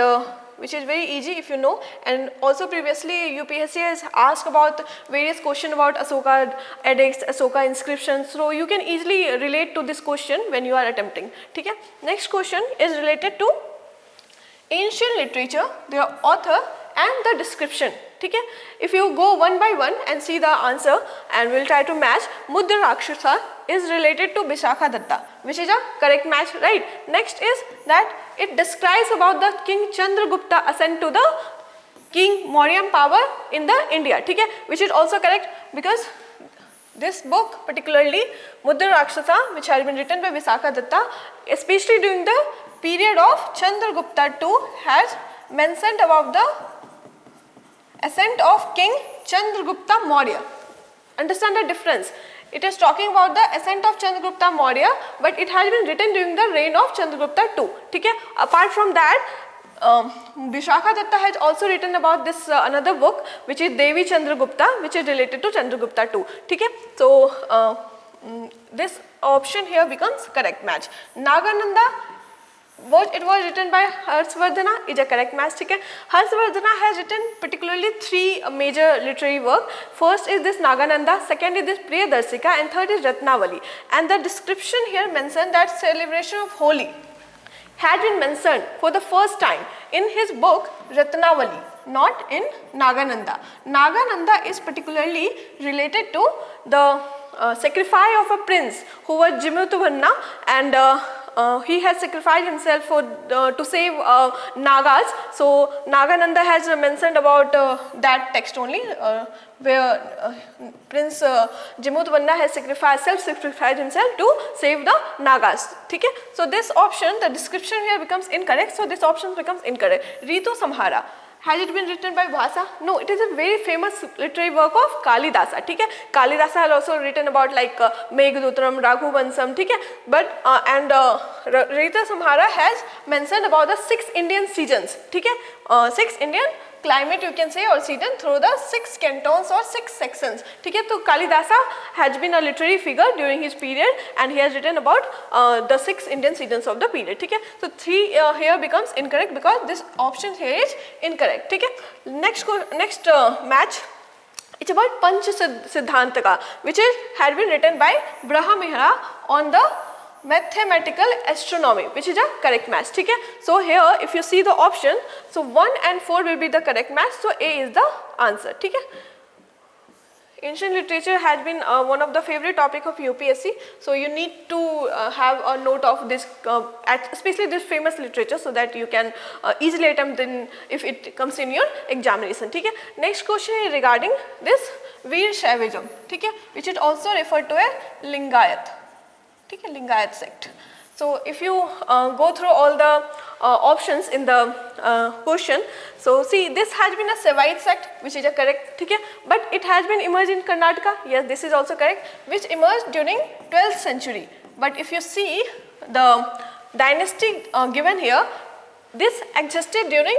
which is very easy if you know. And also previously UPSC has asked about various questions about Asoka edicts, Asoka inscriptions, so you can easily relate to this question when you are attempting. Okay? Next question is related to ancient literature, their author and the description. Okay? If you go one by one and see the answer and we will try to match, Mudra Rakshasa is related to Vishakha Datta, which is a correct match, right? Next is that it describes about the King Chandragupta ascent to the King Mauryan power in the India, okay? Which is also correct because this book, particularly Mudra Rakshasa, which has been written by Vishakha Datta, especially during the period of Chandragupta II, has mentioned about the ascent of King Chandragupta Maurya. Understand the difference? it is talking about the ascent of Chandragupta Maurya, but it has been written during the reign of Chandragupta II. ठीक है, apart from that, Vishakha Datta has also written about this another book which is Devi Chandragupta, which is related to Chandragupta II. ठीक है, so this option here becomes correct match. Nagananda, it was written by Harsvardhana, is a correct match. ठीक है, Harsvardhana has written particularly 3 major literary work. First is this Nagananda, second is this Priyadarshika, and third is Ratnavali. And the description here mentioned that celebration of Holi had been mentioned for the first time in his book Ratnavali, not in Nagananda. Nagananda is particularly related to the sacrifice of a prince who was Jimutvanna, and he has sacrificed himself for to save Nagas. So Nagananda has mentioned about that text only, where Prince Jimutvanna has self-sacrificed himself to save the Nagas. ठीक है? So this option, the description here becomes incorrect. So this option becomes incorrect. Ritu Samhara. Has it been written by Bhasa? No, it is a very famous literary work of Kalidasa. ठीक है? Kalidasa has also written about like Meghdutram, Raghuvansam. ठीक है? But Rita Samhara has mentioned about the 6 Indian seasons. ठीक है? 6 Indian climate you can say or season through the 6 cantons or 6 sections. ठीक है? तो Kalidasa has been a literary figure during his period, and he has written about the 6 Indian seasons of the period. ठीक है? So 3 here becomes incorrect because this option here is incorrect. ठीक है? Next match, it's about Panch Siddhantaka, which had been written by Brahmihara on the mathematical astronomy, which is a correct match. ठीक है? So here if you see the option, so 1 and 4 will be the correct match, so A is the answer. ठीक है? Ancient literature has been one of the favorite topic of UPSC, so you need to have a note of this, especially this famous literature, so that you can easily attempt then if it comes in your examination. ठीक है? Next question is regarding this Veer Shaivism, ठीक है? Which is also referred to as Lingayat. ठीक है? Lingayat sect. So if you go through all the options in the question, so see, this has been a Saivite sect, which is a correct, ठीक है? But it has been emerged in Karnataka. Yes, this is also correct, which emerged during 12th century. But if you see the dynasty given here, this existed during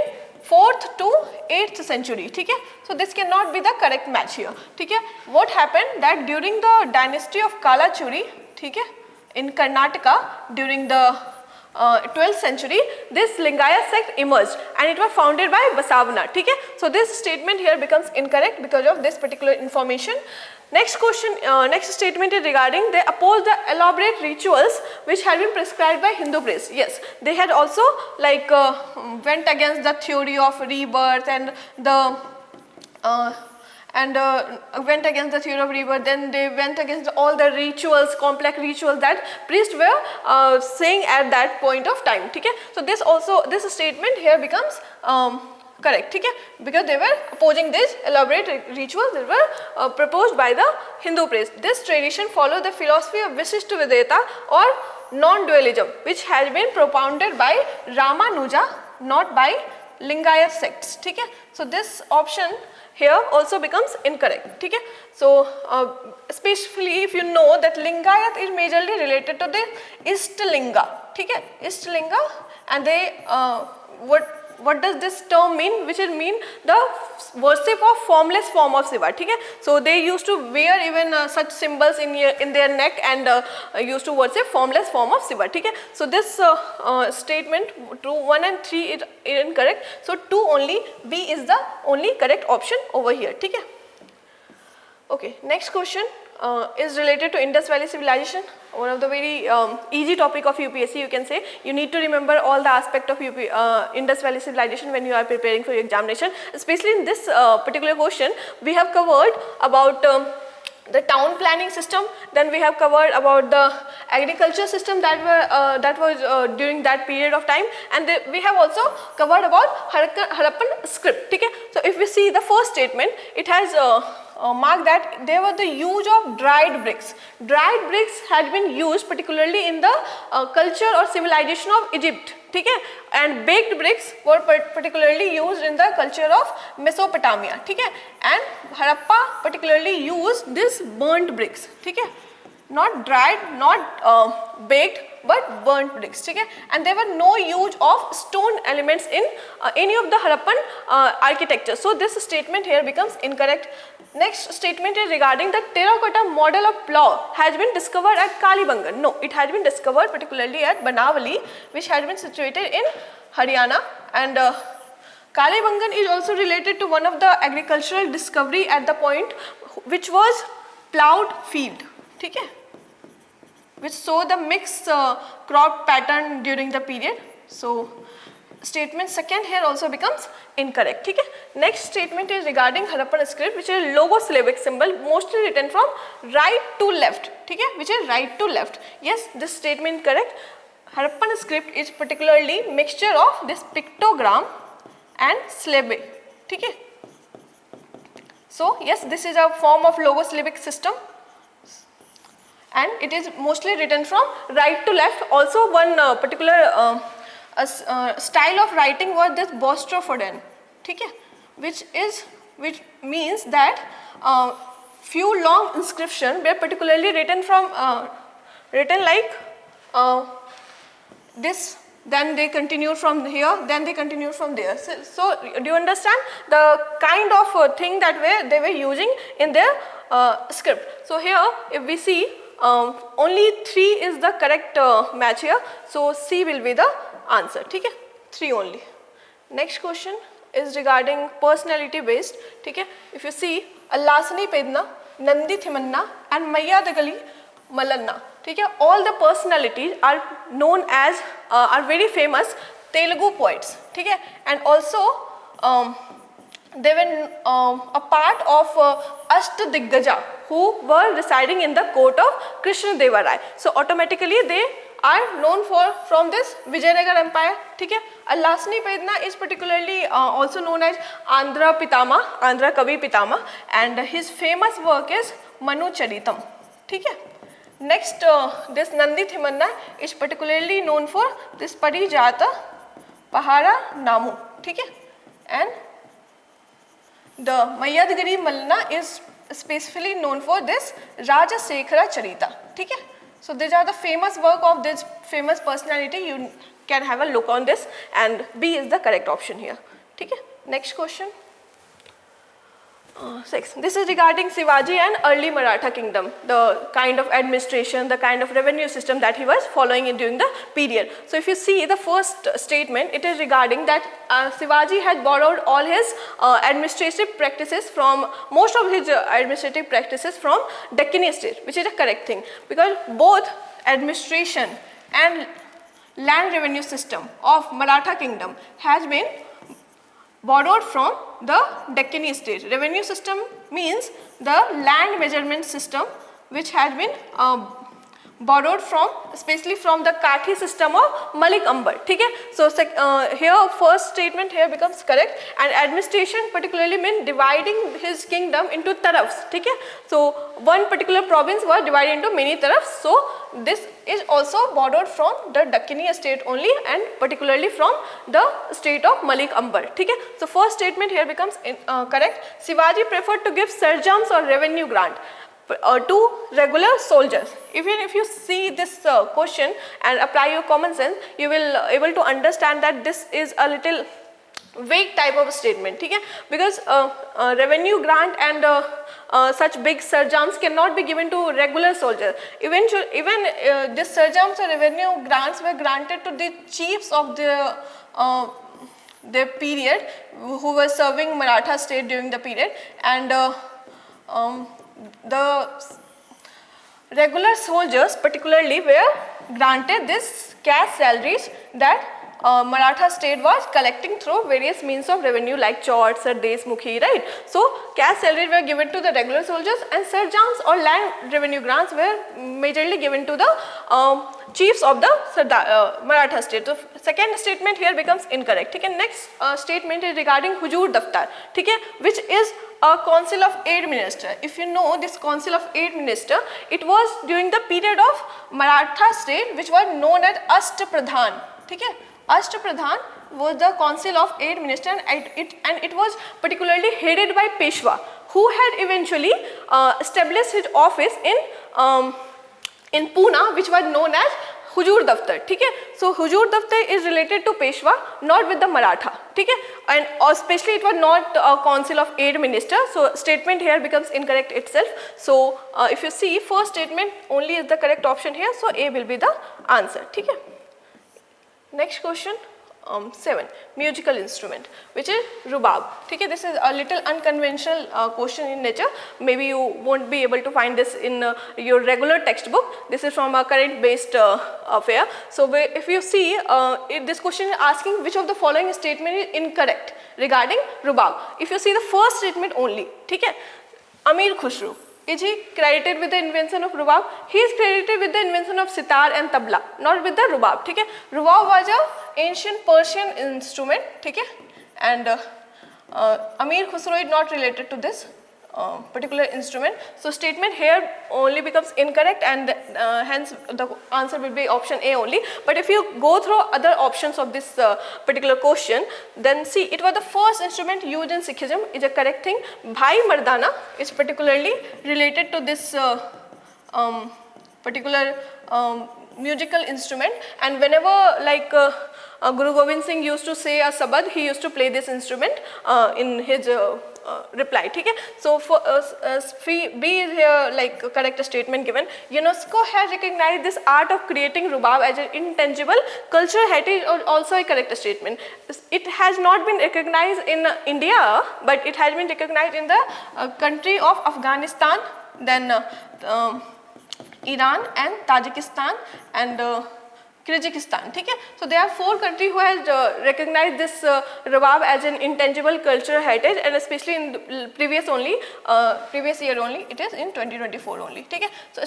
4th to 8th century. ठीक है? So this cannot be the correct match here. ठीक है? What happened that during the dynasty of Kalachuri, ठीक है, in Karnataka during the 12th century, this Lingayat sect emerged, and it was founded by Basavana. ठीक है? So this statement here becomes incorrect because of this particular information. Next question, next statement is regarding they oppose the elaborate rituals which had been prescribed by Hindu priests. Yes, they had also like went against the theory of rebirth and the went against the theory of rebirth. Then they went against all the rituals, complex rituals that priests were saying at that point of time. ठीक है? So this statement here becomes correct. ठीक है? Because they were opposing these elaborate rituals that were proposed by the Hindu priests. This tradition followed the philosophy of Visishta Vedanta or non-dualism, which has been propounded by Ramanuja, not by Lingayat sects. ठीक है? So this option here also becomes incorrect. ठीक है? So especially if you know that Lingayat is majorly related to the Ishtalinga. ठीक है? Ishtalinga, and they what does this term mean? Which it mean the worship of formless form of Shiva. ठीक है? So they used to wear even such symbols in their neck and used to worship formless form of Shiva. ठीक है? So this statement 2, 1 and 3 is incorrect. So 2 only, B is the only correct option over here. ठीक है? Okay, next question is related to Indus Valley civilization. One of the very easy topic of UPSC, you can say. You need to remember all the aspect of Indus Valley civilization when you are preparing for your examination. Especially in this particular question, we have covered about the town planning system, then we have covered about the agriculture system that was during that period of time, and we have also covered about Harappan script. ठीक है? So if we see the first statement, it has mark that there was the use of dried bricks. Dried bricks had been used particularly in the culture or civilization of Egypt, ठीक है, and baked bricks were particularly used in the culture of Mesopotamia, ठीक है, and Harappa particularly used this burnt bricks, ठीक है, not dried, not baked, but burnt bricks, ठीक है, and there were no use of stone elements in any of the Harappan architecture. So this statement here becomes incorrect. Next statement is regarding the terracotta model of plough has been discovered at Kalibangan. No, it had been discovered particularly at Banavali, which had been situated in Haryana, and Kalibangan is also related to one of the agricultural discovery at the point which was ploughed field, ठीक है, which show the mixed crop pattern during the period. So statement second here also becomes incorrect, ठीक है. Next statement is regarding Harappan script, which is logosyllabic symbol mostly written from right to left, ठीक है, which is right to left. Yes, this statement correct. Harappan script is particularly mixture of this pictogram and syllabi, ठीक है. So yes, this is a form of logosyllabic system, and it is mostly written from right to left. Also one particular style of writing was this Bostrophoden, ठीक है, which means that few long inscription were particularly written from written like this, then they continue from here, then they continue from there. So do you understand the kind of thing that they were using in their script? So here if we see only 3 is the correct match here, so C will be the answer, ठीक है, 3 only. Next question is regarding personality based, ठीक है. If you see Allasani Pedna, Nandi Thimanna and Mayadagali Malanna, ठीक है, all the personalities are known as are very famous Telugu poets, ठीक है, and also they were a part of Ashtadikgaja who were residing in the court of Krishna Deva Rai. So automatically they are known from this Vijayanagar Empire, ठीक है. Allasani Pedna is particularly also known as Andhra Pitama, Andhra Kavi Pitama, and his famous work is Manu Charitam, ठीक है. Next this Nandi Thimanna is particularly known for this Parijata Pahara Namu, ठीक है, and the Mayadagiri Malna is specifically known for this Raja Sekhara Charita, ठीक है. So these are the famous work of this famous personality. You can have a look on this, and B is the correct option here, ठीक है. Next question. 6. This is regarding Shivaji and early Maratha kingdom, the kind of administration, the kind of revenue system that he was following in during the period. So if you see the first statement, it is regarding that Shivaji had borrowed all his administrative practices from, most of his administrative practices from Deccani state, which is a correct thing, because both administration and land revenue system of Maratha kingdom has been borrowed from the Deccani state. Revenue system means the land measurement system which has been borrowed from, especially from the Kathi system of Malik Ambar, ठीक है. So here first statement here becomes correct, and administration particularly means dividing his kingdom into tarafs, ठीक है. So one particular province was divided into many tarafs. So this is also borrowed from the Deccani state only, and particularly from the state of Malik Ambar, ठीक है. So first statement here becomes correct. Shivaji preferred to give sergeants or revenue grant to regular soldiers. Even if you see this question and apply your common sense, you will able to understand that this is a little vague type of statement, ठीक है, because revenue grant and such big sergeants cannot be given to regular soldiers. Even this sergeants or revenue grants were granted to the chiefs of the period who were serving Maratha state during the period, and the regular soldiers particularly were granted this cash salaries that Maratha state was collecting through various means of revenue like chorts or desmukhi, right? So cash salaries were given to the regular soldiers, and sergeants or land revenue grants were majorly given to the chiefs of the Maratha state. So second statement here becomes incorrect, ठीक है. Next statement is regarding Hujur Daftar, ठीक है, which is a Council of 8 Minister. If you know this Council of 8 Minister, it was during the period of Maratha state, which was known as Ashtapradhan. Okay? Ashtapradhan was the Council of 8 Minister, and it was particularly headed by Peshwa, who had eventually established his office in Pune, which was known as Huzur Daftar. Okay? So Huzur Daftar is related to Peshwa, not with the Maratha. Okay? And especially it was not a Council of 8 Ministers. So statement here becomes incorrect itself. So if you see, first statement only is the correct option here. So A will be the answer. Okay? Next question. 7, musical instrument, which is rubab. Okay, this is a little unconventional question in nature. Maybe you won't be able to find this in your regular textbook. This is from a current based affair. So if you see, this question is asking which of the following statement is incorrect regarding rubab. If you see the first statement only, okay, Amir Khusro, is he credited with the invention of rubab? He is credited with the invention of sitar and tabla, not with the rubab. Okay? Rubab was an ancient Persian instrument, okay? And Amir Khusro is not related to this particular instrument. So statement here only becomes incorrect, and hence the answer will be option A only. But if you go through other options of this particular question, then see, it was the first instrument used in Sikhism, is a correct thing. Bhai Mardana is particularly related to this particular musical instrument, and whenever like Guru Gobind Singh used to say a sabad, he used to play this instrument in his reply. Okay? So for B is here like a correct statement given. UNESCO has recognized this art of creating rubab as an intangible cultural heritage, or also a correct statement. It has not been recognized in India, but it has been recognized in the country of Afghanistan, then Iran and Tajikistan and Kyrgyzstan. Okay? So there are 4 countries who has recognized this rubab as an intangible cultural heritage, and especially in the previous year only, it is in 2024 only. Okay? So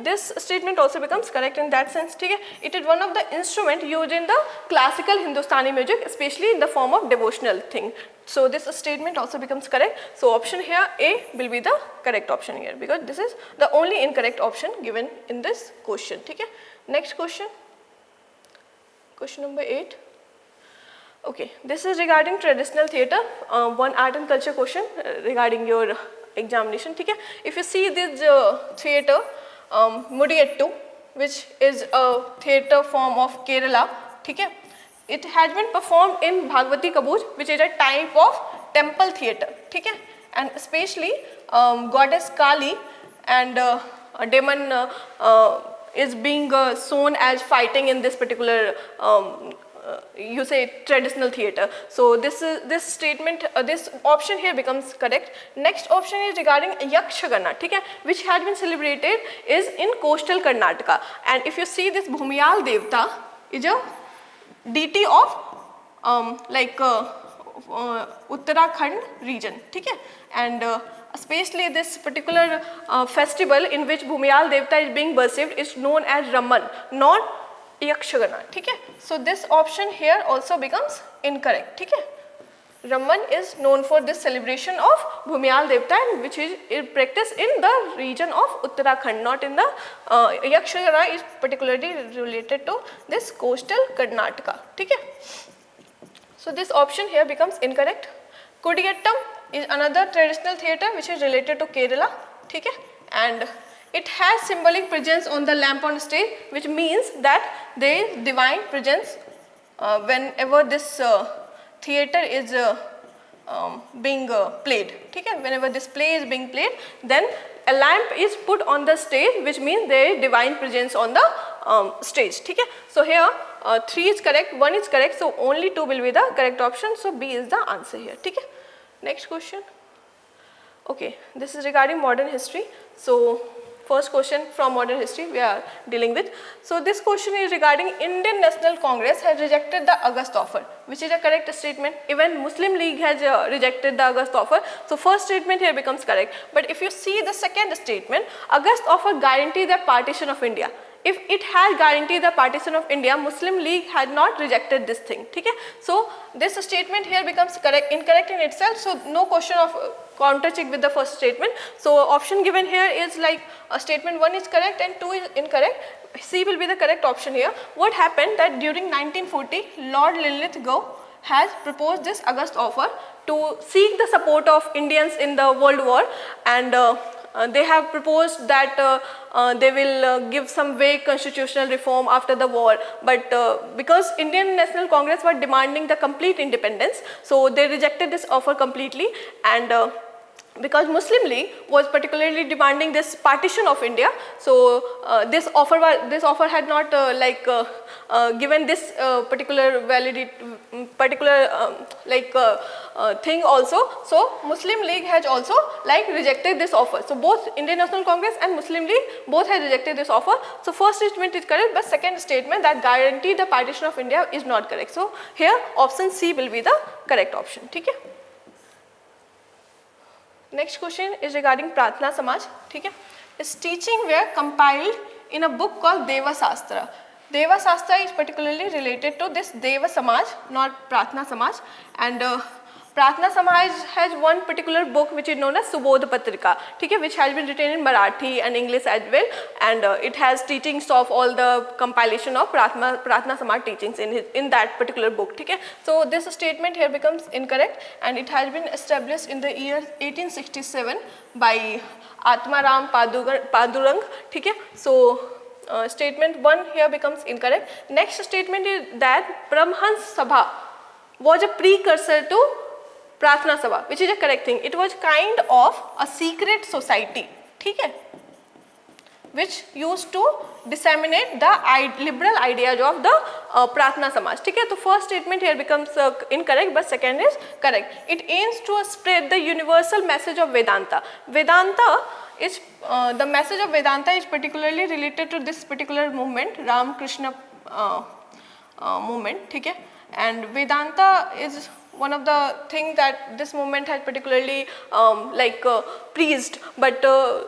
this statement also becomes correct in that sense. Okay? It is one of the instruments used in the classical Hindustani music, especially in the form of devotional thing. So this statement also becomes correct. So option here A will be the correct option here, because this is the only incorrect option given in this question. Okay? Next question. Question number 8. Okay, this is regarding traditional theatre, one art and culture question regarding your examination. Okay? If you see this theatre, Mudiyettu, which is a theatre form of Kerala, okay? It has been performed in Bhagavati Kabuj, which is a type of temple theatre, okay? And especially goddess Kali and a demon is being shown as fighting in this particular you say traditional theatre. So this statement, this option here becomes correct. Next option is regarding Yakshagana, okay, which had been celebrated is in coastal Karnataka. And if you see, this Bhumiyal Devta is a deity of Uttarakhand region, okay? And especially this particular festival in which Bhumiyal Devta is being worshipped is known as Raman, not Yakshagana. Okay? So this option here also becomes incorrect. Okay? Raman is known for this celebration of Bhumiyal Devta, which is practiced in the region of Uttarakhand, not in the Yakshagana is particularly related to this coastal Karnataka. Okay? So this option here becomes incorrect. Kudiyattam is another traditional theatre which is related to Kerala, okay? And it has symbolic presence on the lamp on stage, which means that there is divine presence whenever this theatre is being played. Okay? Whenever this play is being played, then a lamp is put on the stage, which means there is divine presence on the stage. Okay? So here 3 is correct, 1 is correct, so only 2 will be the correct option. So B is the answer here. Okay? Next question. Okay, this is regarding modern history. So first question from modern history we are dealing with. So this question is regarding Indian National Congress has rejected the August offer, which is a correct statement. Even Muslim League has rejected the August offer. So first statement here becomes correct. But if you see the second statement, August offer guarantees the partition of India. if it had guaranteed the partition of India, Muslim League had not rejected this thing. Okay? So this statement here becomes incorrect in itself. So no question of counter check with the first statement. So option given here is like statement 1 is correct and 2 is incorrect. C will be the correct option here. What happened that during 1940, Lord Linlithgow has proposed this August offer to seek the support of Indians in the World War, and they have proposed that they will give some vague constitutional reform after the war, but because Indian National Congress were demanding the complete independence, so they rejected this offer completely, and because Muslim League was particularly demanding this partition of India, so this offer had not given this particular validity, thing also. So Muslim League has also rejected this offer. So both Indian National Congress and Muslim League both had rejected this offer. So first statement is correct, but second statement that guaranteed the partition of India is not correct. So here option C will be the correct option. Okay? Next question is regarding Pratna Samaj. Okay? Its teaching were compiled in a book called Deva Sastra. Deva Sastra is particularly related to this Deva Samaj, not Pratna Samaj, and Pratna Samaj has one particular book which is known as Subodh Patrika, okay, which has been written in Marathi and English as well, and it has teachings of all the compilation of Pratna Samaj teachings in that particular book. Okay. So this statement here becomes incorrect, and it has been established in the year 1867 by Atmaram Padurang. Okay. So statement 1 here becomes incorrect. Next statement is that Brahmans Sabha was a precursor to Pratna Sabha, which is a correct thing. It was kind of a secret society, okay, which used to disseminate the liberal ideas of the Pratna Samaj. Okay, so first statement here becomes incorrect, but second is correct. It aims to spread the universal message of Vedanta. Vedanta is the message of Vedanta is particularly related to this particular movement, Ram Krishna movement. Okay, and Vedanta is one of the things that this movement has particularly preached, but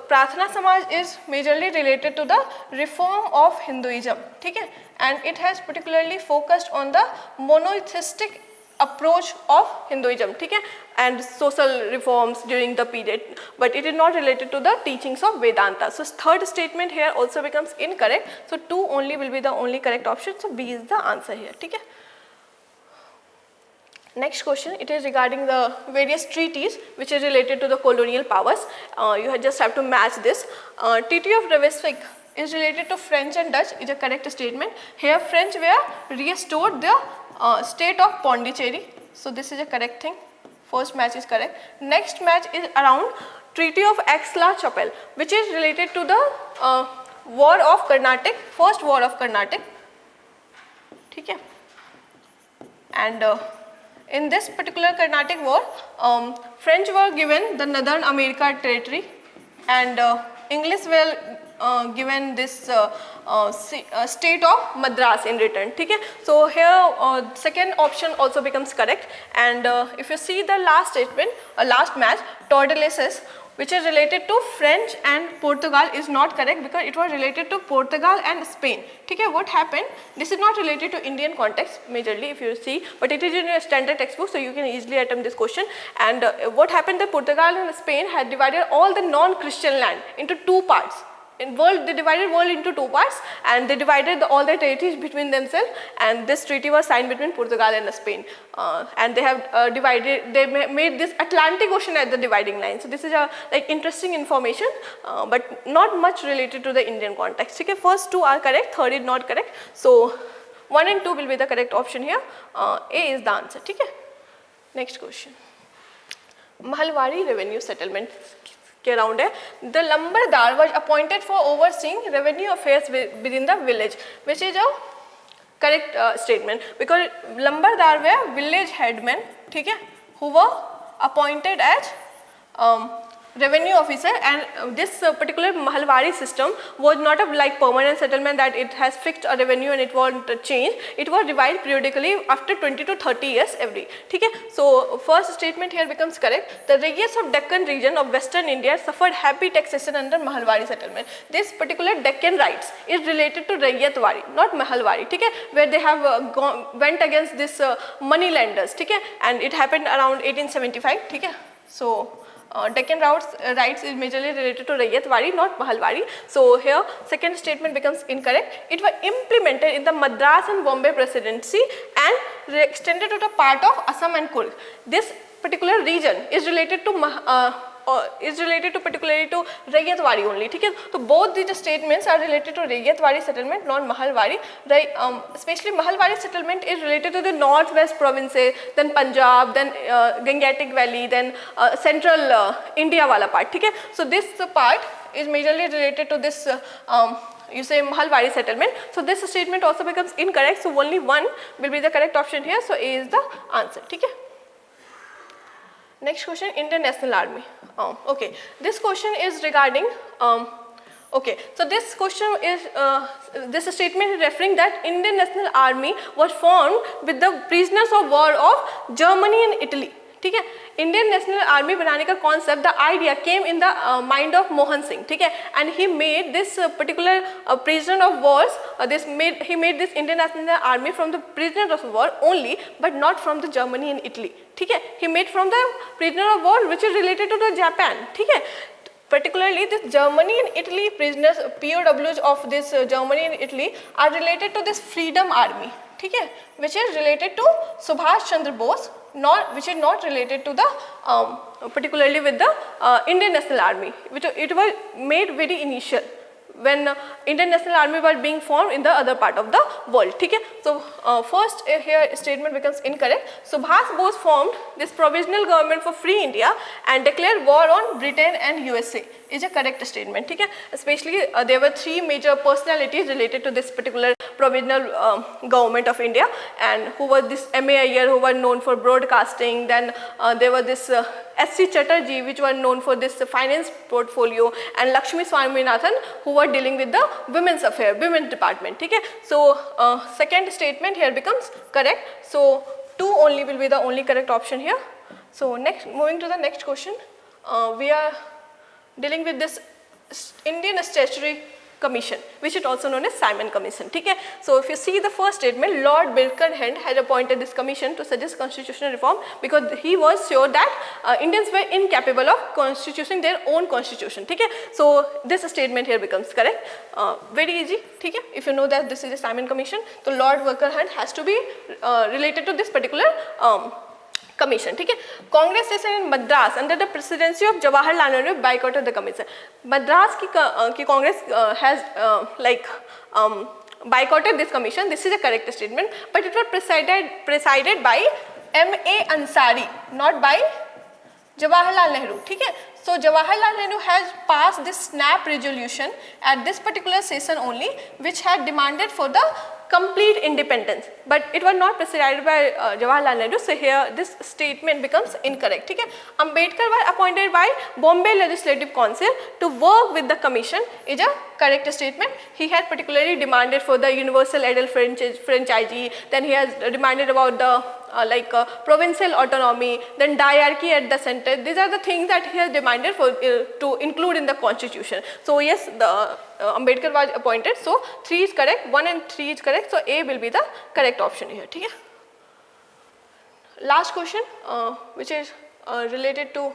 Pratna Samaj is majorly related to the reform of Hinduism, okay? And it has particularly focused on the monotheistic approach of Hinduism, okay? And social reforms during the period, but it is not related to the teachings of Vedanta. So third statement here also becomes incorrect, so 2 only will be the only correct option, so B is the answer here, okay? Next question, it is regarding the various treaties which is related to the colonial powers. You just have to match this. Treaty of Revesvik is related to French and Dutch, is a correct statement. Here French were restored the state of Pondicherry. So this is a correct thing. First match is correct. Next match is around Treaty of Aix-la-Chapelle, which is related to the War of Carnatic, first War of Carnatic. Okay. And in this particular Carnatic war, French were given the Northern America territory, and English were given this state of Madras in return. Okay? So here second option also becomes correct, and if you see the last statement, last match, Tordesillas, which is related to French and Portugal, is not correct because it was related to Portugal and Spain. Okay, what happened? This is not related to Indian context majorly if you see, but it is in a standard textbook, so you can easily attempt this question. And what happened that Portugal and Spain had divided all the non-Christian land into 2 parts. In world, they divided world into 2 parts, and they divided all their territories between themselves, and this treaty was signed between Portugal and Spain, and they have they made this Atlantic Ocean as the dividing line. So this is a interesting information, but not much related to the Indian context. Okay, first 2 are correct, third is not correct, so 1 and 2 will be the correct option here. A is the answer. Okay, next question. Mahalwari revenue settlement के around है. The Lambardar was appointed for overseeing revenue affairs within the village, which is a correct statement because Lambardar were village headmen, ठीक है, who were appointed as revenue officer, and this particular Mahalwari system was not a like permanent settlement that it has fixed a revenue and it won't change. It was revised periodically after 20 to 30 years every. Okay? So first statement here becomes correct. The reyes of Deccan region of Western India suffered happy taxation under Mahalwari settlement. This particular Deccan rights is related to Rayyatwari, not Mahalwari. Okay? Where they have went against this money lenders. Okay? And it happened around 1875. Okay? So Deccan rights is majorly related to Rayyatwari, not Mahalwari. So here second statement becomes incorrect. It was implemented in the Madras and Bombay presidency and extended to the part of Assam and Kurg. This particular region is related to particularly to Rayyatwari only. Okay? So both these statements are related to Rayyatwari settlement, not Mahalwari. Especially Mahalwari settlement is related to the northwest provinces, then Punjab, then Gangetic Valley, then central India wala part. Okay? So this part is majorly related to this you say Mahalwari settlement. So this statement also becomes incorrect. So only one will be the correct option here. So A is the answer. Okay? Next question, Indian National Army. Okay, this question is regarding, okay, so this question is, this statement is referring that Indian National Army was formed with the prisoners of war of Germany and Italy. ठीक है, Indian National Army बनाने का concept, the idea came in the mind of Mohan Singh, ठीक है, and he made this particular prisoner of wars, he made this Indian National Army from the prisoners of war only, but not from the Germany and Italy, ठीक है, he made from the prisoner of war which is related to the Japan, ठीक है. Particularly this Germany and Italy prisoners, POWs of this Germany and Italy are related to this Freedom Army, ठीक है, which is related to Subhash Chandra Bose, which is not related to the particularly with the Indian National Army, which it was made very initial when Indian National Army was being formed in the other part of the world. Okay? So first here statement becomes incorrect. Subhash Bose formed this provisional government for free India and declared war on Britain and USA is a correct statement. Okay? Especially there were three major personalities related to this particular provisional government of India, and who was this M.A. Iyer, who was known for broadcasting. Then there was this S.C. Chatterjee, which was known for this finance portfolio, and Lakshmi Swaminathan, who were dealing with the women's affair, women's department. Okay? So second statement here becomes correct. So 2 only will be the only correct option here. So next, moving to the next question, we are dealing with this Indian Statutory Commission, which is also known as Simon Commission. Okay? So if you see the first statement, Lord Birkenhead had appointed this commission to suggest constitutional reform because he was sure that Indians were incapable of constituting their own constitution. Okay? So this statement here becomes correct. Very easy. Okay? If you know that this is a Simon Commission, so Lord Birkenhead has to be related to this particular commission. ठीक है, Congress station in Madras under the presidency of Jawaharlal Nehru boycotted the commission. Madras की Congress has boycotted this commission. This is a correct statement, but it was presided by M.A. Ansari, not by Jawaharlal Nehru. ठीक है, so Jawaharlal Nehru has passed this snap resolution at this particular session only, which had demanded for the complete independence, but it was not presided by Jawaharlal Nehru. So here this statement becomes incorrect. Okay? Ambedkar was appointed by Bombay Legislative Council to work with the commission is a correct statement. He had particularly demanded for the universal adult franchisee, then he has demanded about the provincial autonomy, then diarchy at the center. These are the things that he has demanded for to include in the constitution. So yes, the Ambedkar was appointed. So 3 is correct, 1 and 3 is correct. So A will be the correct option here. Okay? Last question, which is related to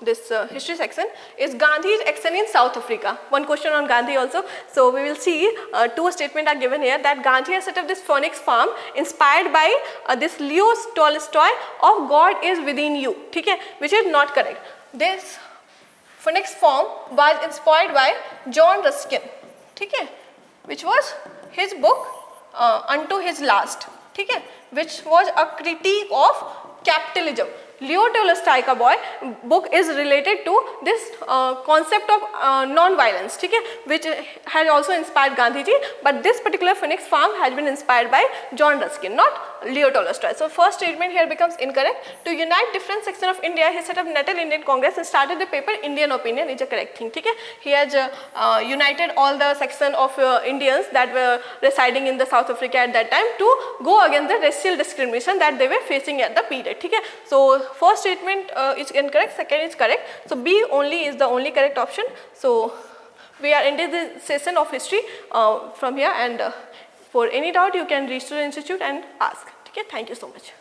this history section, is Gandhi's action in South Africa. One question on Gandhi also. So we will see 2 statements are given here that Gandhi has set up this Phoenix farm inspired by this Leo Tolstoy of God is within you. Okay? Which is not correct. This Phoenix farm was inspired by John Ruskin, okay? Which was his book Unto His Last, okay? Which was a critique of capitalism. Leo Tolstoy का book is related to this concept of non-violence, ठीक है, which has also inspired Gandhi ji, but this particular phoenix farm has been inspired by John Ruskin, not Leo Tolstoy. So first statement here becomes incorrect. To unite different sections of India, he set up Natal Indian Congress and started the paper Indian Opinion is a correct thing, ठीक है. He has united all the section of Indians that were residing in the South Africa at that time to go against the racial discrimination that they were facing at the period, ठीक है. So first statement is incorrect, second is correct. So B only is the only correct option. So we are ending this session of history from here, and for any doubt you can reach to the institute and ask. Okay, thank you so much.